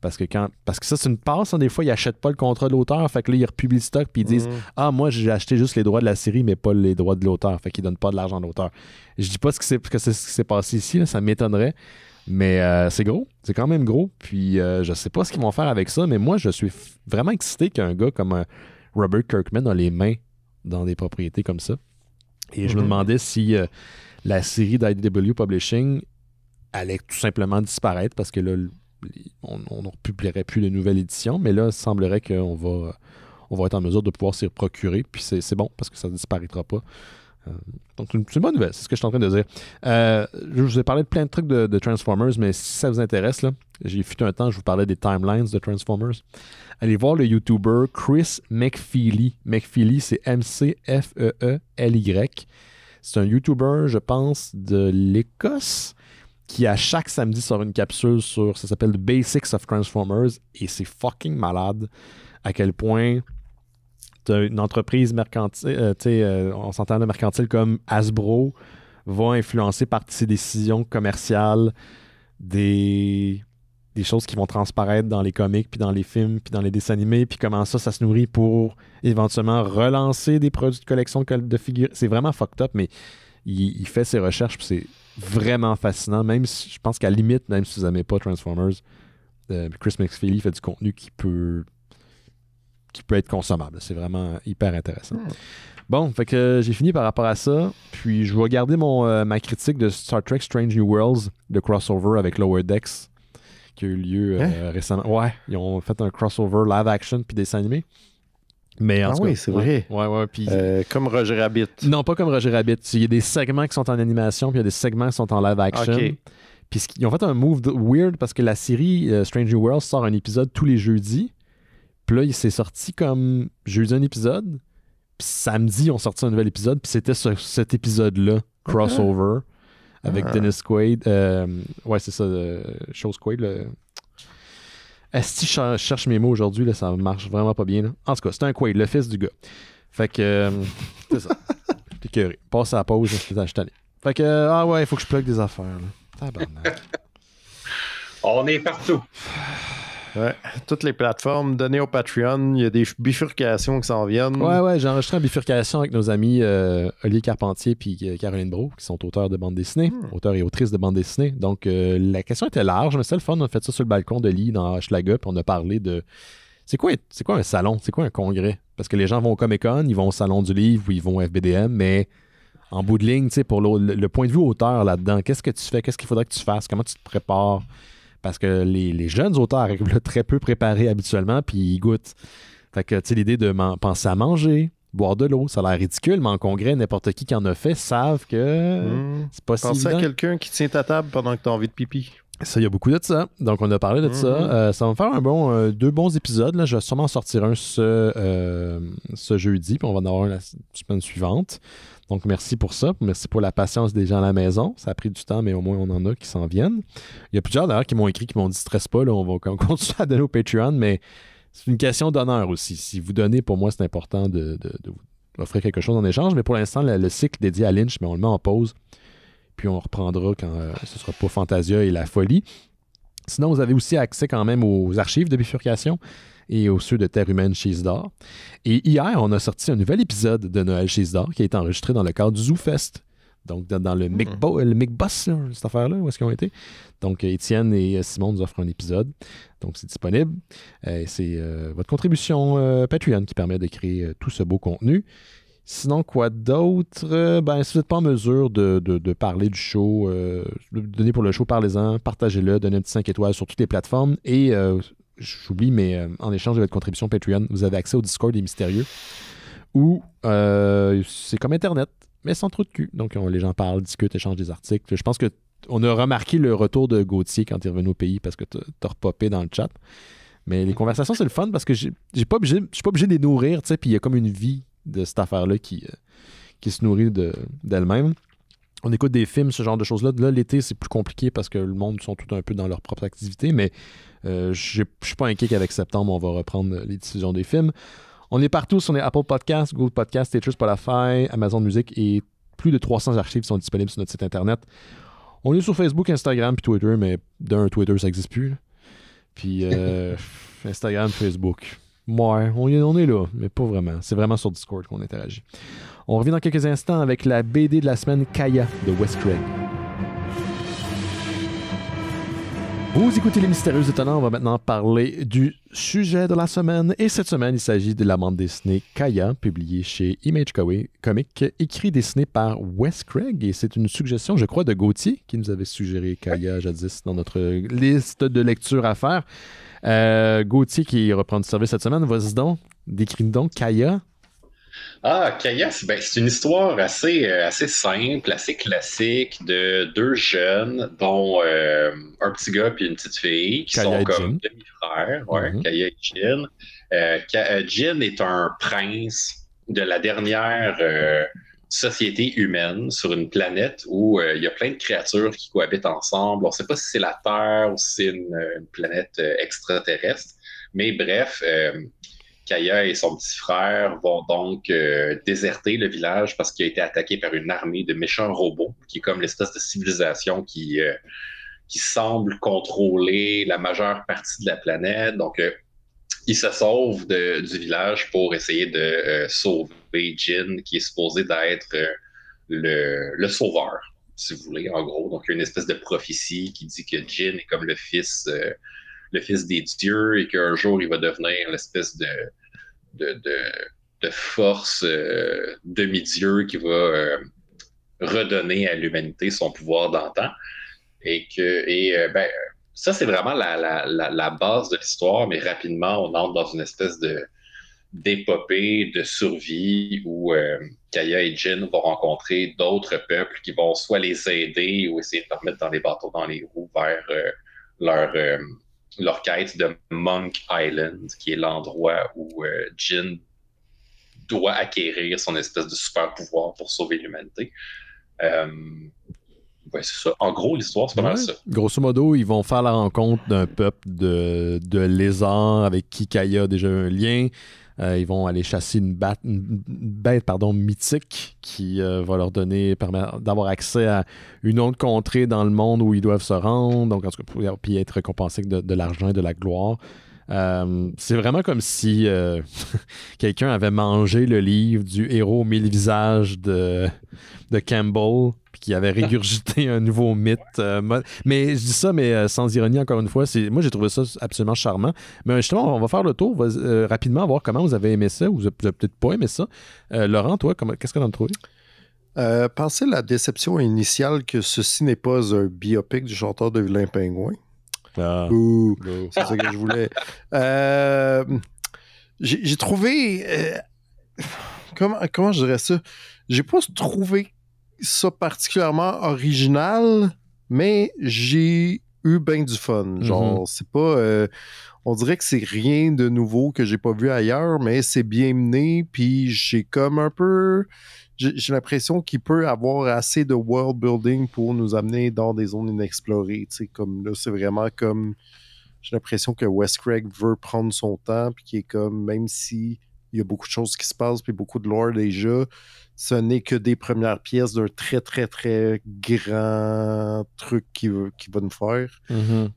Parce que ça, c'est une passe. Hein, des fois, ils n'achètent pas le contrat de l'auteur. Fait que là, ils republient le stock puis ils disent Ah, moi, j'ai acheté juste les droits de la série, mais pas les droits de l'auteur. Fait qu'ils ne donnent pas de l'argent à l'auteur. Je dis pas que c'est ce qui s'est passé ici. Là, ça m'étonnerait. Mais c'est gros. C'est quand même gros. Puis je sais pas ce qu'ils vont faire avec ça. Mais moi, je suis vraiment excité qu'un gars comme Robert Kirkman a les mains dans des propriétés comme ça. Et je me demandais si la série d'IDW Publishing allait tout simplement disparaître parce que là, on ne republierait plus de nouvelles éditions, mais là, il semblerait qu'on va être en mesure de pouvoir s'y procurer, puis c'est bon parce que ça ne disparaîtra pas. Donc, c'est une bonne nouvelle, c'est ce que je suis en train de dire. Je vous ai parlé de plein de trucs de Transformers, mais si ça vous intéresse, là, j'ai fut un temps, je vous parlais des timelines de Transformers. Allez voir le YouTuber Chris McFeely. McFeely, c'est McFeely. C'est un YouTuber, je pense, de l'Écosse, qui à chaque samedi sort une capsule ça s'appelle The Basics of Transformers, et c'est fucking malade à quel point t'as une entreprise mercantile, on s'entend de mercantile comme Hasbro, va influencer par ses décisions commerciales des choses qui vont transparaître dans les comics, puis dans les films, puis dans les dessins animés, puis comment ça se nourrit pour éventuellement relancer des produits de collection de figures. C'est vraiment fucked up, mais il fait ses recherches, puis c'est vraiment fascinant. Même si, je pense qu'à la limite, même si vous n'aimez pas Transformers, Chris McFeely fait du contenu qui peut être consommable. C'est vraiment hyper intéressant. Bon, fait que j'ai fini par rapport à ça. Puis je vais garder ma critique de Star Trek Strange New Worlds, le crossover avec Lower Decks, qui a eu lieu récemment. Ouais, ils ont fait un crossover live action puis dessin animé. Mais en tout cas, c'est vrai. Ouais. Puis, comme Roger Rabbit. Non, pas comme Roger Rabbit. Il y a des segments qui sont en animation, puis il y a des segments qui sont en live action. Okay. Puis ils ont fait un move weird parce que la série Strange New Worlds sort un épisode tous les jeudis. Puis là, il s'est sorti comme jeudi un épisode. Puis samedi, on sortit un nouvel épisode. Puis c'était cet épisode-là, crossover, avec Dennis Quaid. Ouais, c'est ça, Chose Quaid. Si je cherche mes mots aujourd'hui, là, ça marche vraiment pas bien. Là. En tout cas, c'est un Quaid, le fils du gars. Fait que, c'est ça. J'étais curé. Passe à la pause, je suis allé. Fait que, il faut que je plug des affaires. Là. Tabarnak. On est partout. Ouais, toutes les plateformes, données au Patreon, il y a des bifurcations qui s'en viennent. Ouais, j'ai enregistré une bifurcation avec nos amis Olivier Carpentier et Caroline Brault, qui sont auteurs de bande dessinée, auteurs et autrices de bande dessinée. Donc, la question était large, mais c'était le fun. On a fait ça sur le balcon de Lee dans Hochelaga, puis on a parlé de c'est quoi un salon, c'est quoi un congrès? Parce que les gens vont au Comic-Con, ils vont au Salon du Livre ou ils vont au FBDM, mais en bout de ligne, pour le point de vue auteur là-dedans, qu'est-ce que tu fais? Qu'est-ce qu'il faudrait que tu fasses? Comment tu te prépares? Parce que les jeunes auteurs arrivent là très peu préparés habituellement, puis ils goûtent. Fait que, tu sais, l'idée de penser à manger, boire de l'eau, ça a l'air ridicule, mais en congrès, n'importe qui en a fait savent que c'est pas si évident. Penser à quelqu'un qui tient ta table pendant que tu as envie de pipi. Ça, il y a beaucoup de ça. Donc, on a parlé de ça. Ça va me faire deux bons épisodes. Là. Je vais sûrement en sortir un ce jeudi, puis on va en avoir un la semaine suivante. Donc, merci pour ça. Merci pour la patience des gens à la maison. Ça a pris du temps, mais au moins, on en a qui s'en viennent. Il y a plusieurs, d'ailleurs, qui m'ont écrit, qui m'ont dit « Stresse pas, là, on va continuer à donner au Patreon », mais c'est une question d'honneur aussi. Si vous donnez, pour moi, c'est important de vous offrir quelque chose en échange. Mais pour l'instant, le cycle dédié à Lynch, mais on le met en pause. puis on reprendra quand ce sera pas Fantasia et la folie. Sinon, vous avez aussi accès quand même aux archives de Bifurcation et aux ceux de Terre humaine chez Isidore. Et hier, on a sorti un nouvel épisode de Noël chez Isidore qui a été enregistré dans le cadre du ZooFest. Donc, dans le Mic-Boss, cette affaire-là, où est-ce qu'ils ont été? Donc, Étienne et Simon nous offrent un épisode. Donc, c'est disponible. C'est votre contribution Patreon qui permet de créer tout ce beau contenu. Sinon, quoi d'autre? Si vous n'êtes pas en mesure de parler du show, de donner pour le show, parlez-en, partagez-le, donnez un petit 5 étoiles sur toutes les plateformes. Et j'oublie, mais en échange de votre contribution Patreon, vous avez accès au Discord des Mystérieux, où c'est comme Internet, mais sans trop de cul. Donc, les gens parlent, discutent, échangent des articles. Je pense qu'on a remarqué le retour de Gauthier quand il est revenu au pays parce que t'as repopé dans le chat. Mais les conversations, c'est le fun parce que je suis pas obligé de les nourrir, tu sais, puis il y a comme une vie de cette affaire-là qui se nourrit d'elle-même. On écoute des films, ce genre de choses-là. Là, l'été, c'est plus compliqué parce que le monde sont tout un peu dans leur propre activité, mais je suis pas inquiet qu'avec septembre, on va reprendre les diffusions des films. On est partout sur les Apple Podcasts, Google Podcasts, Stitcher, Spotify, Amazon Music et plus de 300 archives sont disponibles sur notre site Internet. On est sur Facebook, Instagram puis Twitter, mais Twitter, ça n'existe plus. Là. Puis Instagram, Facebook. Ouais, on est là, mais pas vraiment. C'est vraiment sur Discord qu'on interagit. On revient dans quelques instants avec la BD de la semaine Kaya de Wes Craig. Vous écoutez Les Mystérieux Étonnants. On va maintenant parler du sujet de la semaine. Et cette semaine, il s'agit de la bande dessinée Kaya, publiée chez Image Comics, écrit dessiné par Wes Craig. Et c'est une suggestion, je crois, de Gauthier, qui nous avait suggéré Kaya jadis dans notre liste de lecture à faire. Gauthier, qui reprend du service cette semaine, vas-y donc, décris-nous donc Kaya. Kaya, c'est une histoire assez simple, assez classique de deux jeunes, dont un petit gars et une petite fille, qui Kaya sont comme Jin. demi-frères, Kaya et Jin. Jin est un prince de la dernière société humaine sur une planète où il y a plein de créatures qui cohabitent ensemble. On ne sait pas si c'est la Terre ou si c'est une planète extraterrestre, mais bref... Kaya et son petit frère vont donc déserter le village parce qu'il a été attaqué par une armée de méchants robots, qui est comme l'espèce de civilisation qui semble contrôler la majeure partie de la planète. Donc, ils se sauvent du village pour essayer de sauver Jin, qui est supposé d'être le sauveur, si vous voulez, en gros. Donc, il y a une espèce de prophétie qui dit que Jin est comme le fils des dieux et qu'un jour, il va devenir l'espèce de force demi-dieu qui va redonner à l'humanité son pouvoir d'antan. Ça, c'est vraiment la base de l'histoire, mais rapidement, on entre dans une espèce d'épopée de survie où Kaya et Jin vont rencontrer d'autres peuples qui vont soit les aider ou essayer de leur mettre dans les bateaux dans les roues vers leur quête de Monk Island, qui est l'endroit où Jin doit acquérir son espèce de super pouvoir pour sauver l'humanité. C'est ça. En gros, l'histoire, c'est pas mal ça. Grosso modo, ils vont faire la rencontre d'un peuple de lézards avec qui Kaya a déjà un lien. Ils vont aller chasser une bête mythique qui va leur permettre d'avoir accès à une autre contrée dans le monde où ils doivent se rendre, donc en tout cas, puis être récompensés de l'argent et de la gloire. C'est vraiment comme si quelqu'un avait mangé le livre du héros aux 1000 visages de Campbell, puis qui avait régurgité un nouveau mythe. Mais je dis ça, mais sans ironie, encore une fois. Moi, j'ai trouvé ça absolument charmant. Mais justement, on va faire le tour rapidement, voir comment vous avez aimé ça, ou vous avez peut-être pas aimé ça. Laurent, toi, qu'est-ce que tu en as trouvé? Pensez la déception initiale que ceci n'est pas un biopic du chanteur de Vilain Pingouin. C'est ça que je voulais. J'ai trouvé... comment je dirais ça? J'ai pas trouvé ça particulièrement original, mais j'ai eu bien du fun. Genre, c'est pas... on dirait que c'est rien de nouveau que j'ai pas vu ailleurs, mais c'est bien mené, puis j'ai comme un peu... J'ai l'impression qu'il peut avoir assez de world building pour nous amener dans des zones inexplorées. Tu sais, comme là, c'est vraiment comme... J'ai l'impression que Wes Craig veut prendre son temps, puis qu'il est comme, même si il y a beaucoup de choses qui se passent, puis beaucoup de lore déjà. Ce n'est que des premières pièces d'un très, très, très grand truc qui va nous faire.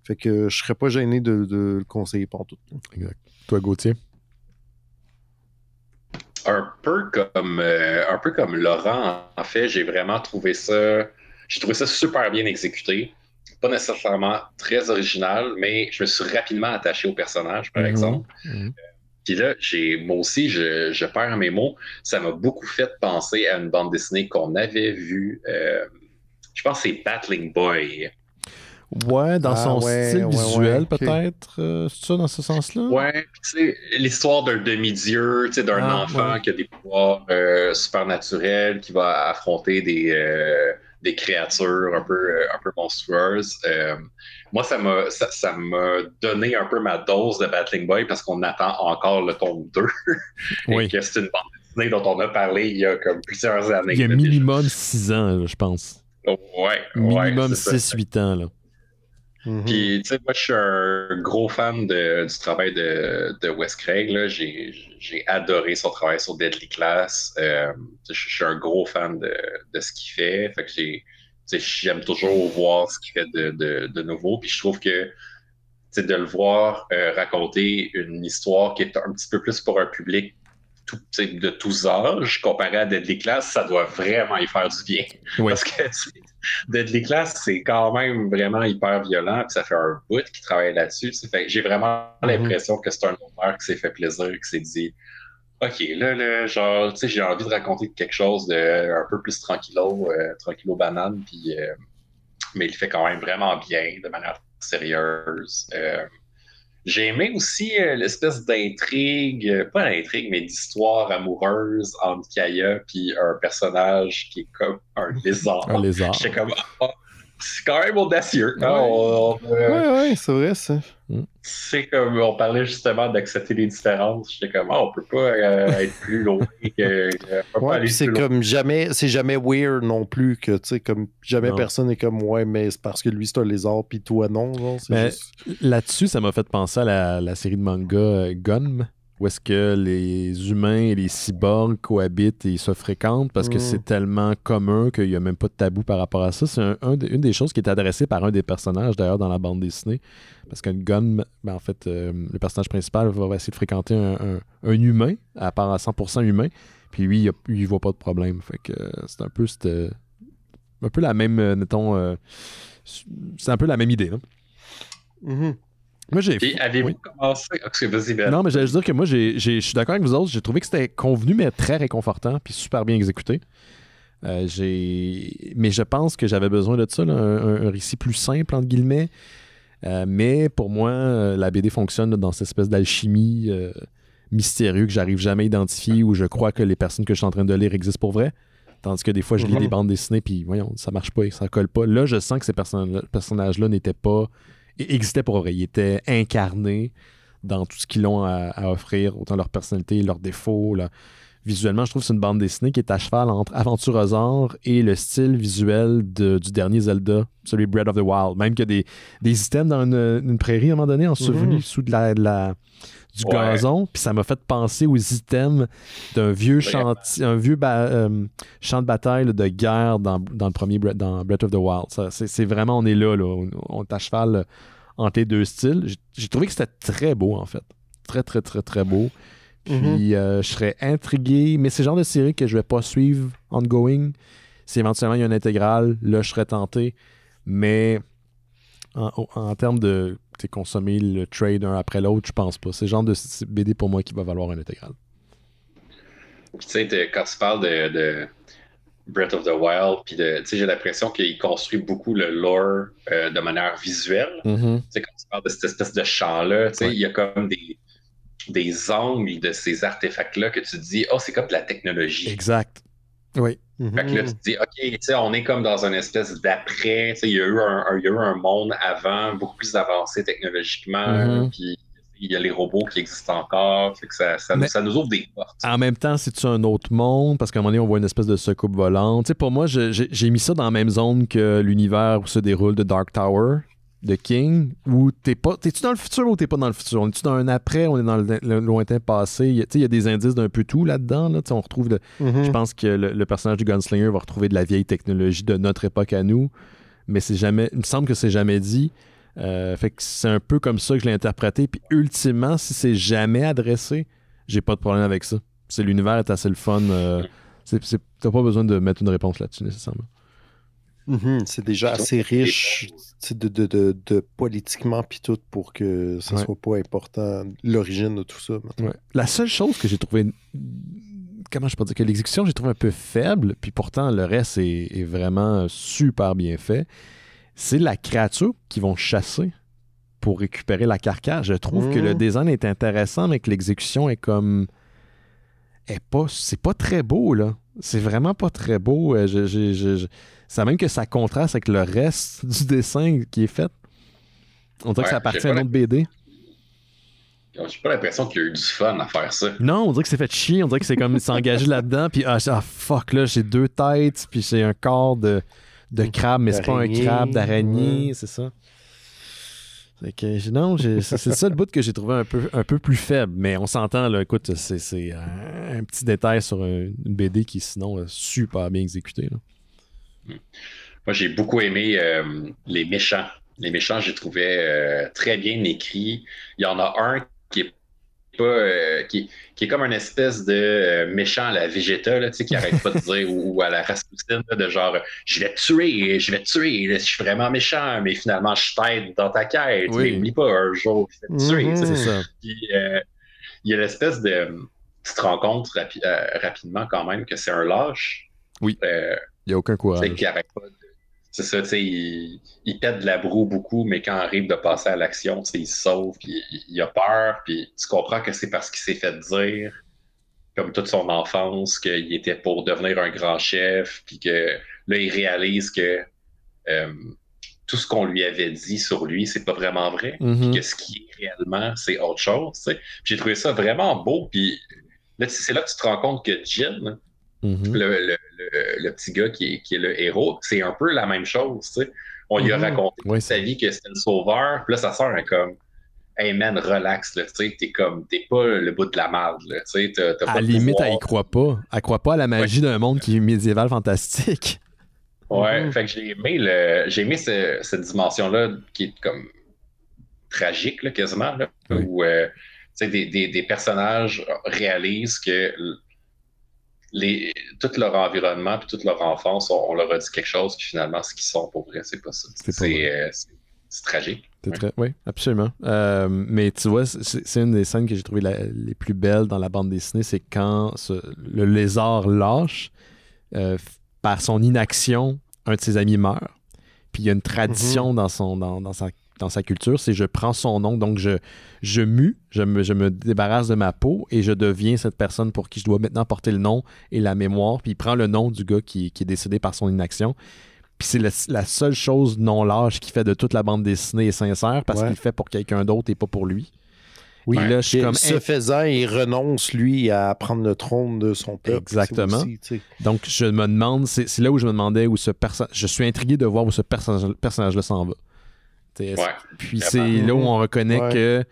Fait que je serais pas gêné de le conseiller pantoute. Exact. Toi, Gauthier? Un peu comme Laurent, en fait, j'ai vraiment trouvé ça super bien exécuté. Pas nécessairement très original, mais je me suis rapidement attaché au personnage, par exemple. Puis là, moi aussi, je perds mes mots. Ça m'a beaucoup fait penser à une bande dessinée qu'on avait vue. Je pense que c'est Battling Boy. Ouais, dans son style visuel, okay. Peut-être. C'est ça, dans ce sens-là? Ouais, tu sais, l'histoire d'un demi-dieu, tu sais, d'un enfant qui a des pouvoirs supernaturels, qui va affronter des créatures un peu monstrueuses. Moi, ça m'a donné un peu ma dose de Battling Boy parce qu'on attend encore le tome 2. Et que c'est une bande dessinée dont on a parlé il y a comme plusieurs années. Il y a minimum 6 ans, là, je pense. Minimum 6-8 ans, là. Puis, tu sais, moi, je suis un gros fan du travail de Wes Craig. Là. J'ai adoré son travail sur Deadly Class. Je suis un gros fan de ce qu'il fait. Fait que j'aime toujours voir ce qu'il fait de nouveau. Puis je trouve que de le voir raconter une histoire qui est un petit peu plus pour un public de tous âges, comparé à Deadly Class, ça doit vraiment y faire du bien. Parce que Deadly Class, c'est quand même vraiment hyper violent, puis ça fait un bout qui travaille là-dessus. Fait que j'ai vraiment l'impression que c'est un auteur qui s'est fait plaisir, qui s'est dit OK, là, genre, tu sais, j'ai envie de raconter quelque chose de un peu plus tranquillo banane, puis mais il le fait quand même vraiment bien, de manière sérieuse. J'ai aimé aussi l'espèce d'intrigue, pas d'intrigue, mais d'histoire amoureuse entre Kaya puis un personnage qui est comme un lézard. Un lézard. J'étais comme, c'est quand même audacieux. Ouais, c'est vrai, ça. C'est comme, on parlait justement d'accepter les différences. J'étais comme, on peut pas être plus loin que... c'est comme c'est jamais weird non plus, que, tu sais, comme jamais personne est comme, ouais, mais c'est parce que lui, c'est un lézard, puis toi, non. Genre, Là-dessus, ça m'a fait penser à la série de manga Gun, où est-ce que les humains et les cyborgs cohabitent et se fréquentent parce que c'est tellement commun qu'il n'y a même pas de tabou par rapport à ça. C'est une des choses qui est adressée par un des personnages, d'ailleurs, dans la bande dessinée. Parce qu'un Gun, en fait, le personnage principal va essayer de fréquenter un humain, à part à 100% humain, puis lui, il voit pas de problème. Fait que c'est un peu la même, mettons... c'est un peu la même idée, là. Moi, avez-vous commencé... Vas-y, Ben. Non, mais j'allais dire que moi, je suis d'accord avec vous autres. J'ai trouvé que c'était convenu, mais très réconfortant, puis super bien exécuté. Mais je pense que j'avais besoin de ça, là, un récit plus simple, entre guillemets. Mais pour moi, la BD fonctionne là, dans cette espèce d'alchimie mystérieuse que j'arrive jamais à identifier, où je crois que les personnes que je suis en train de lire existent pour vrai. Tandis que des fois, je lis des bandes dessinées, puis voyons, ça marche pas, ça colle pas. Là, je sens que ces personnages-là n'étaient pas... existaient pour vrai. Ils étaient incarnés dans tout ce qu'ils ont à offrir, autant leur personnalité, leurs défauts. Là. Visuellement, je trouve que c'est une bande dessinée qui est à cheval entre Aventurosaure et le style visuel du dernier Zelda, celui Breath of the Wild. Même qu'il y a des items dans une prairie à un moment donné, enseveli sous du gazon, puis ça m'a fait penser aux items d'un vieux champ de bataille là, de guerre dans le premier dans Breath of the Wild. Ça, c'est vraiment, on est là, on est à cheval entre les deux styles. J'ai trouvé que c'était très beau, en fait. Très, très, très, très beau. Puis je serais intrigué, mais c'est le genre de série que je vais pas suivre ongoing. Si éventuellement il y a une intégrale, là je serais tenté. Mais en termes de consommer le trade un après l'autre, je pense pas. C'est le genre de BD pour moi qui va valoir une intégrale. Tu sais, quand tu parles de Breath of the Wild, puis j'ai l'impression qu'il construit beaucoup le lore de manière visuelle. Tu sais, quand tu parles de cette espèce de champ-là, il y a comme des angles de ces artefacts-là que tu te dis, c'est comme de la technologie. Exact. Oui. Fait que là, tu te dis, OK, on est comme dans une espèce d'après. Il y a eu un monde avant, beaucoup plus avancé technologiquement. Puis il y a les robots qui existent encore. Fait que ça nous ouvre des portes. En même temps, c'est-tu un autre monde? Parce qu'à un moment donné, on voit une espèce de soucoupe volante. Pour moi, j'ai mis ça dans la même zone que l'univers où se déroule de Dark Tower. de King où t'es-tu dans le futur ou t'es pas dans le futur? On est-tu dans un après? On est dans le lointain passé? Il y a des indices d'un peu tout là-dedans. Là. On retrouve je pense que le personnage du Gunslinger va retrouver de la vieille technologie de notre époque à nous, mais c'est jamais. Il me semble que c'est jamais dit. Fait que c'est un peu comme ça que je l'ai interprété. Puis ultimement, si c'est jamais adressé, j'ai pas de problème avec ça. L'univers est assez le fun. T'as pas besoin de mettre une réponse là-dessus nécessairement. C'est déjà assez riche de politiquement pis tout pour que ça soit pas important l'origine de tout ça. Ouais. La seule chose que j'ai trouvé, comment je peux dire, que l'exécution j'ai trouvé un peu faible, puis pourtant le reste est vraiment super bien fait, c'est la créature qu'ils vont chasser pour récupérer la carcasse. Je trouve que le design est intéressant, mais que l'exécution est comme... c'est pas très beau, là. C'est vraiment pas très beau. Ça même que ça contraste avec le reste du dessin qui est fait. On dirait que ça appartient à un autre BD. J'ai pas l'impression qu'il y a eu du fun à faire ça. Non, on dirait que c'est fait chier. On dirait que c'est comme s'engager là-dedans. Puis, fuck, là, j'ai 2 têtes. Puis j'ai un corps de crabe, mais c'est pas un crabe, d'araignée. C'est ça. Non, c'est ça le bout que j'ai trouvé un peu plus faible. Mais on s'entend, là, écoute, c'est un petit détail sur une BD qui, sinon, est super bien exécutée. Là. Moi, j'ai beaucoup aimé les méchants. Les méchants, j'ai trouvé très bien écrits. Il y en a un qui est pas qui est comme une espèce de méchant à la Vegeta, là, qui arrête pas de dire, ou à la Rasputin, de genre je vais te tuer, je suis vraiment méchant, mais finalement je t'aide dans ta quête. Oui. Mais oublie pas, un jour je vais te tuer. C'est ça. Puis il y a l'espèce de. Tu te rends compte rapidement quand même que c'est un lâche. Oui. Il n'y a aucun courage. Qui arrête pas de. C'est ça, tu sais, il pète de la broue beaucoup, mais quand il arrive de passer à l'action, tu sais, il se sauve, puis il a peur, puis tu comprends que c'est parce qu'il s'est fait dire, comme toute son enfance, qu'il était pour devenir un grand chef, puis que là, il réalise que tout ce qu'on lui avait dit sur lui, c'est pas vraiment vrai, puis que ce qui est réellement, c'est autre chose, tu sais. J'ai trouvé ça vraiment beau, puis là, c'est là que tu te rends compte que Jin, le petit gars qui est le héros, c'est un peu la même chose, tu sais. On lui a raconté toute sa vie que c'était le sauveur, puis là, sa sœur est comme hey man, relax, là, tu sais, t'es pas le bout de la merde, là, tu sais, t'as pas à la limite, elle y croit pas. Elle croit pas à la magie d'un monde qui est médiéval fantastique. Ouais, fait que j'ai aimé cette dimension-là qui est comme tragique, là, quasiment, là, où tu sais, des personnages réalisent que tout leur environnement puis toute leur enfance, on leur a dit quelque chose, puis finalement, ce qu'ils sont pour vrai, c'est pas ça. C'est tragique. Oui, absolument. Mais tu vois, c'est une des scènes que j'ai trouvées les plus belles dans la bande dessinée, c'est quand le lézard lâche, par son inaction, un de ses amis meurt. Puis il y a une tradition dans sa culture, c'est je prends son nom, donc je me débarrasse de ma peau et je deviens cette personne pour qui je dois maintenant porter le nom et la mémoire. Puis il prend le nom du gars qui est décédé par son inaction. Puis c'est la seule chose non lâche qui fait de toute la bande dessinée est sincère parce qu'il le fait pour quelqu'un d'autre et pas pour lui. Oui, là, je suis comme ce faisant, il renonce, lui, à prendre le trône de son peuple. Exactement. Aussi, donc, je me demande, c'est là où je me demandais où je suis intrigué de voir où ce personnage-là s'en va. Puis c'est là où on reconnaît que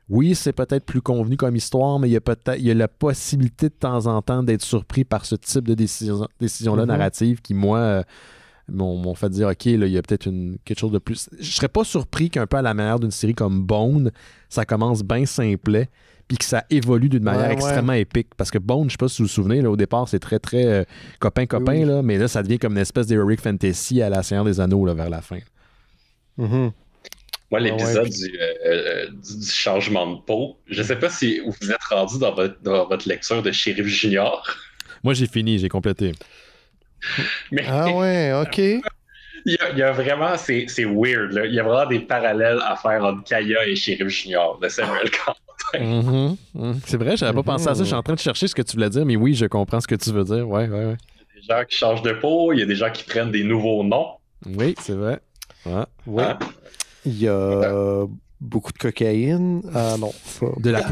oui, c'est peut-être plus convenu comme histoire, mais il y a la possibilité de temps en temps d'être surpris par ce type de décision-là narrative qui, moi, m'ont fait dire, OK, là, il y a peut-être quelque chose de plus... Je serais pas surpris qu'un peu à la manière d'une série comme Bone, ça commence bien simplet, puis que ça évolue d'une manière extrêmement épique. Parce que Bone, je sais pas si vous vous souvenez, là, au départ, c'est très, très copain-copain, là, mais là, ça devient comme une espèce d'heroic fantasy à la Seigneur des Anneaux, là, vers la fin. Moi, l'épisode du changement de peau, je sais pas si vous êtes rendu dans votre lecture de Shérif Junior. Moi, j'ai fini, j'ai complété. Mais, OK. Il y a vraiment, c'est weird, là. Il y a vraiment des parallèles à faire entre Kaya et Shérif Junior de Samuel Quentin. C'est vrai, j'avais pas pensé à ça. Je suis en train de chercher ce que tu voulais dire, mais oui, je comprends ce que tu veux dire. Ouais. Il y a des gens qui changent de peau, il y a des gens qui prennent des nouveaux noms. Oui, c'est vrai. Il y a beaucoup de cocaïne. Ah non. De la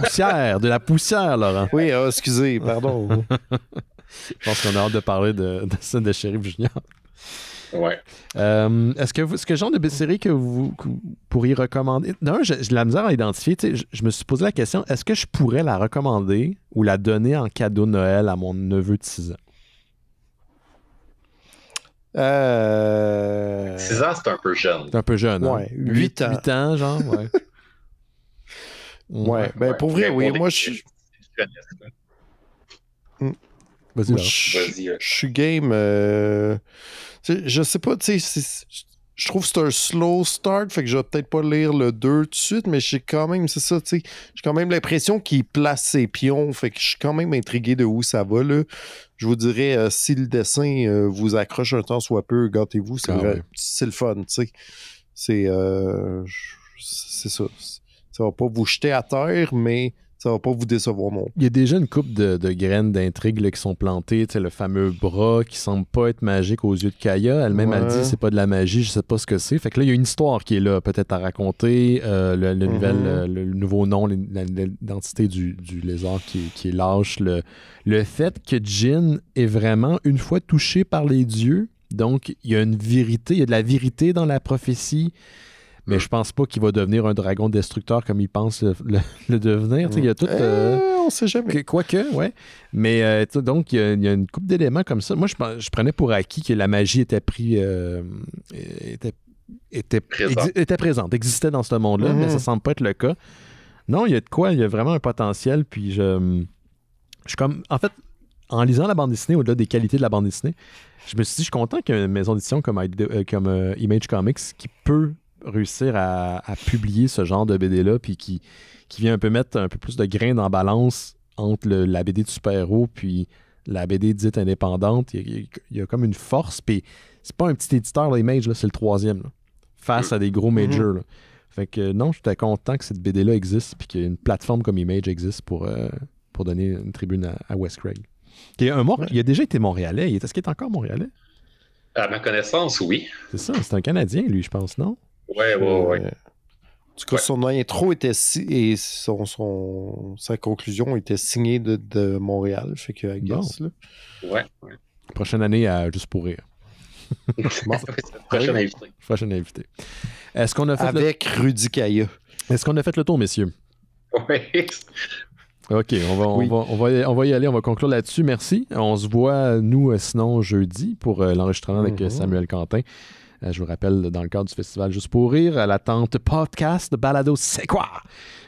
poussière, Laurent. Oui, excusez, pardon. Je pense qu'on a hâte de parler de Shérif Junior. Ouais. Est-ce que le genre de série que vous pourriez recommander? D'un, j'ai de la misère à identifier. Je me suis posé la question, est-ce que je pourrais la recommander ou la donner en cadeau de Noël à mon neveu de 6 ans? 6 ans, c'est un peu jeune. C'est un peu jeune, hein? Ouais, 8 ans. 8 ans, genre, ouais. Ouais, ben pour vrai, oui. Moi, je Vas-y, là. je suis game. Je sais pas, tu sais, je trouve que c'est un slow start, fait que je vais peut-être pas lire le 2 tout de suite, mais j'ai quand même, c'est ça, tu sais, j'ai quand même l'impression qu'il place ses pions, fait que je suis quand même intrigué de où ça va, là. Je vous dirais, si le dessin vous accroche un temps soit peu, gâtez-vous, c'est le fun, tu sais. C'est ça. Ça va pas vous jeter à terre, mais ça va pas vous décevoir non plus. Il y a déjà une couple de graines d'intrigue là, qui sont plantées. Tu sais, le fameux bras qui semble pas être magique aux yeux de Kaya. Elle-même a dit c'est pas de la magie, je sais pas ce que c'est. Fait que là, il y a une histoire qui est là, peut-être à raconter. Le nouveau nom, l'identité du lézard qui est lâche. Le fait que Jin est vraiment une fois touché par les dieux. Donc, il y a une vérité, il y a de la vérité dans la prophétie. Mais je pense pas qu'il va devenir un dragon destructeur comme il pense le devenir. Il y a tout. On sait jamais. Quoique, ouais. Mais donc, il y a une couple d'éléments comme ça. Moi, je prenais pour acquis que la magie était présente, existait dans ce monde-là, mais ça semble pas être le cas. Non, il y a de quoi, il y a vraiment un potentiel. Puis je suis comme. En fait, en lisant la bande dessinée, au-delà des qualités de la bande dessinée, je me suis dit, je suis content qu'il y ait une maison d'édition comme Image Comics qui peut réussir à publier ce genre de BD-là, puis qui vient un peu mettre un peu plus de grains en balance entre la BD de super-héros puis la BD dite indépendante. Il y a comme une force, puis c'est pas un petit éditeur, là, Image, là, c'est le 3e, là, face à des gros majors. Là. Fait que non, j'étais content que cette BD-là existe, puis qu'une plateforme comme Image existe pour donner une tribune à Wes Craig. Il a déjà été montréalais. Est-ce qu'il est encore montréalais? À ma connaissance, oui. C'est ça, c'est un Canadien, lui, je pense, non? Ouais. En tout cas, son intro était et sa conclusion était signée de Montréal. Fait que, guess, là. Ouais. Prochaine année à Juste pour rire. Prochaine invité. Est-ce qu'on a fait avec Rudy Kaya. Est-ce qu'on a fait le tour, messieurs? Oui. OK, on va y aller, on va conclure là-dessus. Merci. On se voit, nous, sinon, jeudi pour l'enregistrement avec Samuel Quentin. Je vous rappelle, dans le cadre du festival Juste pour rire, à l'attente podcast de Balado C'est quoi?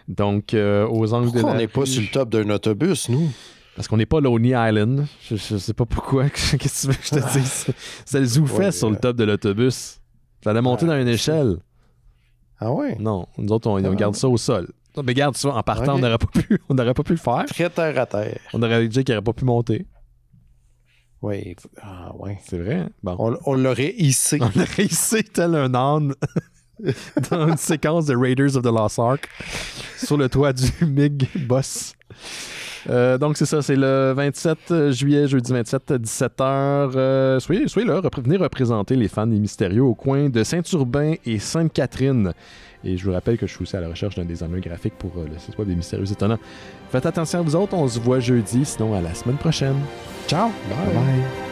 Donc, aux angles pourquoi on n'est pas sur le top d'un autobus, nous? Parce qu'on n'est pas Lonely Island. Je sais pas pourquoi. Qu'est-ce que tu veux que je te dise? C'est le ZooFest sur le top de l'autobus. Ça allait monter dans une échelle. Ah ouais? Non, nous autres, on garde ça au sol. Mais garde ça, en partant, on n'aurait pas pu le faire. Très terre à terre. On aurait dit qu'il n'aurait pas pu monter. Oui. Ah ouais. C'est vrai. Hein? Bon. On l'aurait hissé. On l'aurait hissé tel un âne dans une séquence de Raiders of the Lost Ark sur le toit du MiG Boss. Donc, c'est ça, c'est le 27 juillet, jeudi 27, 17h. Soyez là, venez représenter les fans des Mystérieux au coin de Saint-Urbain et Sainte-Catherine. Et je vous rappelle que je suis aussi à la recherche d'un designer graphique pour le site web des Mystérieux Étonnants. Faites attention à vous autres, on se voit jeudi, sinon à la semaine prochaine. Ciao! Bye!